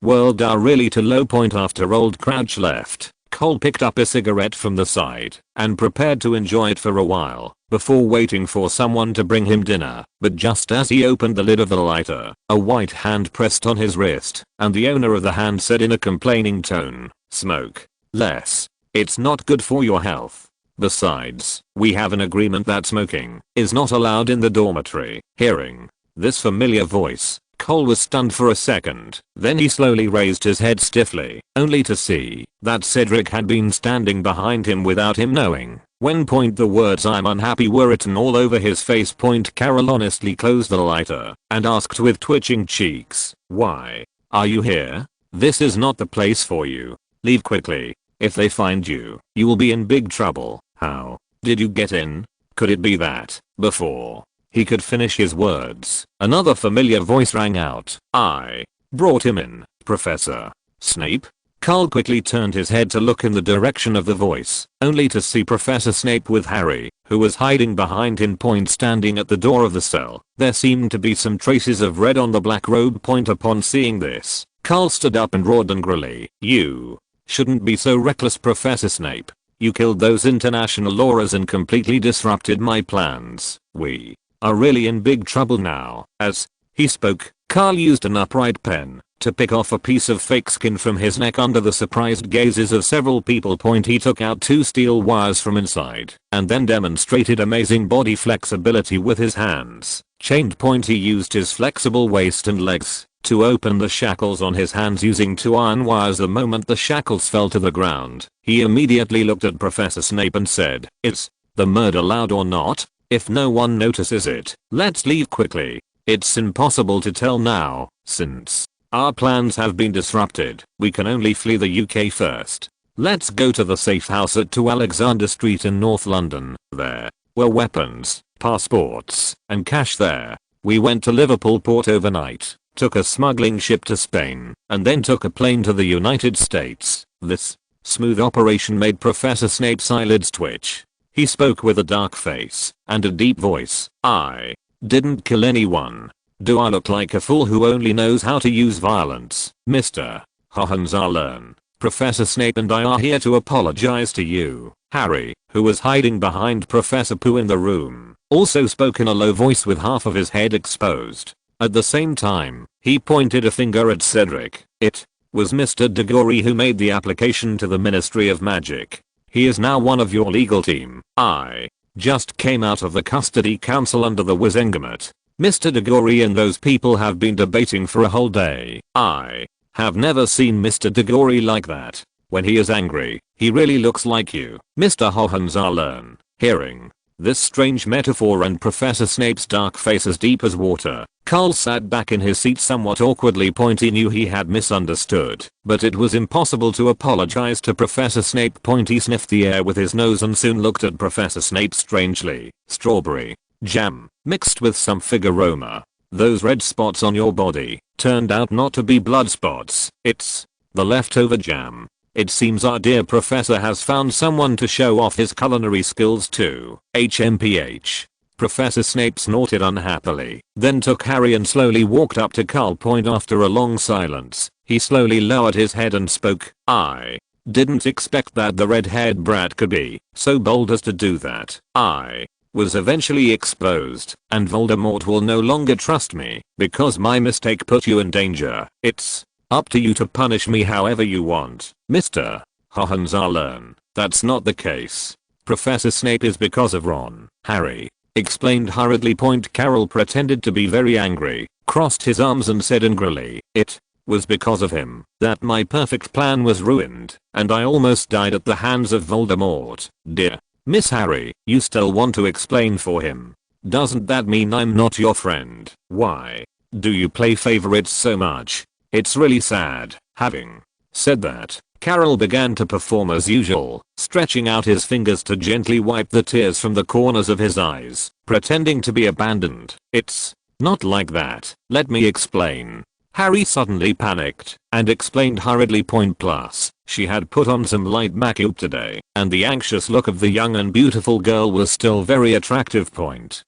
Speaker 1: world are really too low. After old Crouch left, Cole picked up a cigarette from the side and prepared to enjoy it for a while before waiting for someone to bring him dinner. But just as he opened the lid of the lighter, a white hand pressed on his wrist, and the owner of the hand said in a complaining tone, "Smoke less. It's not good for your health. Besides, we have an agreement that smoking is not allowed in the dormitory." Hearing this familiar voice, Cole was stunned for a second. Then he slowly raised his head stiffly, only to see that Cedric had been standing behind him without him knowing. When the words "I'm unhappy" were written all over his face. Carol honestly closed the lighter and asked with twitching cheeks, "Why are you here? This is not the place for you. Leave quickly. If they find you, you will be in big trouble." "How did you get in?" Could it be that, before he could finish his words, another familiar voice rang out, "I brought him in, Professor Snape?" Karl quickly turned his head to look in the direction of the voice, only to see Professor Snape with Harry, who was hiding behind him. Standing at the door of the cell, there seemed to be some traces of red on the black robe. Upon seeing this, Karl stood up and roared angrily, "You shouldn't be so reckless, Professor Snape. You killed those international lawyers and completely disrupted my plans. We are really in big trouble now." As he spoke, Karl used an upright pen to pick off a piece of fake skin from his neck. Under the surprised gazes of several people, he took out 2 steel wires from inside and then demonstrated amazing body flexibility with his hands. Chained. He used his flexible waist and legs to open the shackles on his hands using 2 iron wires. The moment the shackles fell to the ground, he immediately looked at Professor Snape and said, "Is the murder loud or not? If no one notices it, let's leave quickly. It's impossible to tell now, since our plans have been disrupted. We can only flee the UK first. Let's go to the safe house at 2 Alexander Street in North London. There were weapons, passports, and cash there. We went to Liverpool port overnight, took a smuggling ship to Spain, and then took a plane to the United States." This smooth operation made Professor Snape's eyelids twitch. He spoke with a dark face and a deep voice. "I didn't kill anyone. Do I look like a fool who only knows how to use violence? Mr. Hohenzollern, Professor Snape and I are here to apologize to you." Harry, who was hiding behind Professor Pooh in the room, also spoke in a low voice with half of his head exposed. At the same time, he pointed a finger at Cedric. "It was Mr. Diggory who made the application to the Ministry of Magic. He is now one of your legal team. I just came out of the custody council under the Wizengamot. Mr. Diggory and those people have been debating for a whole day. I have never seen Mr. Diggory like that. When he is angry, He really looks like you, Mr. Hohenzollern. Hearing this strange metaphor and Professor Snape's dark face as deep as water, Karl sat back in his seat somewhat awkwardly. He knew he had misunderstood, but it was impossible to apologize to Professor Snape. He sniffed the air with his nose and soon looked at Professor Snape strangely. Strawberry jam mixed with some fig aroma. Those red spots on your body turned out not to be blood spots. It's the leftover jam. It seems our dear professor has found someone to show off his culinary skills to. HMPH. Professor Snape snorted unhappily, then took Harry and slowly walked up to Karl. After a long silence, he slowly lowered his head and spoke. I didn't expect that the red-haired brat could be so bold as to do that. I was eventually exposed, and Voldemort will no longer trust me, because my mistake put you in danger. It's up to you to punish me however you want, Mr. Hohenzollern. That's not the case. Professor Snape is because of Ron. Harry explained hurriedly. Carol pretended to be very angry, crossed his arms and said angrily, it was because of him that my perfect plan was ruined, and I almost died at the hands of Voldemort. Dear Miss Harry, you still want to explain for him? Doesn't that mean I'm not your friend? Why do you play favorites so much? It's really sad. Having said that, Karol began to perform as usual, stretching out his fingers to gently wipe the tears from the corners of his eyes, pretending to be abandoned. It's not like that. Let me explain. Harry suddenly panicked and explained hurriedly. Plus, she had put on some light makeup today, and the anxious look of the young and beautiful girl was still very attractive.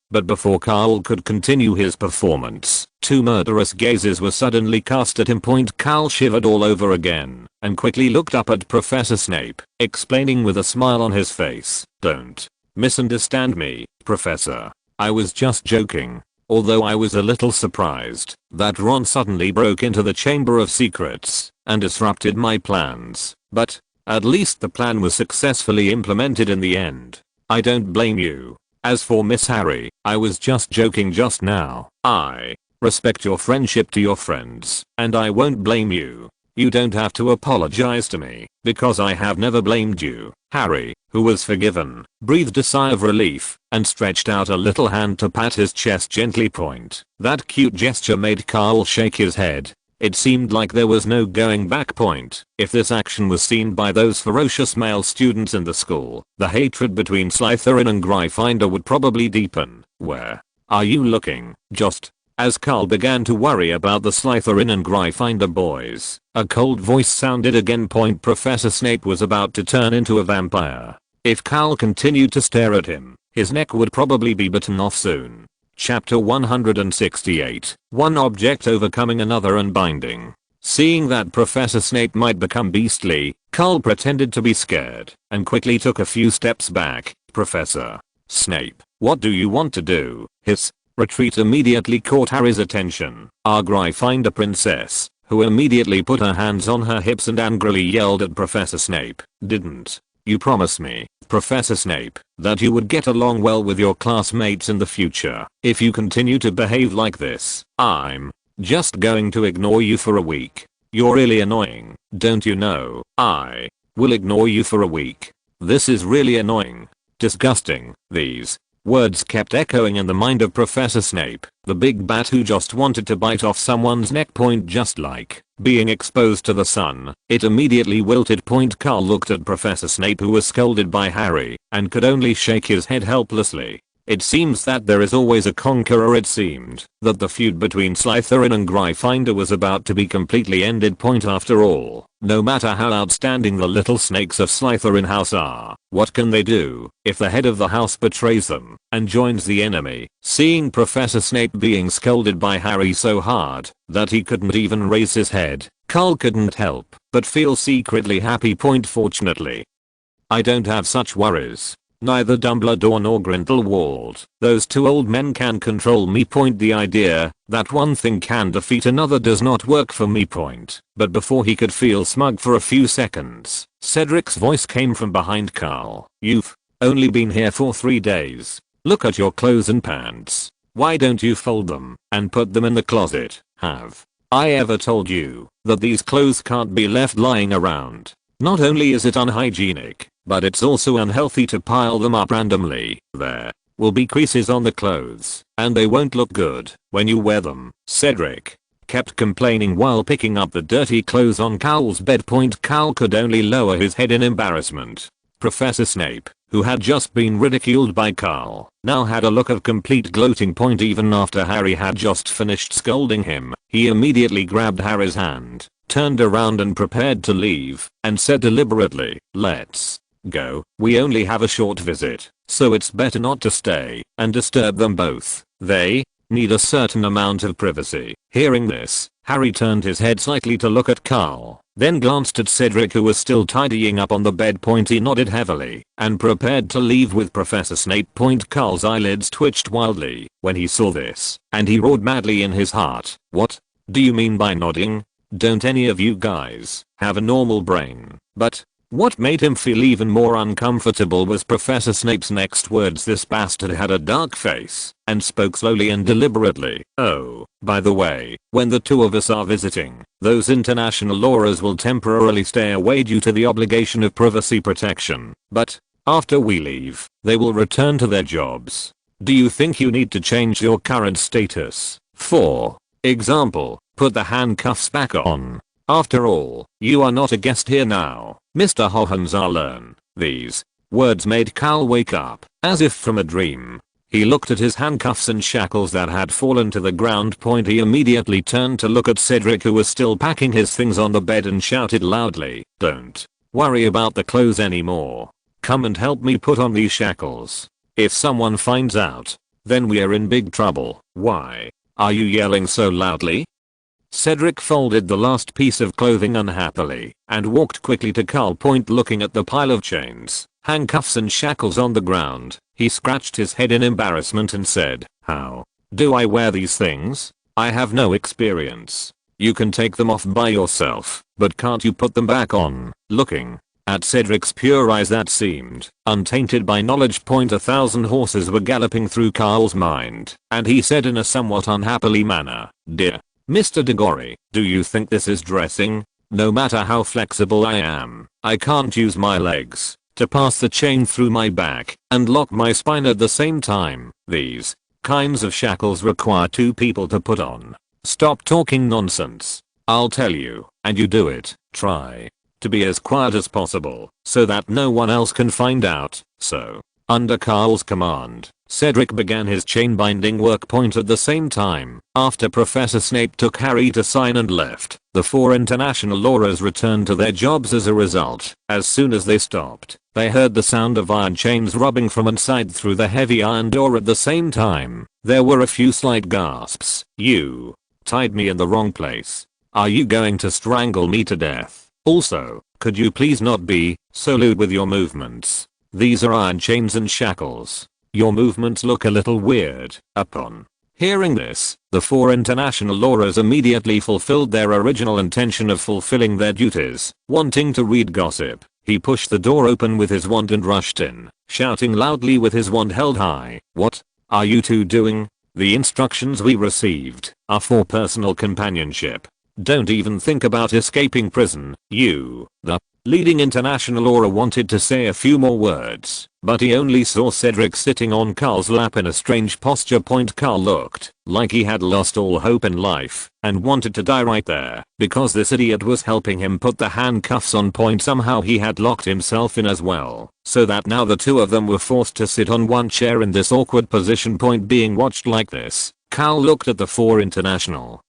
Speaker 1: But before Karl could continue his performance, two murderous gazes were suddenly cast at him. Karl shivered all over again and quickly looked up at Professor Snape, explaining with a smile on his face, "Don't misunderstand me, Professor. I was just joking." Although I was a little surprised that Ron suddenly broke into the Chamber of Secrets and disrupted my plans, but at least the plan was successfully implemented in the end. I don't blame you. As for Miss Harry, I was just joking just now. I respect your friendship to your friends, and I won't blame you. You don't have to apologize to me, because I have never blamed you. Harry, who was forgiven, breathed a sigh of relief and stretched out a little hand to pat his chest gently. That cute gesture made Karl shake his head. It seemed like there was no going back. If this action was seen by those ferocious male students in the school, the hatred between Slytherin and Gryffindor would probably deepen. Where are you looking? Just as Karl began to worry about the Slytherin and Gryffindor boys, a cold voice sounded again. Professor Snape was about to turn into a vampire. If Karl continued to stare at him, his neck would probably be bitten off soon. Chapter 168. One object overcoming another and binding. Seeing that Professor Snape might become beastly, Karl pretended to be scared and quickly took a few steps back. Professor Snape, what do you want to do? His retreat immediately caught Harry's attention. Our Gryffindor princess, who immediately put her hands on her hips and angrily yelled at Professor Snape, "Didn't you promise me, Professor Snape, that you would get along well with your classmates in the future? If you continue to behave like this, I'm just going to ignore you for a week. You're really annoying, don't you know? I will ignore you for a week. This is really annoying. Disgusting." These words kept echoing in the mind of Professor Snape, the big bat who just wanted to bite off someone's neck. Just like being exposed to the sun, it immediately wilted. Karl looked at Professor Snape, who was scolded by Harry and could only shake his head helplessly. It seems that there is always a conqueror. It seemed that the feud between Slytherin and Gryffindor was about to be completely ended. After all, no matter how outstanding the little snakes of Slytherin house are, what can they do if the head of the house betrays them and joins the enemy? Seeing Professor Snape being scolded by Harry so hard that he couldn't even raise his head, Karl couldn't help but feel secretly happy. Fortunately, I don't have such worries. Neither Dumbledore nor Grindelwald, those two old men, can control me. The idea that one thing can defeat another does not work for me. But before he could feel smug for a few seconds, Cedric's voice came from behind Karl. "You've only been here for 3 days. Look at your clothes and pants. Why don't you fold them and put them in the closet? Have I ever told you that these clothes can't be left lying around?" Not only is it unhygienic, but it's also unhealthy to pile them up randomly. There will be creases on the clothes, and they won't look good when you wear them. Cedric kept complaining while picking up the dirty clothes on Cal's bed. Cal could only lower his head in embarrassment. Professor Snape, who had just been ridiculed by Karl, now had a look of complete gloating. Even after Harry had just finished scolding him, he immediately grabbed Harry's hand, turned around and prepared to leave, and said deliberately, "Let's go. We only have a short visit, so it's better not to stay and disturb them both. They need a certain amount of privacy." Hearing this, Harry turned his head slightly to look at Karl, then glanced at Cedric, who was still tidying up on the bed. He nodded heavily and prepared to leave with Professor Snape. Karl's eyelids twitched wildly when he saw this, and he roared madly in his heart, "What do you mean by nodding? Don't any of you guys have a normal brain?" But what made him feel even more uncomfortable was Professor Snape's next words. This bastard had a dark face and spoke slowly and deliberately. "Oh, by the way, when the two of us are visiting, those international lawyers will temporarily stay away due to the obligation of privacy protection. But after we leave, they will return to their jobs. Do you think you need to change your current status? For example, put the handcuffs back on? After all, you are not a guest here now, Mr. Hohenzollern." These words made Karl wake up, as if from a dream. He looked at his handcuffs and shackles that had fallen to the ground. He immediately turned to look at Cedric, who was still packing his things on the bed, and shouted loudly, "Don't worry about the clothes anymore. Come and help me put on these shackles. If someone finds out, then we are in big trouble." "Why are you yelling so loudly?" Cedric folded the last piece of clothing unhappily and walked quickly to Karl. Looking at the pile of chains, handcuffs and shackles on the ground, he scratched his head in embarrassment and said, "How do I wear these things? I have no experience." "You can take them off by yourself, but can't you put them back on?" Looking at Cedric's pure eyes that seemed untainted by knowledge, 1,000 horses were galloping through Karl's mind, and he said in a somewhat unhappily manner, "Dear Mr. Diggory, do you think this is dressing? No matter how flexible I am, I can't use my legs to pass the chain through my back and lock my spine at the same time. These kinds of shackles require two people to put on. Stop talking nonsense. I'll tell you, and you do it. Try to be as quiet as possible so that no one else can find out." So, under Karl's command, Cedric began his chain binding work. At the same time, after Professor Snape took Harry to sign and left, the 4 international lawyers returned to their jobs. As a result, as soon as they stopped, they heard the sound of iron chains rubbing from inside through the heavy iron door. At the same time, there were a few slight gasps. "You tied me in the wrong place. Are you going to strangle me to death? Also, could you please not be so lewd with your movements? These are iron chains and shackles. Your movements look a little weird." Upon hearing this, the 4 international lawyers immediately fulfilled their original intention of fulfilling their duties. Wanting to read gossip, he pushed the door open with his wand and rushed in, shouting loudly with his wand held high, "What are you two doing? The instructions we received are for personal companionship. Don't even think about escaping prison, you." The leading international lawyer wanted to say a few more words, but he only saw Cedric sitting on Karl's lap in a strange posture. Karl looked like he had lost all hope in life and wanted to die right there because this idiot was helping him put the handcuffs on. Somehow he had locked himself in as well, so that now the two of them were forced to sit on one chair in this awkward position. Being watched like this, Karl looked at the 4 international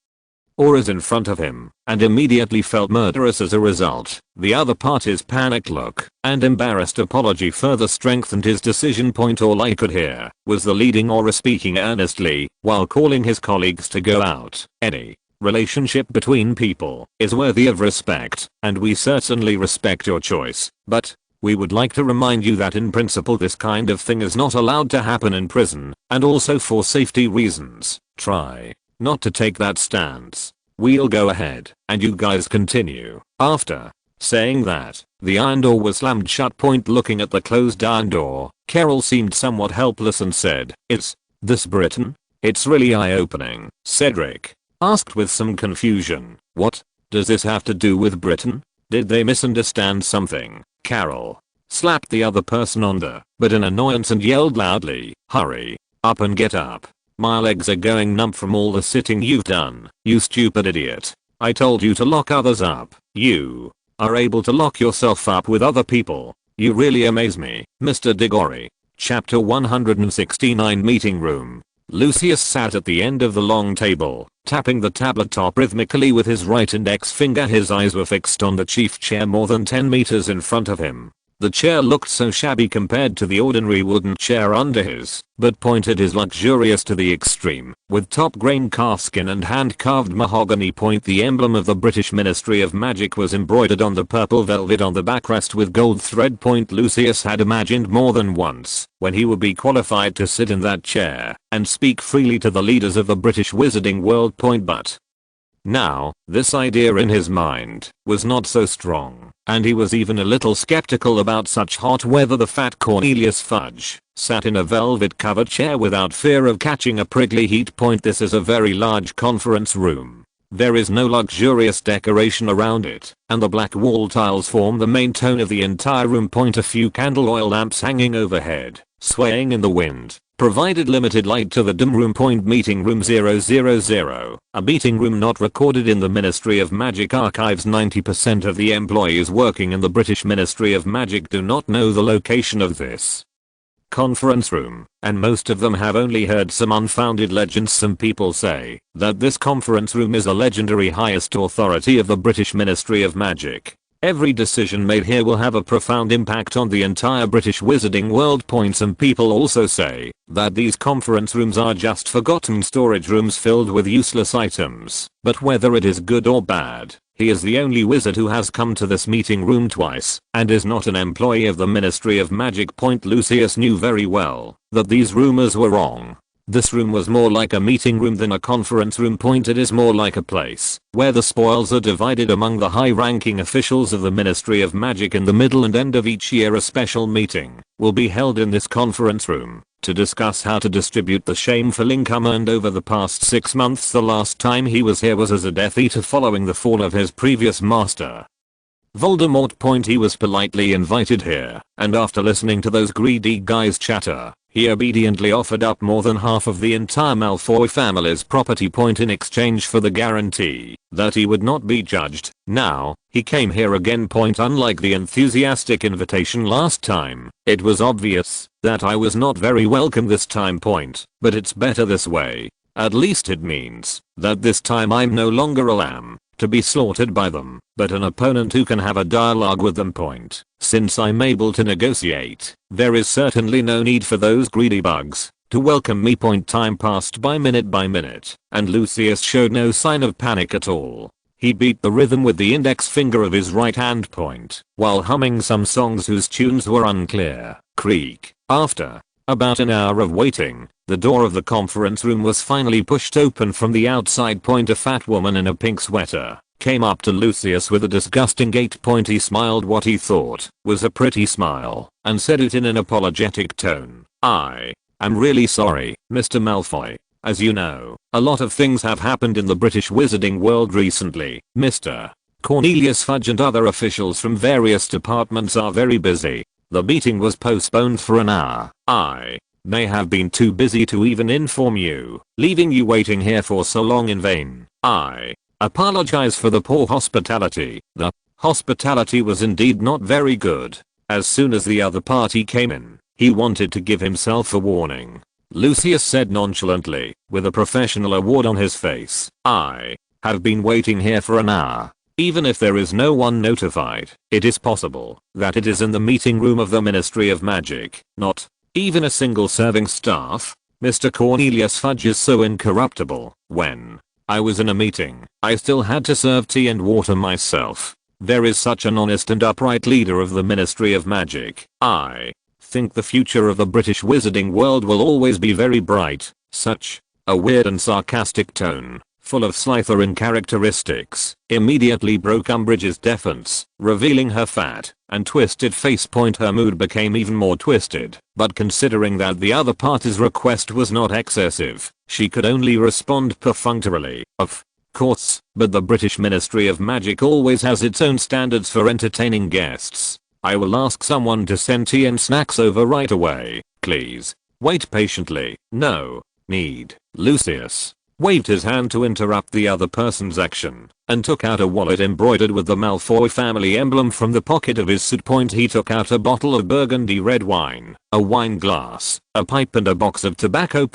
Speaker 1: auras in front of him and immediately felt murderous as a result. The other party's panicked look and embarrassed apology further strengthened his decision. All I could hear was the leading aura speaking earnestly while calling his colleagues to go out. "Any relationship between people is worthy of respect, and we certainly respect your choice, but we would like to remind you that in principle this kind of thing is not allowed to happen in prison, and also for safety reasons, try not to take that stance. We'll go ahead, and you guys continue." After saying that, the iron door was slammed shut. Looking at the closed iron door, Carol seemed somewhat helpless and said, "Is this Britain? It's really eye-opening." Cedric asked with some confusion, "What does this have to do with Britain?" Did they misunderstand something? Carol slapped the other person on the butt in annoyance and yelled loudly, "Hurry up and get up. My legs are going numb from all the sitting you've done, you stupid idiot. I told you to lock others up. You are able to lock yourself up with other people. You really amaze me, Mr. Diggory." Chapter 169 Meeting Room. Lucius sat at the end of the long table, tapping the tablet top rhythmically with his right index finger. His eyes were fixed on the chief chair more than 10 meters in front of him. The chair looked so shabby compared to the ordinary wooden chair under his, but pointed is luxurious to the extreme, with top-grain calfskin and hand-carved mahogany point. The emblem of the British Ministry of Magic was embroidered on the purple velvet on the backrest with gold thread point. Lucius had imagined more than once when he would be qualified to sit in that chair and speak freely to the leaders of the British Wizarding World point, but now, this idea in his mind was not so strong, and he was even a little skeptical about such hot weather. The fat Cornelius Fudge sat in a velvet-covered chair without fear of catching a prickly heat point. This is a very large conference room. There is no luxurious decoration around it, and the black wall tiles form the main tone of the entire room. A few candle oil lamps hanging overhead, swaying in the wind, provided limited light to the dim room. Meeting room 000, a meeting room not recorded in the Ministry of Magic archives. 90% of the employees working in the British Ministry of Magic do not know the location of this conference room, and most of them have only heard some unfounded legends. Some people say that this conference room is a legendary highest authority of the British Ministry of Magic. Every decision made here will have a profound impact on the entire British Wizarding World. Some people also say that these conference rooms are just forgotten storage rooms filled with useless items. But whether it is good or bad, he is the only wizard who has come to this meeting room twice and is not an employee of the Ministry of Magic. Lucius knew very well that these rumors were wrong. This room was more like a meeting room than a conference room. It is more like a place where the spoils are divided among the high-ranking officials of the Ministry of Magic. In the middle and end of each year a special meeting will be held in this conference room to discuss how to distribute the shameful income earned over the past 6 months. The last time he was here was as a Death Eater following the fall of his previous master, Voldemort. He was politely invited here, and after listening to those greedy guys chatter, he obediently offered up more than half of the entire Malfoy family's property. In exchange for the guarantee that he would not be judged. Now, he came here again. Unlike the enthusiastic invitation last time, it was obvious that I was not very welcome this time. But it's better this way. At least it means that this time I'm no longer a lamb to be slaughtered by them, but an opponent who can have a dialogue with them. Since I'm able to negotiate, there is certainly no need for those greedy bugs to welcome me. Time passed by minute, and Lucius showed no sign of panic at all. He beat the rhythm with the index finger of his right hand while humming some songs whose tunes were unclear. Creak. After about an hour of waiting, the door of the conference room was finally pushed open from the outside. A fat woman in a pink sweater came up to Lucius with a disgusting gait. He smiled what he thought was a pretty smile and said it in an apologetic tone. "I am really sorry, Mr. Malfoy. As you know, a lot of things have happened in the British Wizarding World recently. Mr. Cornelius Fudge and other officials from various departments are very busy. The meeting was postponed for an hour. I may have been too busy to even inform you, leaving you waiting here for so long in vain. I apologize for the poor hospitality." The hospitality was indeed not very good. As soon as the other party came in, he wanted to give himself a warning. Lucius said nonchalantly, with a professional award on his face, "I have been waiting here for an hour. Even if there is no one notified, it is possible that it is in the meeting room of the Ministry of Magic. Not even a single serving staff. Mr. Cornelius Fudge is so incorruptible. When I was in a meeting, I still had to serve tea and water myself. There is such an honest and upright leader of the Ministry of Magic. I think the future of the British Wizarding World will always be very bright." Such a weird and sarcastic tone, full of Slytherin characteristics, immediately broke Umbridge's defense, revealing her fat and twisted face. Her mood became even more twisted, but considering that the other party's request was not excessive, she could only respond perfunctorily, "Of course, but the British Ministry of Magic always has its own standards for entertaining guests. I will ask someone to send tea and snacks over right away, please. Wait patiently. No need. Lucius waved his hand to interrupt the other person's action and took out a wallet embroidered with the Malfoy family emblem from the pocket of his suit. He took out a bottle of burgundy red wine, a wine glass, a pipe and a box of tobacco.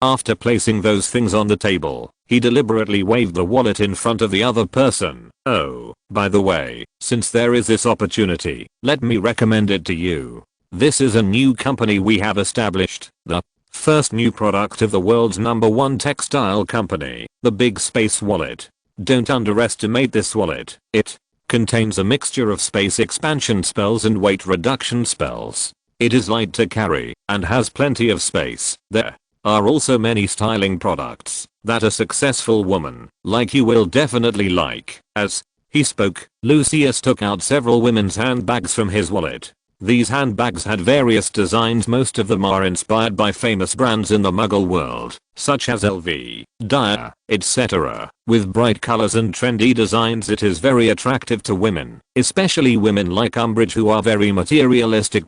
Speaker 1: After placing those things on the table, he deliberately waved the wallet in front of the other person. Oh, by the way, since there is this opportunity, let me recommend it to you. This is a new company we have established, the first new product of the world's #1 textile company, the Big Space Wallet. Don't underestimate this wallet. It contains a mixture of space expansion spells and weight reduction spells. It is light to carry and has plenty of space. There are also many styling products that a successful woman like you will definitely like. As he spoke, Lucius took out several women's handbags from his wallet. These handbags had various designs. Most of them are inspired by famous brands in the Muggle world, such as LV, Dyer, etc. With bright colors and trendy designs, it is very attractive to women, especially women like Umbridge who are very materialistic.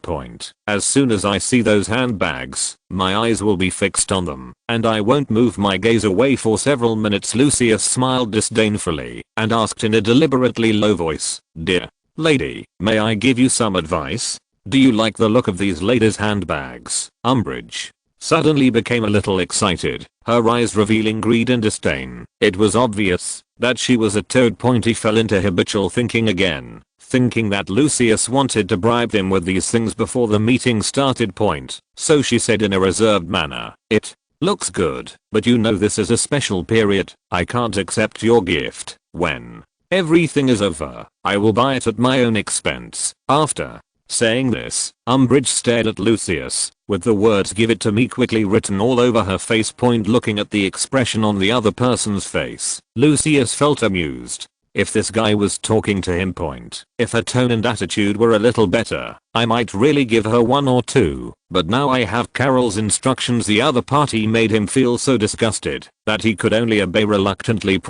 Speaker 1: As soon as I see those handbags, my eyes will be fixed on them, and I won't move my gaze away for several minutes. Lucius smiled disdainfully and asked in a deliberately low voice, "Dear lady, may I give you some advice? Do you like the look of these ladies' handbags?" Umbridge suddenly became a little excited, her eyes revealing greed and disdain. It was obvious that she was a toad. He fell into habitual thinking again, thinking that Lucius wanted to bribe him with these things before the meeting started. So she said in a reserved manner, "It looks good, but you know this is a special period. I can't accept your gift. When everything is over, I will buy it at my own expense." After saying this, Umbridge stared at Lucius, with the words "give it to me" quickly written all over her face. Looking at the expression on the other person's face, Lucius felt amused. If this guy was talking to him. If her tone and attitude were a little better, I might really give her 1 or 2, but now I have Carol's instructions. The other party made him feel so disgusted that he could only obey reluctantly.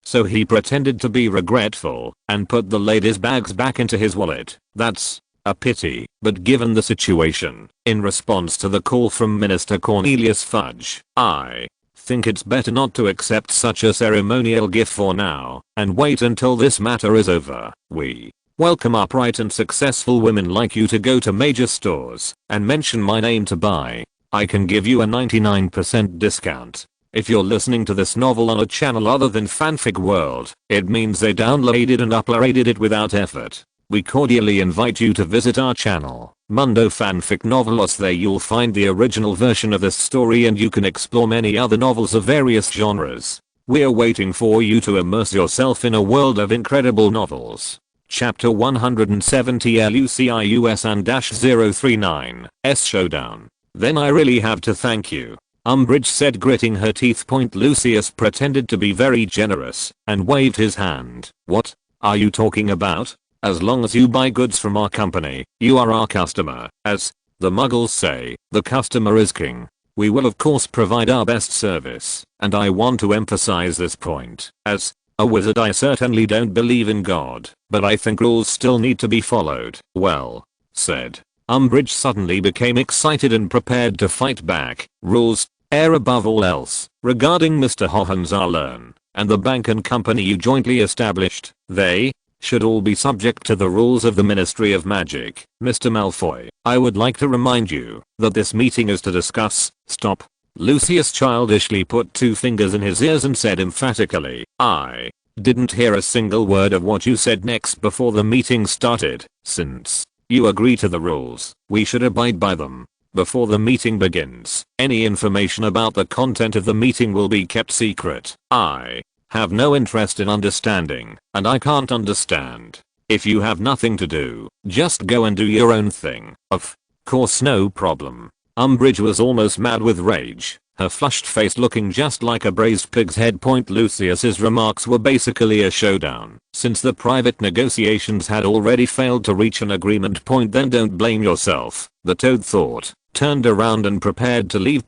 Speaker 1: So he pretended to be regretful and put the ladies' bags back into his wallet. That's a pity, but given the situation, in response to the call from Minister Cornelius Fudge, I think it's better not to accept such a ceremonial gift for now, and wait until this matter is over. We welcome upright and successful women like you to go to major stores and mention my name to buy. I can give you a 99% discount. If you're listening to this novel on a channel other than Fanfic World, it means they downloaded and uploaded it without effort. We cordially invite you to visit our channel, Mundo Fanfic Novelos. There you'll find the original version of this story and you can explore many other novels of various genres. We're waiting for you to immerse yourself in a world of incredible novels. Chapter 170 Lucius and -039 S Showdown. Then I really have to thank you, Umbridge said, gritting her teeth. Lucius pretended to be very generous and waved his hand. What are you talking about? As long as you buy goods from our company, you are our customer. As the Muggles say, the customer is king. We will of course provide our best service, and I want to emphasize this point. As a wizard, I certainly don't believe in God, but I think rules still need to be followed. Well said. Umbridge suddenly became excited and prepared to fight back. Rules are above all else. Regarding Mr. Hohenzollern and the bank and company you jointly established, they should all be subject to the rules of the Ministry of Magic. Mr. Malfoy, I would like to remind you that this meeting is to discuss. Stop. Lucius childishly put 2 fingers in his ears and said emphatically, I didn't hear a single word of what you said next before the meeting started. Since you agree to the rules, we should abide by them. Before the meeting begins, any information about the content of the meeting will be kept secret. I have no interest in understanding, and I can't understand. If you have nothing to do, just go and do your own thing. Of course, no problem. Umbridge was almost mad with rage. her flushed face looking just like a braised pig's head. Lucius's remarks were basically a showdown, since the private negotiations had already failed to reach an agreement. Then don't blame yourself, the toad thought, turned around and prepared to leave.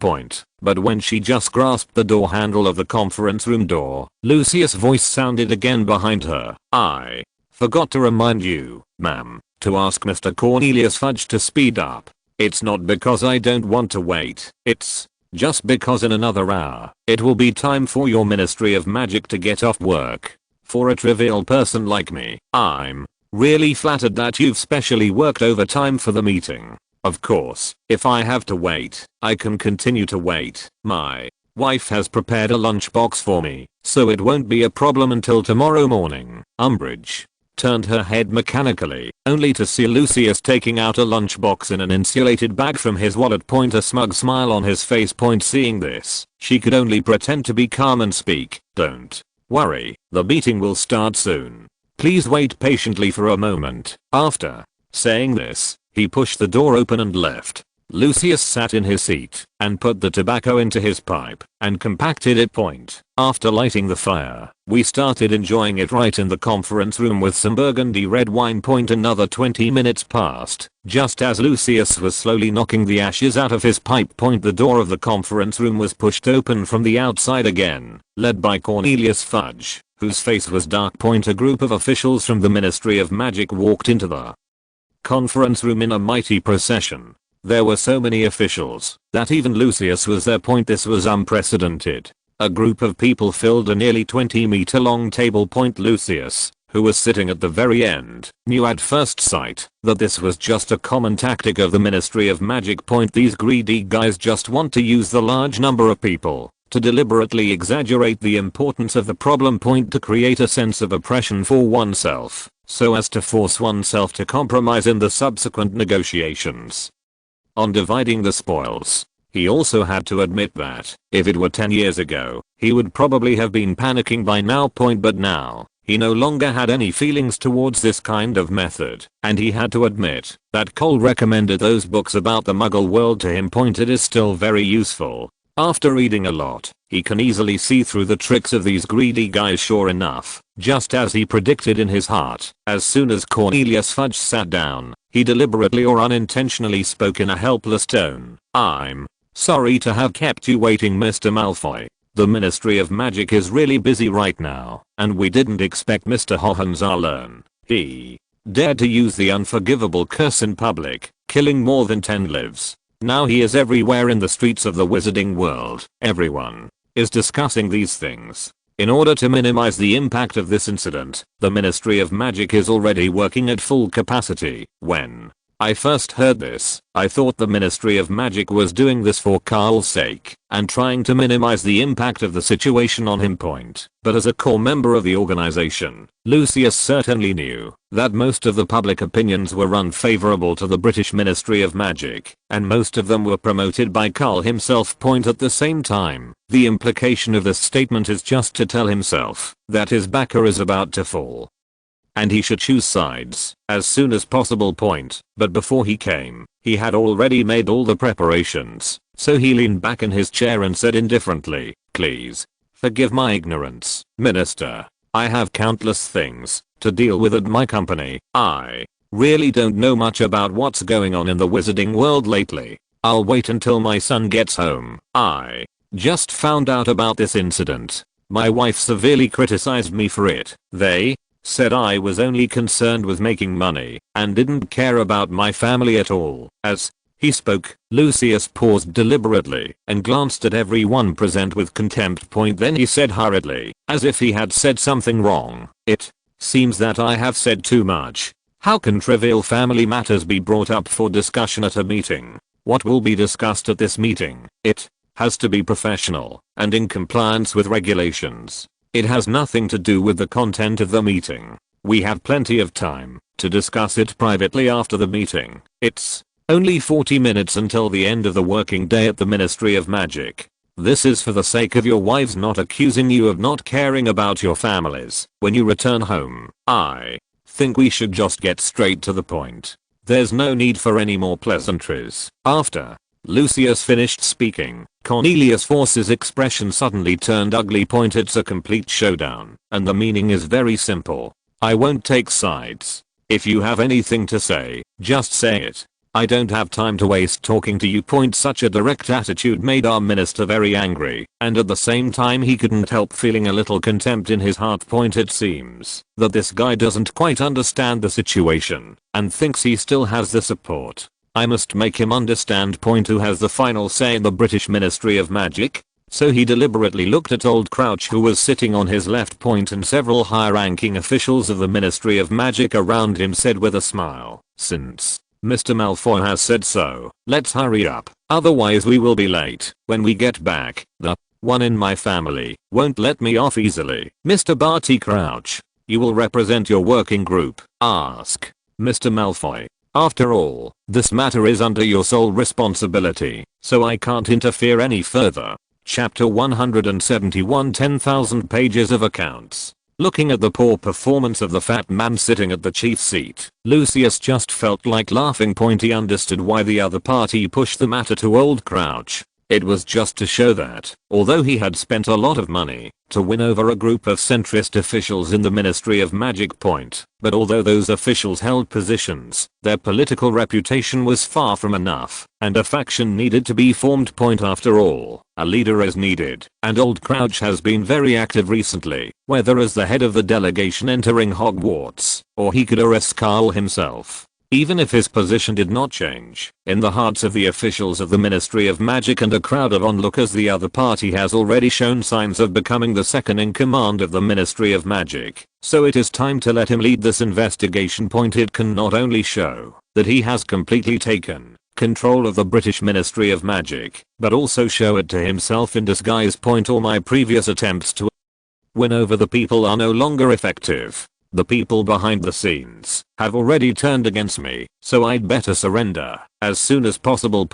Speaker 1: But when she just grasped the door handle of the conference room door, Lucius' voice sounded again behind her. I forgot to remind you, ma'am, to ask Mr. Cornelius Fudge to speed up. It's not because I don't want to wait, it's just because in another hour, it will be time for your Ministry of Magic to get off work. For a trivial person like me, I'm really flattered that you've specially worked overtime for the meeting. Of course, if I have to wait, I can continue to wait. My wife has prepared a lunchbox for me, so it won't be a problem until tomorrow morning. Umbridge turned her head mechanically, only to see Lucius taking out a lunchbox in an insulated bag from his wallet. A smug smile on his face. Seeing this, she could only pretend to be calm and speak. Don't worry, the meeting will start soon. Please wait patiently for a moment. After saying this, he pushed the door open and left. Lucius sat in his seat and put the tobacco into his pipe and compacted it. After lighting the fire, we started enjoying it right in the conference room with some burgundy red wine. Another 20 minutes passed, just as Lucius was slowly knocking the ashes out of his pipe. The door of the conference room was pushed open from the outside again, led by Cornelius Fudge, whose face was dark. A group of officials from the Ministry of Magic walked into the conference room in a mighty procession. There were so many officials that even Lucius was there. This was unprecedented. A group of people filled a nearly 20-meter long table. Lucius, who was sitting at the very end, knew at first sight that this was just a common tactic of the Ministry of Magic. These greedy guys just want to use the large number of people to deliberately exaggerate the importance of the problem. To create a sense of oppression for oneself, so as to force oneself to compromise in the subsequent negotiations on dividing the spoils. He also had to admit that, if it were 10 years ago, he would probably have been panicking by now. But now, he no longer had any feelings towards this kind of method, and he had to admit that Cole recommended those books about the Muggle world to him. It is still very useful. After reading a lot, he can easily see through the tricks of these greedy guys. Sure enough, just as he predicted in his heart, as soon as Cornelius Fudge sat down, he deliberately or unintentionally spoke in a helpless tone. I'm sorry to have kept you waiting, Mr. Malfoy. The Ministry of Magic is really busy right now, and we didn't expect Mr. Hohenzollern. He dared to use the unforgivable curse in public, killing more than 10 lives. Now he is everywhere in the streets of the wizarding world. Everyone is discussing these things. In order to minimize the impact of this incident, the Ministry of Magic is already working at full capacity. When I first heard this, I thought the Ministry of Magic was doing this for Karl's sake and trying to minimize the impact of the situation on him. But as a core member of the organization, Lucius certainly knew that most of the public opinions were unfavorable to the British Ministry of Magic, and most of them were promoted by Karl himself. At the same time, the implication of this statement is just to tell himself that his backer is about to fall, and he should choose sides as soon as possible. But before he came, he had already made all the preparations, so he leaned back in his chair and said indifferently, "Please forgive my ignorance, Minister. I have countless things to deal with at my company. I really don't know much about what's going on in the wizarding world lately. I'll wait until my son gets home. I just found out about this incident. My wife severely criticized me for it. They said I was only concerned with making money and didn't care about my family at all." As he spoke, Lucius paused deliberately and glanced at everyone present with contempt. Then he said hurriedly, as if he had said something wrong, "It seems that I have said too much. How can trivial family matters be brought up for discussion at a meeting? What will be discussed at this meeting? It has to be professional and in compliance with regulations. It has nothing to do with the content of the meeting. We have plenty of time to discuss it privately after the meeting. It's only 40 minutes until the end of the working day at the Ministry of Magic. This is for the sake of your wives, not accusing you of not caring about your families when you return home. I think we should just get straight to the point. There's no need for any more pleasantries." After Lucius finished speaking, Cornelius Force's expression suddenly turned ugly. It's a complete showdown, and the meaning is very simple. I won't take sides. If you have anything to say, just say it. I don't have time to waste talking to you. Such a direct attitude made our minister very angry, and at the same time he couldn't help feeling a little contempt in his heart. It seems that this guy doesn't quite understand the situation, and thinks he still has the support. I must make him understand. Who has the final say in the British Ministry of Magic? So he deliberately looked at Old Crouch, who was sitting on his left, and several high-ranking officials of the Ministry of Magic around him, said with a smile, "Since Mr. Malfoy has said so, let's hurry up, otherwise we will be late. When we get back, the one in my family won't let me off easily." "Mr. Barty Crouch, you will represent your working group?" asked Mr. Malfoy. "After all, this matter is under your sole responsibility, so I can't interfere any further." Chapter 171, 10,000 pages of accounts. Looking at the poor performance of the fat man sitting at the chief seat, Lucius just felt like laughing. He understood why the other party pushed the matter to Old Crouch. It was just to show that, although he had spent a lot of money to win over a group of centrist officials in the Ministry of Magic, but although those officials held positions, their political reputation was far from enough, and a faction needed to be formed. After all, a leader is needed, and Old Crouch has been very active recently, whether as the head of the delegation entering Hogwarts, or he could arrest Karl himself. Even if his position did not change, in the hearts of the officials of the Ministry of Magic and a crowd of onlookers, the other party has already shown signs of becoming the second in command of the Ministry of Magic. So it is time to let him lead this investigation. It can not only show that he has completely taken control of the British Ministry of Magic, but also show it to himself in disguise. All my previous attempts to win over the people are no longer effective. The people behind the scenes have already turned against me, so I'd better surrender as soon as possible.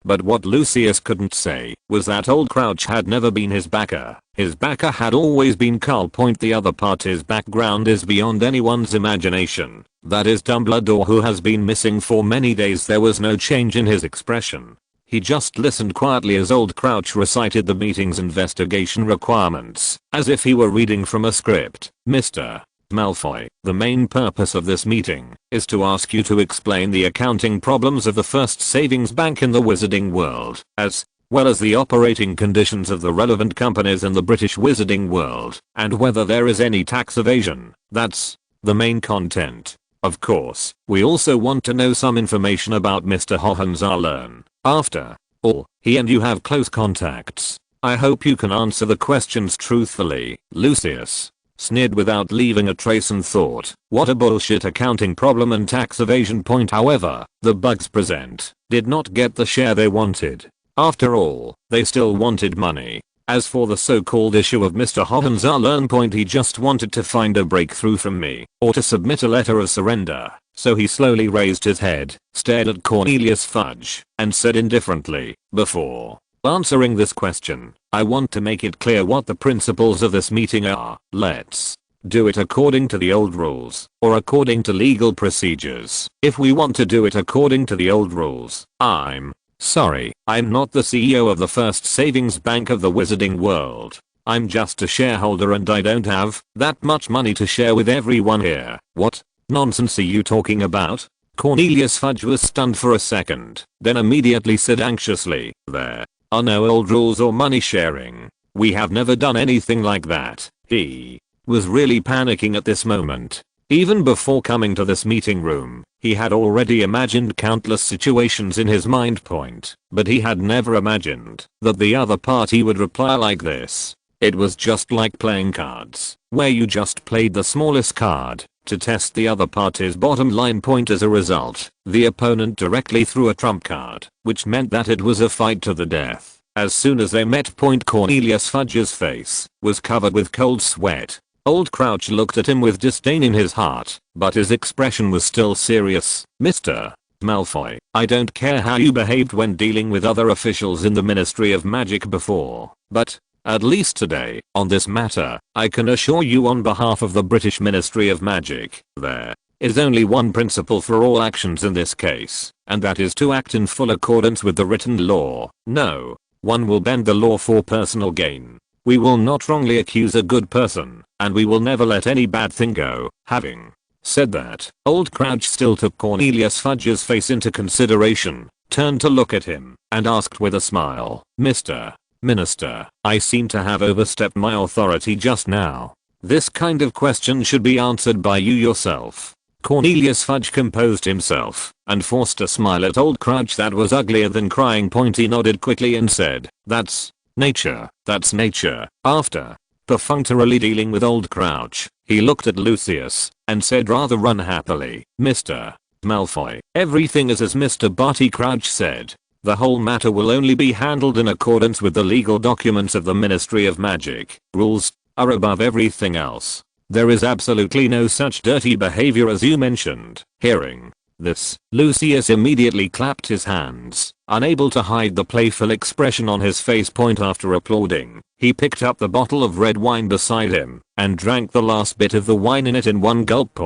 Speaker 1: But what Lucius couldn't say was that Old Crouch had never been his backer. His backer had always been Karl. The other party's background is beyond anyone's imagination. That is Dumbledore, who has been missing for many days. There was no change in his expression. He just listened quietly as Old Crouch recited the meeting's investigation requirements, as if he were reading from a script. "Mr. Malfoy, the main purpose of this meeting is to ask you to explain the accounting problems of the first savings bank in the wizarding world, as well as the operating conditions of the relevant companies in the British wizarding world, and whether there is any tax evasion." That's the main content. Of course, we also want to know some information about Mr. Hohenzollern. After all, he and you have close contacts. I hope you can answer the questions truthfully. Lucius sneered without leaving a trace and thought, what a bullshit accounting problem and tax evasion. However, the bugs present did not get the share they wanted. After all, they still wanted money. As for the so-called issue of Mr. Hohenzollern, he just wanted to find a breakthrough from me, or to submit a letter of surrender. So he slowly raised his head, stared at Cornelius Fudge, and said indifferently, "Before answering this question, I want to make it clear what the principles of this meeting are. Let's do it according to the old rules, or according to legal procedures. If we want to do it according to the old rules, I'm sorry, I'm not the CEO of the first savings bank of the wizarding world. I'm just a shareholder and I don't have that much money to share with everyone here." "What nonsense are you talking about?" Cornelius Fudge was stunned for a second, then immediately said anxiously, "There are no old rules or money sharing. We have never done anything like that." He was really panicking at this moment. Even before coming to this meeting room, he had already imagined countless situations in his mind, but he had never imagined that the other party would reply like this. It was just like playing cards, where you just played the smallest card to test the other party's bottom line. As a result, the opponent directly threw a trump card, which meant that it was a fight to the death. As soon as they met, Cornelius Fudge's face was covered with cold sweat. Old Crouch looked at him with disdain in his heart, but his expression was still serious. "Mr. Malfoy, I don't care how you behaved when dealing with other officials in the Ministry of Magic before, but at least today, on this matter, I can assure you on behalf of the British Ministry of Magic, there is only one principle for all actions in this case, and that is to act in full accordance with the written law. No One will bend the law for personal gain. We will not wrongly accuse a good person, and we will never let any bad thing go. Having said that, Old Crouch still took Cornelius Fudge's face into consideration, turned to look at him, and asked with a smile, "Mr. Minister, I seem to have overstepped my authority just now. This kind of question should be answered by you yourself." Cornelius Fudge composed himself, and forced a smile at Old Crouch that was uglier than crying. He nodded quickly and said, "That's nature, that's nature." After perfunctorily dealing with Old Crouch, he looked at Lucius, and said rather unhappily, "Mr. Malfoy, everything is as Mr. Barty Crouch said. The whole matter will only be handled in accordance with the legal documents of the Ministry of Magic. Rules are above everything else. There is absolutely no such dirty behavior as you mentioned." Hearing this, Lucius immediately clapped his hands, unable to hide the playful expression on his face. After applauding, he picked up the bottle of red wine beside him, and drank the last bit of the wine in it in one gulp.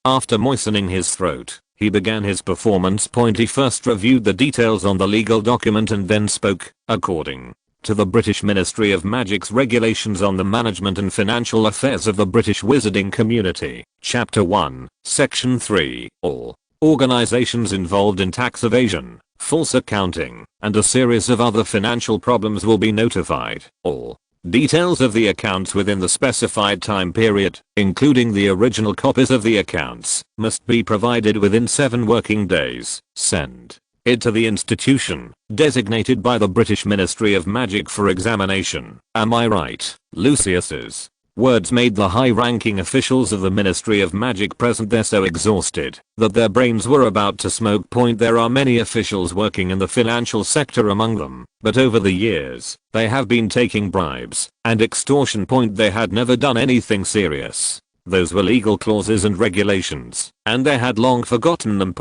Speaker 1: After moistening his throat, he began his performance. He first reviewed the details on the legal document and then spoke, according to the British Ministry of Magic's regulations on the management and financial affairs of the British wizarding community. Chapter 1, Section 3. All organizations involved in tax evasion, false accounting, and a series of other financial problems will be notified. All details of the accounts within the specified time period, including the original copies of the accounts, must be provided within 7 working days. Send it to the institution designated by the British Ministry of Magic for examination. Am I right? Lucius's words made the high-ranking officials of the Ministry of Magic present there so exhausted that their brains were about to smoke. There are many officials working in the financial sector among them, but over the years, they have been taking bribes and extortion. They had never done anything serious. Those were legal clauses and regulations, and they had long forgotten them.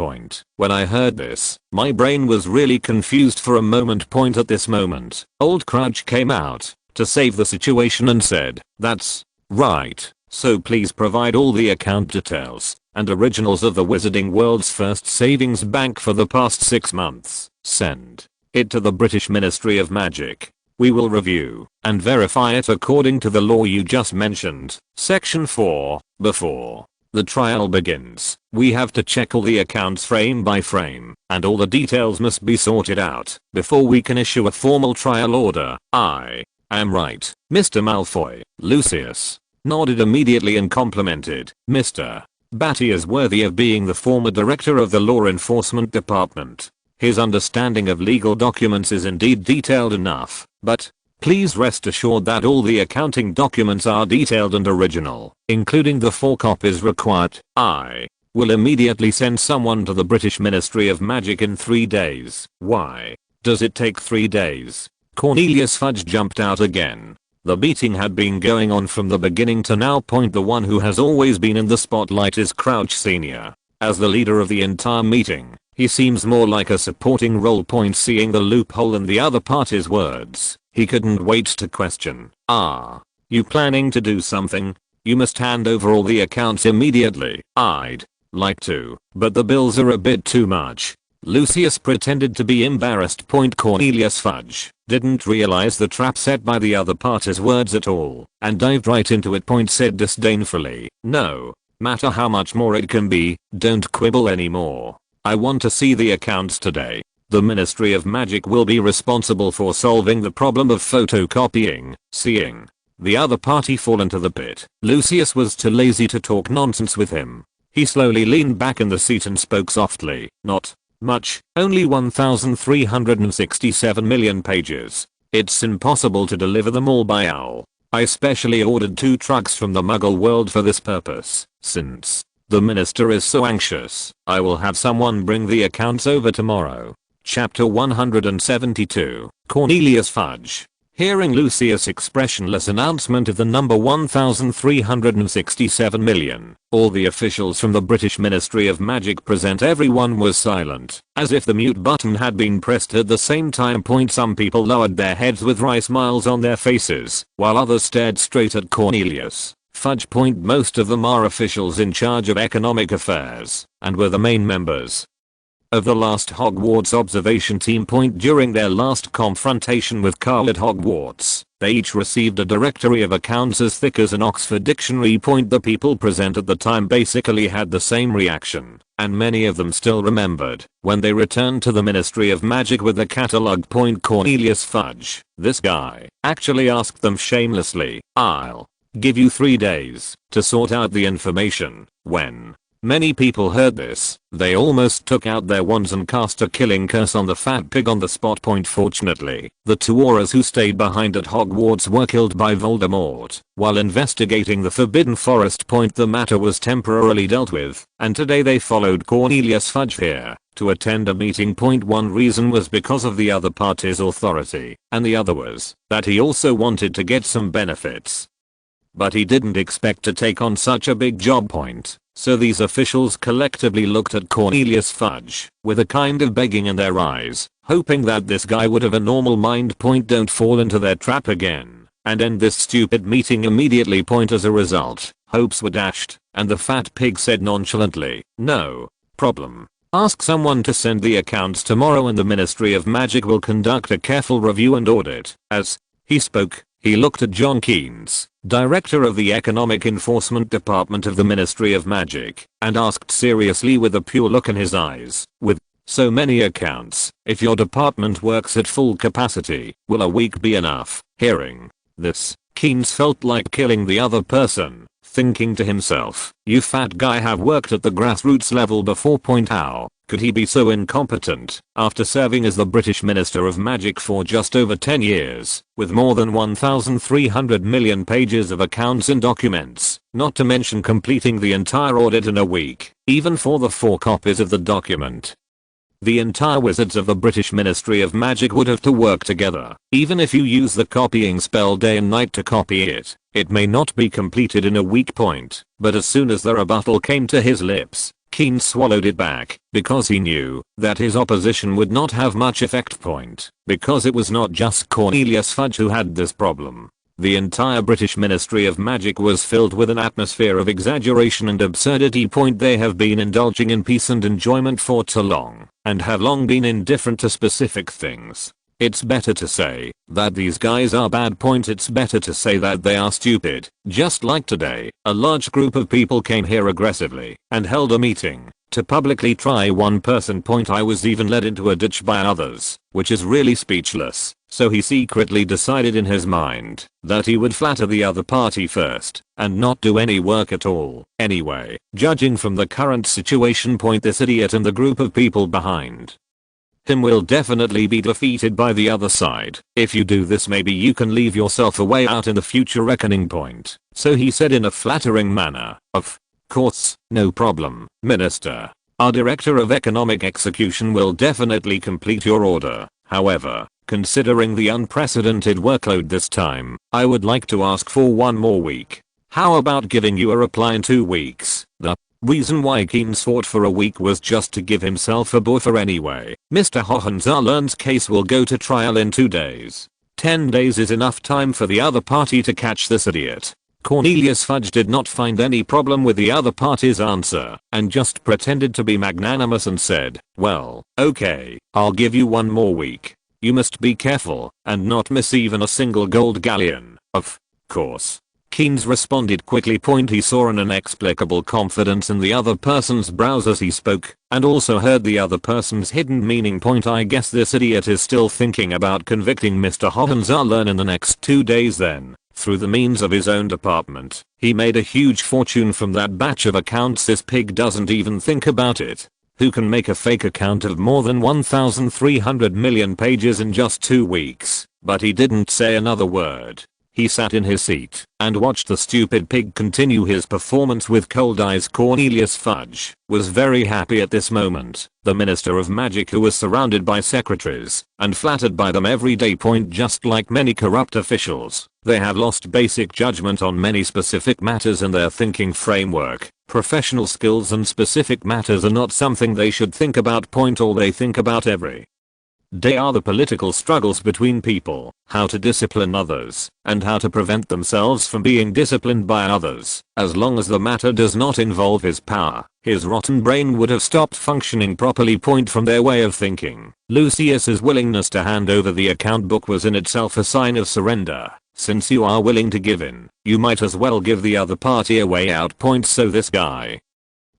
Speaker 1: When I heard this, my brain was really confused for a moment. At this moment, Old Crouch came out to save the situation and said, "That's right, so please provide all the account details and originals of the Wizarding World's first savings bank for the past 6 months. Send it to the British Ministry of Magic. We will review and verify it according to the law you just mentioned." Section 4. Before the trial begins, we have to check all the accounts frame by frame, and all the details must be sorted out before we can issue a formal trial order. I am right, Mr. Malfoy. Lucius nodded immediately and complimented Mr. Batty is worthy of being the former director of the Law Enforcement Department. His understanding of legal documents is indeed detailed enough, but please rest assured that all the accounting documents are detailed and original, including the 4 copies required. I will immediately send someone to the British Ministry of Magic in 3 days. Why does it take 3 days? Cornelius Fudge jumped out again. The beating had been going on from the beginning to now. The one who has always been in the spotlight is Crouch Sr. As the leader of the entire meeting, he seems more like a supporting role. Seeing the loophole in the other party's words, he couldn't wait to question. "Are you planning to do something? You must hand over all the accounts immediately." "I'd like to, but the bills are a bit too much." Lucius pretended to be embarrassed. Cornelius Fudge didn't realize the trap set by the other party's words at all, and dived right into it. Said disdainfully, "No matter how much more it can be, don't quibble anymore. I want to see the accounts today. The Ministry of Magic will be responsible for solving the problem of photocopying." Seeing the other party fall into the pit, Lucius was too lazy to talk nonsense with him. He slowly leaned back in the seat and spoke softly. "Not much, only 1,367 million pages. It's impossible to deliver them all by owl. I specially ordered 2 trucks from the Muggle world for this purpose. Since the minister is so anxious, I will have someone bring the accounts over tomorrow." Chapter 172. Cornelius Fudge. Hearing Lucius' expressionless announcement of the number 1,367 million, all the officials from the British Ministry of Magic present, everyone was silent, as if the mute button had been pressed at the same time. Some people lowered their heads with wry smiles on their faces, while others stared straight at Cornelius Fudge. Most of them are officials in charge of economic affairs, and were the main members of the last Hogwarts observation team. During their last confrontation with Karl at Hogwarts, they each received a directory of accounts as thick as an Oxford dictionary. The people present at the time basically had the same reaction, and many of them still remembered when they returned to the Ministry of Magic with the catalogue. Cornelius Fudge, this guy, actually asked them shamelessly, "I'll give you 3 days to sort out the information." When many people heard this, they almost took out their wands and cast a killing curse on the fat pig on the spot. Fortunately, the 2 Aurors who stayed behind at Hogwarts were killed by Voldemort while investigating the Forbidden Forest. The matter was temporarily dealt with, and today they followed Cornelius Fudge here to attend a meeting. One reason was because of the other party's authority, and the other was that he also wanted to get some benefits. But he didn't expect to take on such a big job. So these officials collectively looked at Cornelius Fudge with a kind of begging in their eyes, hoping that this guy would have a normal mind. Don't fall into their trap again and end this stupid meeting immediately. As a result, hopes were dashed, and the fat pig said nonchalantly, "No problem. Ask someone to send the accounts tomorrow and the Ministry of Magic will conduct a careful review and audit." As he spoke, he looked at John Keynes, Director of the Economic Enforcement Department of the Ministry of Magic, and asked seriously with a pure look in his eyes, "With so many accounts, if your department works at full capacity, will a week be enough?" Hearing this, Keynes felt like killing the other person, thinking to himself, "You fat guy have worked at the grassroots level before. How could he be so incompetent after serving as the British Minister of Magic for just over 10 years, with more than 1,300 million pages of accounts and documents, not to mention completing the entire audit in a week, even for the 4 copies of the document?" The entire wizards of the British Ministry of Magic would have to work together. Even if you use the copying spell day and night to copy it, it may not be completed in a week. But as soon as the rebuttal came to his lips, Keynes swallowed it back, because he knew that his opposition would not have much effect. Because it was not just Cornelius Fudge who had this problem. The entire British Ministry of Magic was filled with an atmosphere of exaggeration and absurdity. They have been indulging in peace and enjoyment for too long, and have long been indifferent to specific things. It's better to say that these guys are bad. It's better to say that they are stupid. Just like today, a large group of people came here aggressively and held a meeting to publicly try one person. I was even led into a ditch by others, which is really speechless. So he secretly decided in his mind that he would flatter the other party first and not do any work at all. Anyway, judging from the current situation, this idiot and the group of people behind him will definitely be defeated by the other side. If you do this, maybe you can leave yourself a way out in the future reckoning. So he said in a flattering manner, "Of course, no problem, Minister. Our Director of Economic Execution will definitely complete your order. However, considering the unprecedented workload this time, I would like to ask for 1 more week. How about giving you a reply in 2 weeks?" The reason why Keynes fought for a week was just to give himself a buffer anyway. Mr. Hohenzollern's case will go to trial in 2 days. 10 days is enough time for the other party to catch this idiot. Cornelius Fudge did not find any problem with the other party's answer, and just pretended to be magnanimous and said, "Well, okay, I'll give you 1 more week. You must be careful and not miss even a single gold galleon." Of course. Keynes responded quickly. He saw an inexplicable confidence in the other person's brows as he spoke, and also heard the other person's hidden meaning. I guess this idiot is still thinking about convicting Mr. Hohenzollern in the next 2 days then. Through the means of his own department, he made a huge fortune from that batch of accounts. This pig doesn't even think about it. Who can make a fake account of more than 1,300 million pages in just 2 weeks? But he didn't say another word. He sat in his seat and watched the stupid pig continue his performance with cold eyes. Cornelius Fudge was very happy at this moment. The Minister of Magic, who was surrounded by secretaries and flattered by them every day. Just like many corrupt officials, they have lost basic judgment on many specific matters in their thinking framework. Professional skills and specific matters are not something they should think about. All they think about every day are the political struggles between people, how to discipline others, and how to prevent themselves from being disciplined by others. As long as the matter does not involve his power, his rotten brain would have stopped functioning properly. Point from their way of thinking. Lucius's willingness to hand over the account book was in itself a sign of surrender. Since you are willing to give in, you might as well give the other party a way out. Point. So this guy,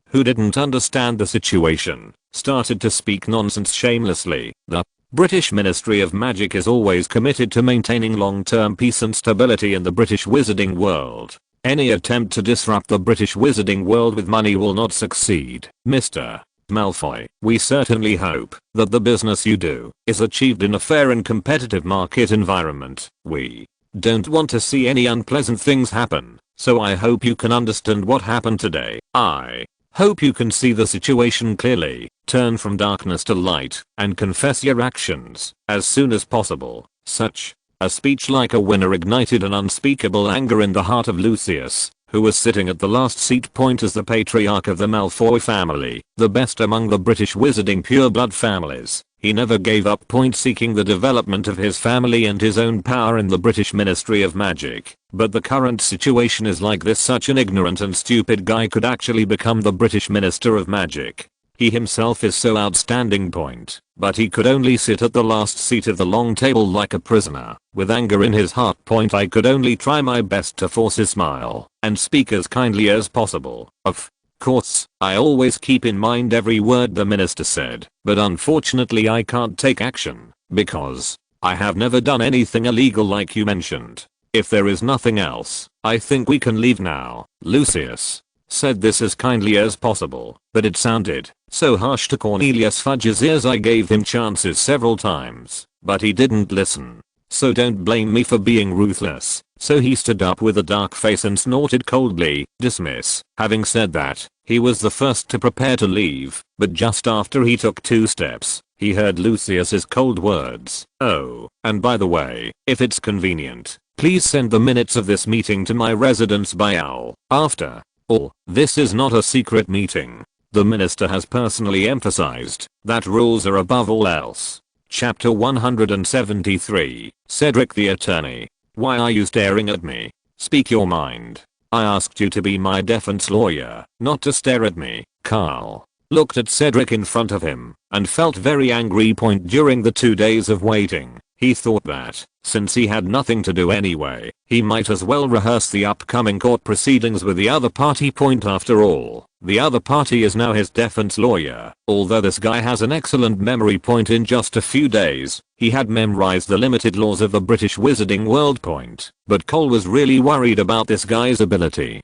Speaker 1: who didn't understand the situation, started to speak nonsense shamelessly. The British Ministry of Magic is always committed to maintaining long-term peace and stability in the British wizarding world. Any attempt to disrupt the British wizarding world with money will not succeed. Mr. Malfoy, we certainly hope that the business you do is achieved in a fair and competitive market environment. We don't want to see any unpleasant things happen, so I hope you can understand what happened today. I hope you can see the situation clearly, turn from darkness to light, and confess your actions as soon as possible. Such a speech like a winner ignited an unspeakable anger in the heart of Lucius, who was sitting at the last seat. Point. As the patriarch of the Malfoy family, the best among the British wizarding pureblood families, he never gave up. Point. Seeking the development of his family and his own power in the British Ministry of Magic. But the current situation is like this. Such an ignorant and stupid guy could actually become the British Minister of Magic. He himself is so outstanding. Point. But he could only sit at the last seat of the long table like a prisoner, with anger in his heart. Point. I could only try my best to force a smile and speak as kindly as possible. Of course, I always keep in mind every word the minister said, but unfortunately I can't take action, because I have never done anything illegal like you mentioned. If there is nothing else, I think we can leave now. Lucius said this as kindly as possible, but it sounded so harsh to Cornelius Fudge's ears. I gave him chances several times, but he didn't listen. So don't blame me for being ruthless. So he stood up with a dark face and snorted coldly, "Dismiss." Having said that, he was the first to prepare to leave, but just after he took 2 steps, he heard Lucius's cold words. "Oh, and by the way, if it's convenient, please send the minutes of this meeting to my residence by owl. After all, this is not a secret meeting. The minister has personally emphasized that rules are above all else." Chapter 173, Cedric the Attorney. "Why are you staring at me? Speak your mind. I asked you to be my defense lawyer, not to stare at me." Karl looked at Cedric in front of him and felt very angry. Point. During the 2 days of waiting, he thought that, since he had nothing to do anyway, he might as well rehearse the upcoming court proceedings with the other party. Point. After all, the other party is now his defense lawyer. Although this guy has an excellent memory. Point. In just a few days, he had memorized the limited laws of the British wizarding world. Point. But Cole was really worried about this guy's ability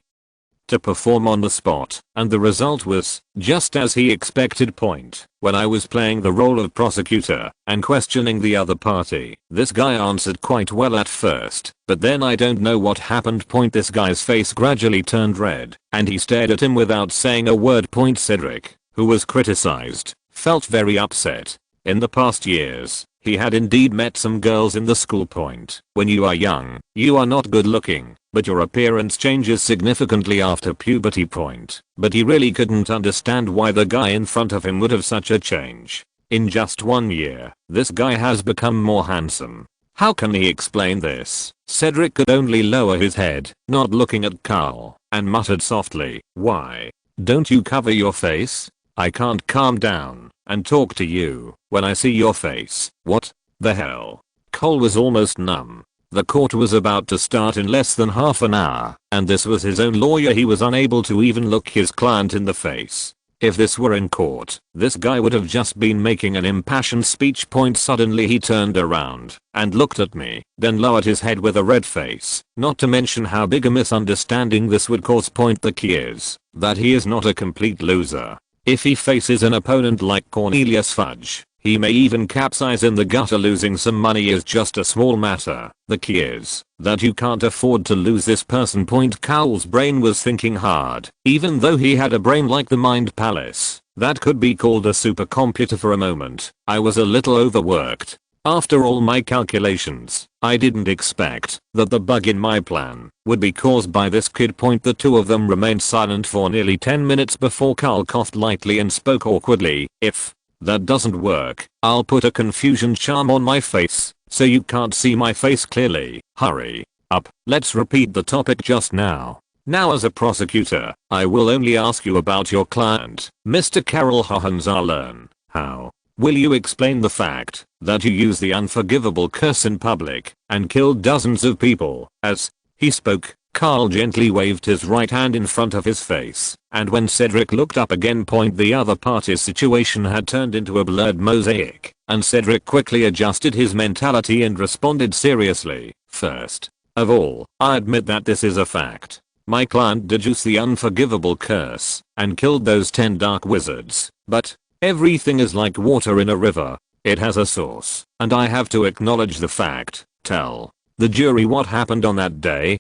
Speaker 1: to perform on the spot, and the result was just as he expected. Point. When I was playing the role of prosecutor and questioning the other party, this guy answered quite well at first, but then I don't know what happened. Point. This guy's face gradually turned red, and he stared at him without saying a word. Point. Cedric, who was criticized, felt very upset. In the past years, he had indeed met some girls in the school. Point. When you are young, you are not good looking, but your appearance changes significantly after puberty. Point. But he really couldn't understand why the guy in front of him would have such a change. In just 1 year, this guy has become more handsome. How can he explain this? Cedric could only lower his head, not looking at Karl, and muttered softly, "Why don't you cover your face? I can't calm down and talk to you when I see your face." What the hell? Cole was almost numb. The court was about to start in less than half an hour, and this was his own lawyer. He was unable to even look his client in the face. If this were in court, this guy would have just been making an impassioned speech. Point. Suddenly he turned around and looked at me, then lowered his head with a red face, not to mention how big a misunderstanding this would cause. Point. The key is that he is not a complete loser. If he faces an opponent like Cornelius Fudge, he may even capsize in the gutter. Losing some money is just a small matter. The key is that you can't afford to lose this person. Point. Cowl's brain was thinking hard. Even though he had a brain like the Mind Palace, that could be called a supercomputer. For a moment, I was a little overworked. After all my calculations, I didn't expect that the bug in my plan would be caused by this kid. Point. The two of them remained silent for nearly 10 minutes before Karl coughed lightly and spoke awkwardly. "If that doesn't work, I'll put a confusion charm on my face, so you can't see my face clearly. Hurry up, let's repeat the topic just now." Now as a prosecutor, I will only ask you about your client, Mr. Karl Hohenzollern. How will you explain the fact that you used the unforgivable curse in public and killed dozens of people? As he spoke, Karl gently waved his right hand in front of his face, and when Cedric looked up again, the other party's situation had turned into a blurred mosaic, and Cedric quickly adjusted his mentality and responded seriously. First of all, I admit that this is a fact. My client did use the unforgivable curse and killed those 10 dark wizards, but everything is like water in a river. It has a source, and I have to acknowledge the fact. Tell the jury what happened on that day,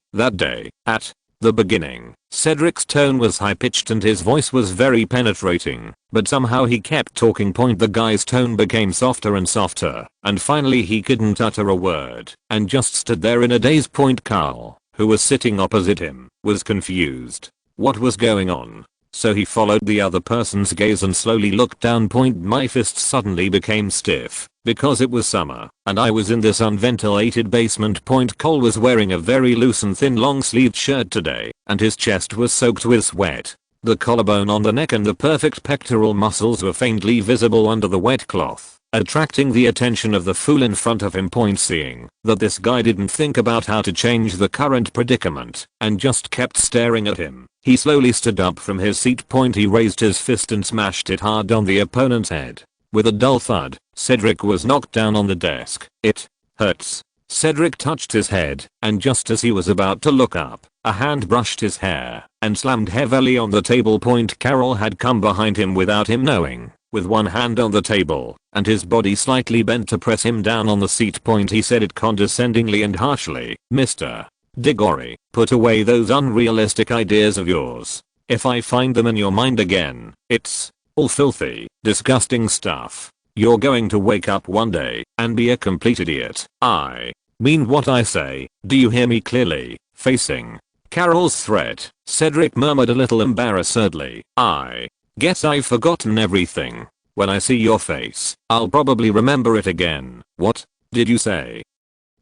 Speaker 1: at the beginning. Cedric's tone was high-pitched and his voice was very penetrating, but somehow he kept talking. The guy's tone became softer and softer, and finally he couldn't utter a word, and just stood there in a daze. Karl, who was sitting opposite him, was confused. What was going on? So he followed the other person's gaze and slowly looked down. My fists suddenly became stiff, because it was summer, and I was in this unventilated basement. Cole was wearing a very loose and thin long-sleeved shirt today, and his chest was soaked with sweat. The collarbone on the neck and the perfect pectoral muscles were faintly visible under the wet cloth, attracting the attention of the fool in front of him. Seeing that this guy didn't think about how to change the current predicament and just kept staring at him, he slowly stood up from his seat. He raised his fist and smashed it hard on the opponent's head. With a dull thud, Cedric was knocked down on the desk. It hurts. Cedric touched his head, and just as he was about to look up, a hand brushed his hair and slammed heavily on the table. Karl had come behind him without him knowing, with one hand on the table and his body slightly bent to press him down on the seat. He said it condescendingly and harshly. Mr. Diggory, put away those unrealistic ideas of yours. If I find them in your mind again, it's all filthy, disgusting stuff. You're going to wake up one day and be a complete idiot. I mean what I say. Do you hear me clearly? Facing Karl's threat, Cedric murmured a little embarrassedly. I guess I've forgotten everything. When I see your face, I'll probably remember it again. What did you say?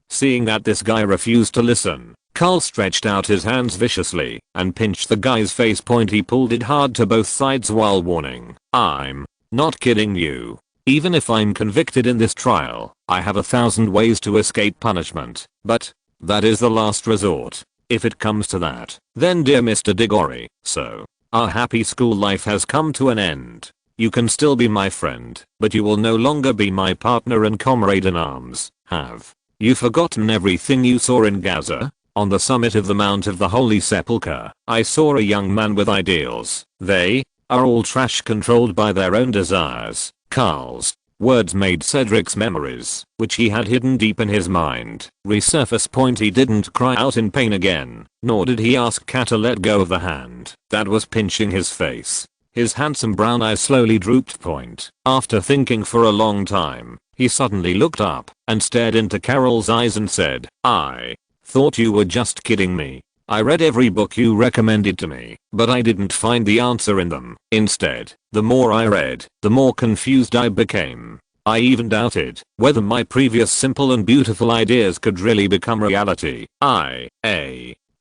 Speaker 1: Seeing that this guy refused to listen, Karl stretched out his hands viciously and pinched the guy's face. He pulled it hard to both sides while warning, I'm not kidding you. Even if I'm convicted in this trial, I have 1,000 ways to escape punishment, but that is the last resort. If it comes to that, then dear Mr. Diggory, so our happy school life has come to an end. You can still be my friend, but you will no longer be my partner and comrade in arms. Have you forgotten everything you saw in Gaza? On the summit of the Mount of the Holy Sepulchre, I saw a young man with ideals. They are all trash, controlled by their own desires. Karl's words made Cedric's memories, which he had hidden deep in his mind, resurface. He didn't cry out in pain again, nor did he ask Kat to let go of the hand that was pinching his face. His handsome brown eyes slowly drooped. After thinking for a long time, he suddenly looked up and stared into Karl's eyes and said, I thought you were just kidding me. I read every book you recommended to me, but I didn't find the answer in them. Instead, the more I read, the more confused I became. I even doubted whether my previous simple and beautiful ideas could really become reality. A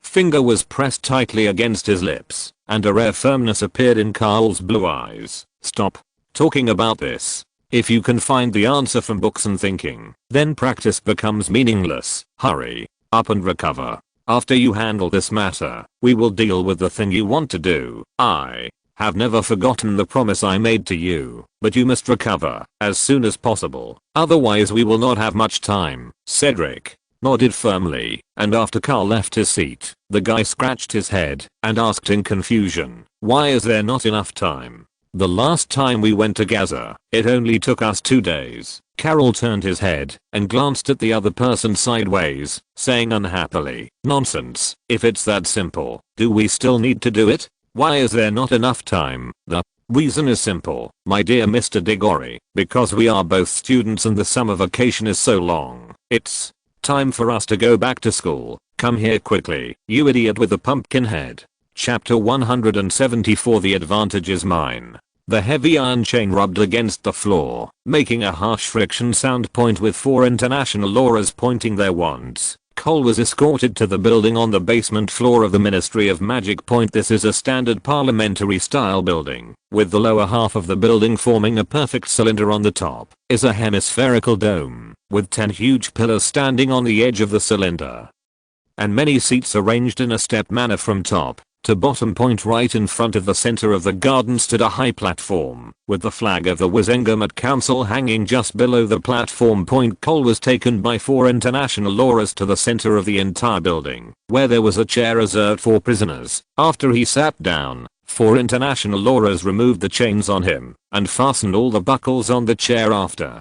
Speaker 1: finger was pressed tightly against his lips, and a rare firmness appeared in Karl's blue eyes. Stop talking about this. If you can find the answer from books and thinking, then practice becomes meaningless. Hurry up and recover. After you handle this matter, we will deal with the thing you want to do. I have never forgotten the promise I made to you, but you must recover as soon as possible. Otherwise we will not have much time. Cedric nodded firmly, and after Karl left his seat, the guy scratched his head and asked in confusion, why is there not enough time? The last time we went to Gaza, it only took us 2 days. Karl turned his head and glanced at the other person sideways, saying unhappily, nonsense. If it's that simple, do we still need to do it? Why is there not enough time? The reason is simple, my dear Mr. Diggory, because we are both students and the summer vacation is so long. It's time for us to go back to school. Come here quickly, you idiot with the pumpkin head. Chapter 174. The advantage is mine. The heavy iron chain rubbed against the floor, making a harsh friction sound. With 4 international laurers pointing their wands, Cole was escorted to the building on the basement floor of the Ministry of Magic Point. This is a standard parliamentary style building, with the lower half of the building forming a perfect cylinder. On the top is a hemispherical dome, with 10 huge pillars standing on the edge of the cylinder, and many seats arranged in a stepped manner from top to bottom. Point right in front of the center of the garden stood a high platform, with the flag of the Wizengamot Council hanging just below the platform. Point Cole was taken by 4 international lawyers to the center of the entire building, where there was a chair reserved for prisoners. After he sat down, 4 international lawyers removed the chains on him and fastened all the buckles on the chair. After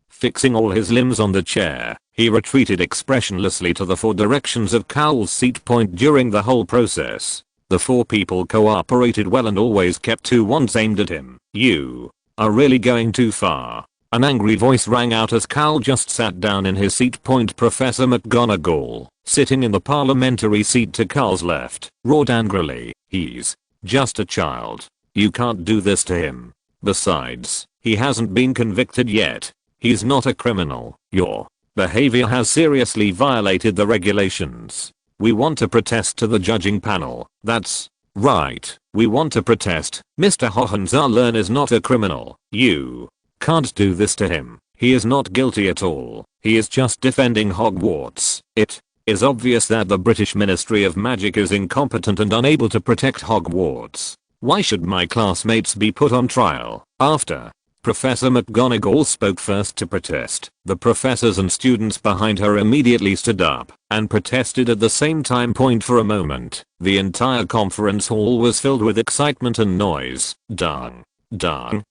Speaker 1: fixing all his limbs on the chair, he retreated expressionlessly to the 4 directions of Cole's seat. Point during the whole process, the 4 people cooperated well and always kept 2 wands aimed at him. "You are really going too far," an angry voice rang out as Cole just sat down in his seat. Point Professor McGonagall, sitting in the parliamentary seat to Cole's left, roared angrily, "He's just a child. You can't do this to him. Besides, he hasn't been convicted yet. He's not a criminal. Your behavior has seriously violated the regulations. We want to protest to the judging panel." "That's right. We want to protest. Mr. Hohenzollern is not a criminal. You can't do this to him. He is not guilty at all. He is just defending Hogwarts. It is obvious that the British Ministry of Magic is incompetent and unable to protect Hogwarts. Why should my classmates be put on trial?" After Professor McGonagall spoke first to protest, the professors and students behind her immediately stood up and protested at the same time. Point for a moment, the entire conference hall was filled with excitement and noise. Dung.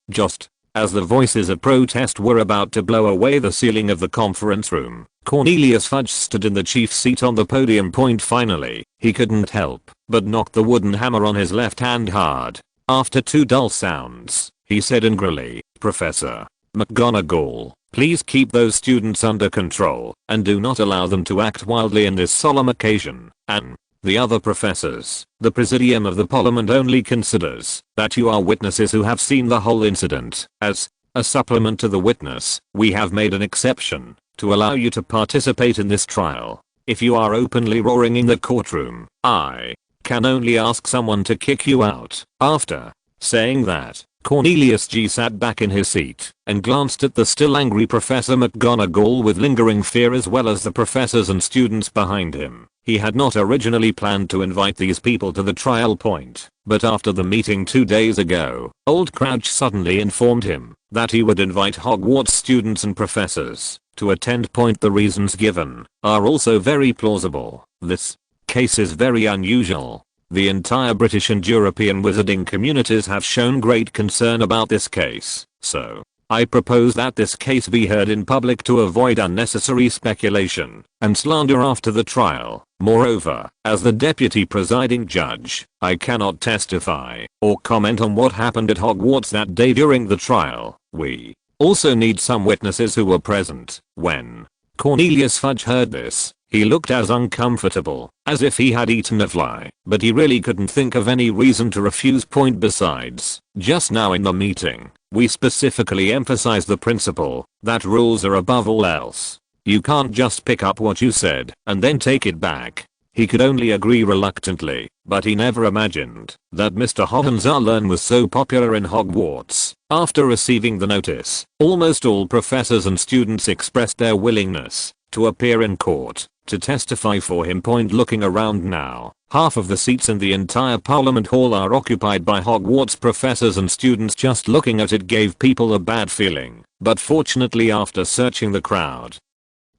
Speaker 1: Just as the voices of protest were about to blow away the ceiling of the conference room, Cornelius Fudge stood in the chief seat on the podium. Point finally, he couldn't help but knock the wooden hammer on his left hand hard. After 2 dull sounds, he said angrily, "Professor McGonagall, please keep those students under control and do not allow them to act wildly in this solemn occasion. And the other professors, the Presidium of the Parliament only considers that you are witnesses who have seen the whole incident. As a supplement to the witness, we have made an exception to allow you to participate in this trial. If you are openly roaring in the courtroom, I can only ask someone to kick you out." After saying that, Cornelius G sat back in his seat and glanced at the still angry Professor McGonagall with lingering fear, as well as the professors and students behind him. He had not originally planned to invite these people to the trial. Point, but after the meeting 2 days ago, Old Crouch suddenly informed him that he would invite Hogwarts students and professors to attend. Point the reasons given are also very plausible. This case is very unusual. The entire British and European wizarding communities have shown great concern about this case, so I propose that this case be heard in public to avoid unnecessary speculation and slander after the trial. Moreover, as the deputy presiding judge, I cannot testify or comment on what happened at Hogwarts that day during the trial. We also need some witnesses who were present when Cornelius Fudge heard this. He looked as uncomfortable as if he had eaten a fly, but he really couldn't think of any reason to refuse. Point besides, just now in the meeting, we specifically emphasized the principle that rules are above all else. You can't just pick up what you said and then take it back. He could only agree reluctantly, but he never imagined that Mr. Hohenzollern was so popular in Hogwarts. After receiving the notice, almost all professors and students expressed their willingness to appear in court to testify for him. Point looking around now, half of the seats in the entire Parliament Hall are occupied by Hogwarts professors and students. Just looking at it gave people a bad feeling, but fortunately after searching the crowd,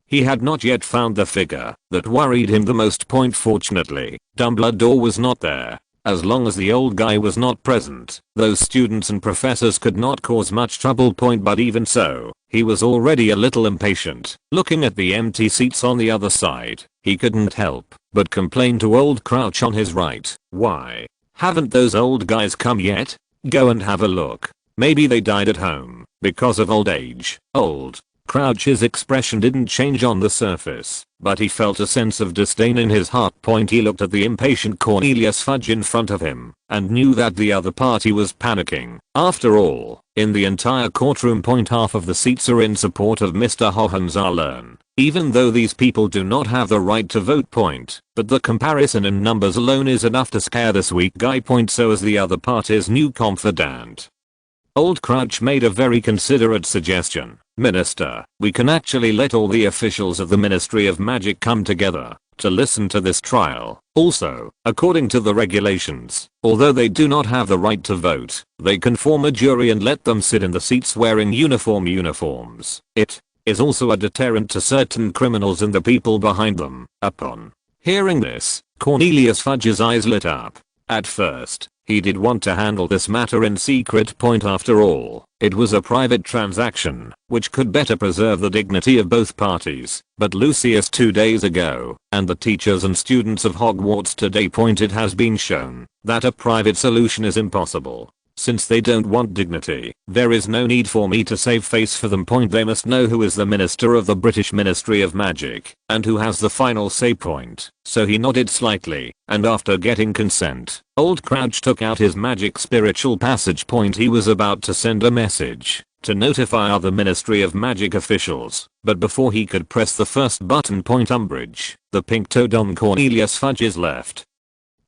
Speaker 1: he had not yet found the figure that worried him the most. Point fortunately, Dumbledore was not there. As long as the old guy was not present, those students and professors could not cause much trouble. Point but even so, he was already a little impatient. Looking at the empty seats on the other side, he couldn't help but complain to Old Crouch on his right. "Why haven't those old guys come yet? Go and have a look. Maybe they died at home because of old age." Old Crouch's expression didn't change on the surface, but he felt a sense of disdain in his heart. He looked at the impatient Cornelius Fudge in front of him, and knew that the other party was panicking. After all, in the entire courtroom, half of the seats are in support of Mr. Hohenzollern. Even though these people do not have the right to vote, but the comparison in numbers alone is enough to scare this weak guy. So as the other party's new confidant, Old Crouch made a very considerate suggestion. Minister, we can actually let all the officials of the Ministry of Magic come together to listen to this trial. Also, according to the regulations, although they do not have the right to vote, they can form a jury and let them sit in the seats wearing uniforms. It is also a deterrent to certain criminals and the people behind them. Upon hearing this, Cornelius Fudge's eyes lit up. At first, he did want to handle this matter in secret. After all, it was a private transaction, which could better preserve the dignity of both parties. But Lucius 2 days ago, and the teachers and students of Hogwarts today, it has been shown that a private solution is impossible. Since they don't want dignity, there is no need for me to save face for them. They must know who is the minister of the British Ministry of Magic, and who has the final say. So he nodded slightly, and after getting consent, Old Crouch took out his magic spiritual passage. He was about to send a message to notify other Ministry of Magic officials, but before he could press the first button, Umbridge, the pink-toed on Cornelius Fudge's left,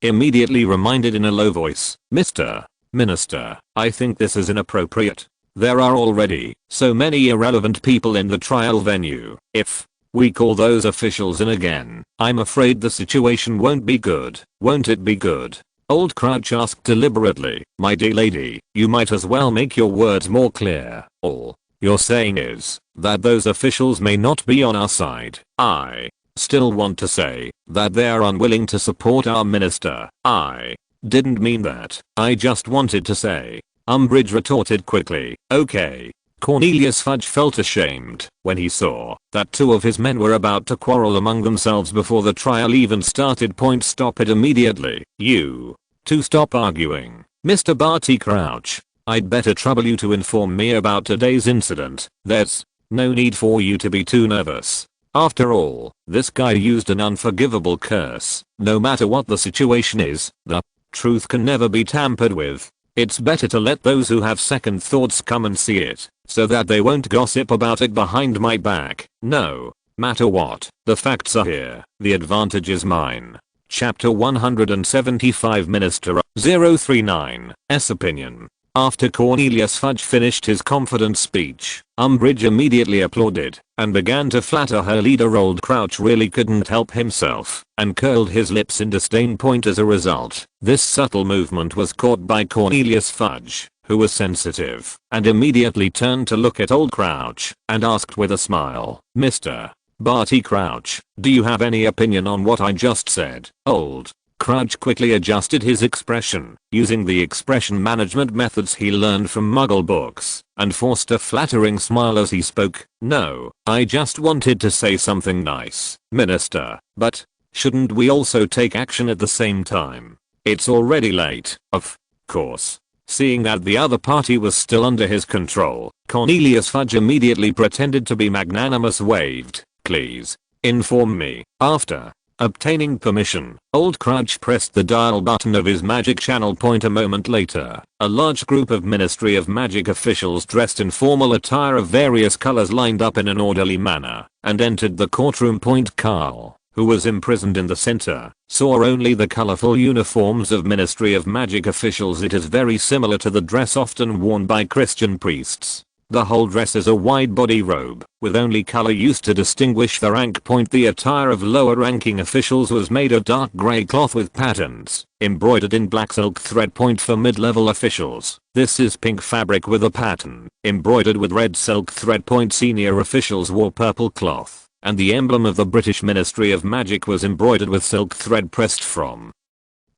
Speaker 1: immediately reminded in a low voice, "Mr. Minister, I think this is inappropriate. There are already so many irrelevant people in the trial venue. If we call those officials in again, I'm afraid the situation won't be good." "Won't it be good?" Old Crouch asked deliberately. "My dear lady, you might as well make your words more clear. All you're saying is that those officials may not be on our side. I still want to say that they are unwilling to support our minister." "I didn't mean that. I just wanted to say," Umbridge retorted quickly. "Okay." Cornelius Fudge felt ashamed when he saw that 2 of his men were about to quarrel among themselves before the trial even started. "Stop it immediately. You two, stop arguing. Mr. Barty Crouch, I'd better trouble you to inform me about today's incident. There's no need for you to be too nervous. After all, this guy used an unforgivable curse. No matter what the situation is, the truth can never be tampered with. It's better to let those who have second thoughts come and see it, so that they won't gossip about it behind my back. No matter what, the facts are here. The advantage is mine." Chapter 175, Minister 039's opinion. After Cornelius Fudge finished his confident speech, Umbridge immediately applauded and began to flatter her leader. Old Crouch really couldn't help himself and curled his lips in disdain. As a result, this subtle movement was caught by Cornelius Fudge, who was sensitive and immediately turned to look at Old Crouch and asked with a smile, "Mr. Barty Crouch, do you have any opinion on what I just said?" Old Crouch quickly adjusted his expression, using the expression management methods he learned from Muggle books, and forced a flattering smile as he spoke. "No, I just wanted to say something nice, Minister, but shouldn't we also take action at the same time? It's already late." Of course. Seeing that the other party was still under his control, Cornelius Fudge immediately pretended to be magnanimous. "Waved, please inform me." After obtaining permission, Old Crouch pressed the dial button of his magic channel. A moment later, a large group of Ministry of Magic officials dressed in formal attire of various colors lined up in an orderly manner and entered the courtroom. Karl, who was imprisoned in the center, saw only the colorful uniforms of Ministry of Magic officials. It is very similar to the dress often worn by Christian priests. The whole dress is a wide-body robe, with only color used to distinguish the rank. The attire of lower-ranking officials was made of dark gray cloth with patterns embroidered in black silk thread. For mid-level officials, this is pink fabric with a pattern embroidered with red silk thread. Senior officials wore purple cloth, and the emblem of the British Ministry of Magic was embroidered with silk thread pressed from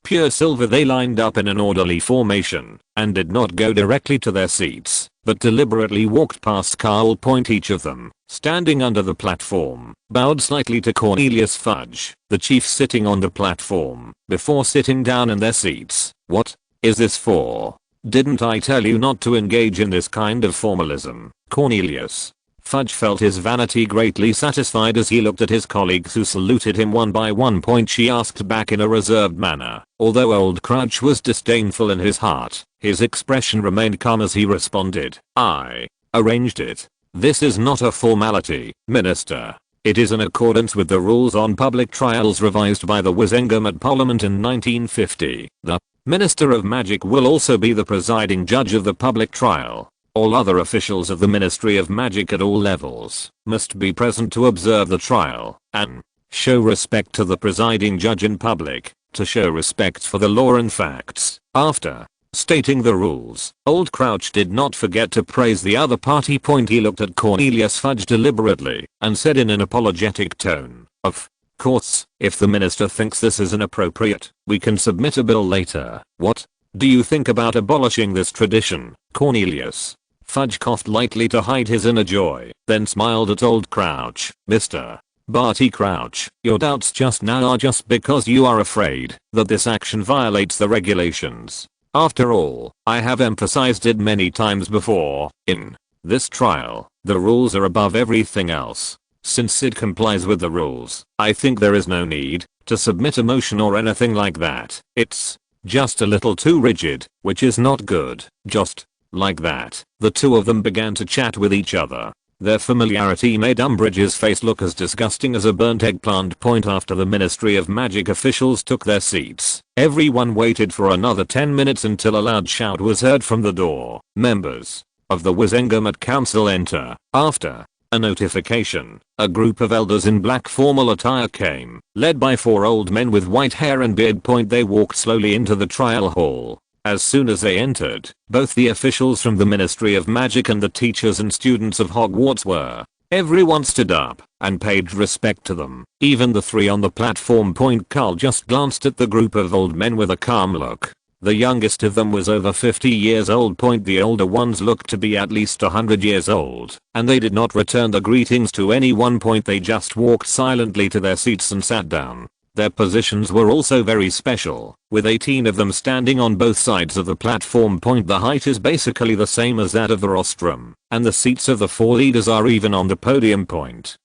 Speaker 1: pure silver. They lined up in an orderly formation and did not go directly to their seats, but deliberately walked past Karl. Each of them, standing under the platform, bowed slightly to Cornelius Fudge, the chief sitting on the platform, before sitting down in their seats. "What is this for? Didn't I tell you not to engage in this kind of formalism?" Cornelius Fudge felt his vanity greatly satisfied as he looked at his colleagues who saluted him one by one. She asked back in a reserved manner. Although old Crouch was disdainful in his heart, his expression remained calm as he responded, "I arranged it. This is not a formality, Minister. It is in accordance with the rules on public trials revised by the Wizengamot Parliament in 1950. The Minister of Magic will also be the presiding judge of the public trial. All other officials of the Ministry of Magic at all levels must be present to observe the trial and show respect to the presiding judge in public, to show respect for the law and facts." After stating the rules, old Crouch did not forget to praise the other party. He looked at Cornelius Fudge deliberately and said in an apologetic tone, "Of course, if the minister thinks this is inappropriate, we can submit a bill later. What do you think about abolishing this tradition, Cornelius?" Fudge coughed lightly to hide his inner joy, then smiled at old Crouch. "Mr. Barty Crouch, your doubts just now are just because you are afraid that this action violates the regulations. After all, I have emphasized it many times before. In this trial, the rules are above everything else. Since it complies with the rules, I think there is no need to submit a motion or anything like that. It's just a little too rigid, which is not good." Just like that, the two of them began to chat with each other. Their familiarity made Umbridge's face look as disgusting as a burnt eggplant. After the Ministry of Magic officials took their seats, everyone waited for another 10 minutes until a loud shout was heard from the door. Members of the Wizengamot Council enter. After a notification, a group of elders in black formal attire came, led by 4 old men with white hair and beard. They walked slowly into the trial hall. As soon as they entered, both the officials from the Ministry of Magic and the teachers and students of Hogwarts were. Everyone stood up and paid respect to them, even the 3 on the platform. Karl just glanced at the group of old men with a calm look. The youngest of them was over 50 years old. The older ones looked to be at least 100 years old, and they did not return the greetings to anyone. They just walked silently to their seats and sat down. Their positions were also very special, with 18 of them standing on both sides of the platform. The height is basically the same as that of the rostrum, and the seats of the 4 leaders are even on the podium.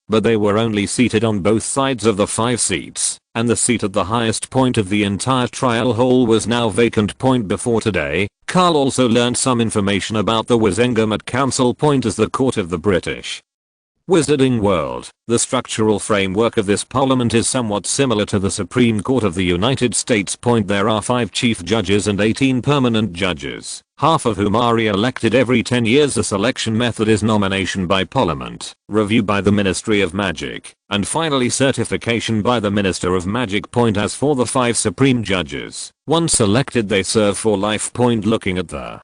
Speaker 1: But they were only seated on both sides of the 5 seats, and the seat at the highest point of the entire trial hall was now vacant. Before today, Karl also learned some information about the Wizengamot Council. As the court of the British Wizarding world, the structural framework of this parliament is somewhat similar to the Supreme Court of the United States. There are 5 chief judges and 18 permanent judges, half of whom are re-elected every 10 years. The selection method is nomination by Parliament, review by the Ministry of Magic, and finally certification by the Minister of Magic. As for the 5 supreme judges, once selected they serve for life. Looking at the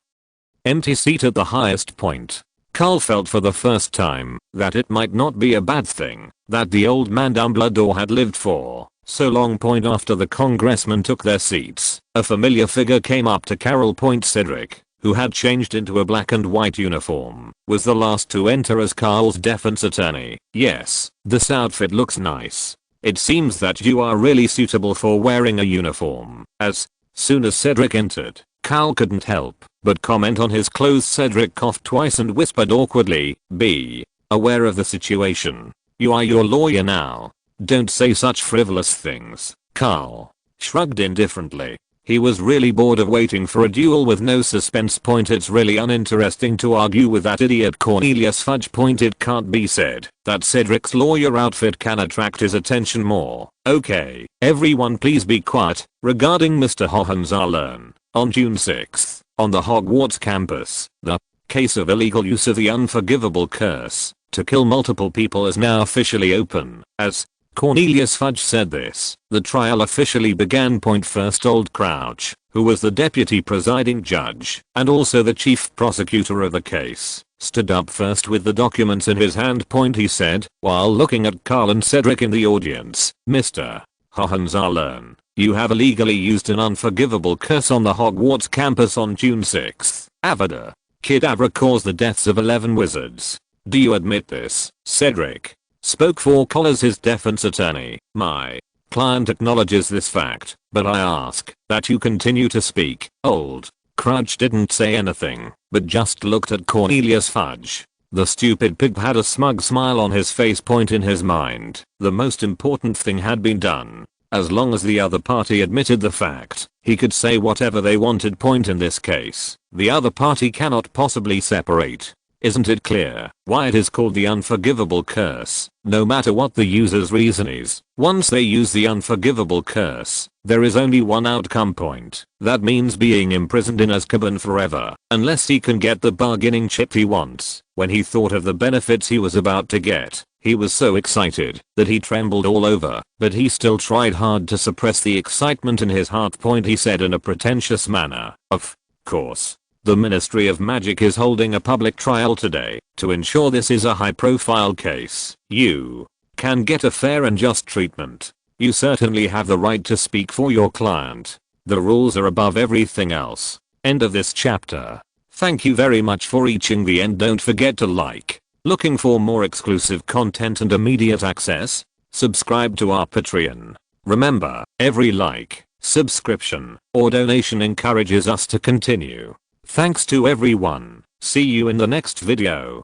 Speaker 1: empty seat at the highest point, Karl felt for the first time that it might not be a bad thing that the old man Dumbledore had lived for so long. After the congressmen took their seats, a familiar figure came up to Carol. Cedric, who had changed into a black and white uniform, was the last to enter as Karl's defense attorney. "Yes, this outfit looks nice. It seems that you are really suitable for wearing a uniform." As soon as Cedric entered, Karl couldn't help but comment on his clothes. Cedric coughed twice and whispered awkwardly, "Be aware of the situation. You are your lawyer now. Don't say such frivolous things." Karl shrugged indifferently. He was really bored of waiting for a duel with no suspense. It's really uninteresting to argue with that idiot Cornelius Fudge. It can't be said that Cedric's lawyer outfit can attract his attention more. "Okay, everyone please be quiet." Regarding Mr. Hohenzollern, on June 6th, on the Hogwarts campus, the case of illegal use of the unforgivable curse to kill multiple people is now officially open. As Cornelius Fudge said this, the trial officially began. First old Crouch, who was the deputy presiding judge and also the chief prosecutor of the case, stood up first with the documents in his hand. He said, while looking at Karl and Cedric in the audience, "Mr. Hohenzollern, you have illegally used an unforgivable curse on the Hogwarts campus on June 6th. Avada Kedavra caused the deaths of 11 wizards. Do you admit this?" Cedric spoke for Karl as his defense attorney. "My client acknowledges this fact, but I ask that you continue to speak." Old Crouch didn't say anything, but just looked at Cornelius Fudge. The stupid pig had a smug smile on his face. Point in his mind, the most important thing had been done. As long as the other party admitted the fact, he could say whatever they wanted. Point in this case, the other party cannot possibly separate. Isn't it clear why it is called the unforgivable curse? No matter what the user's reason is, once they use the unforgivable curse, there is only one outcome point. That means being imprisoned in Azkaban forever, unless he can get the bargaining chip he wants. When he thought of the benefits he was about to get, he was so excited that he trembled all over, but he still tried hard to suppress the excitement in his heart. Point he said in a pretentious manner, "Of course. The Ministry of Magic is holding a public trial today to ensure this is a high-profile case. You can get a fair and just treatment. You certainly have the right to speak for your client. The rules are above everything else." End of this chapter. Thank you very much for reaching the end. Don't forget to like. Looking for more exclusive content and immediate access? Subscribe to our Patreon. Remember, every like, subscription, or donation encourages us to continue. Thanks to everyone. See you in the next video.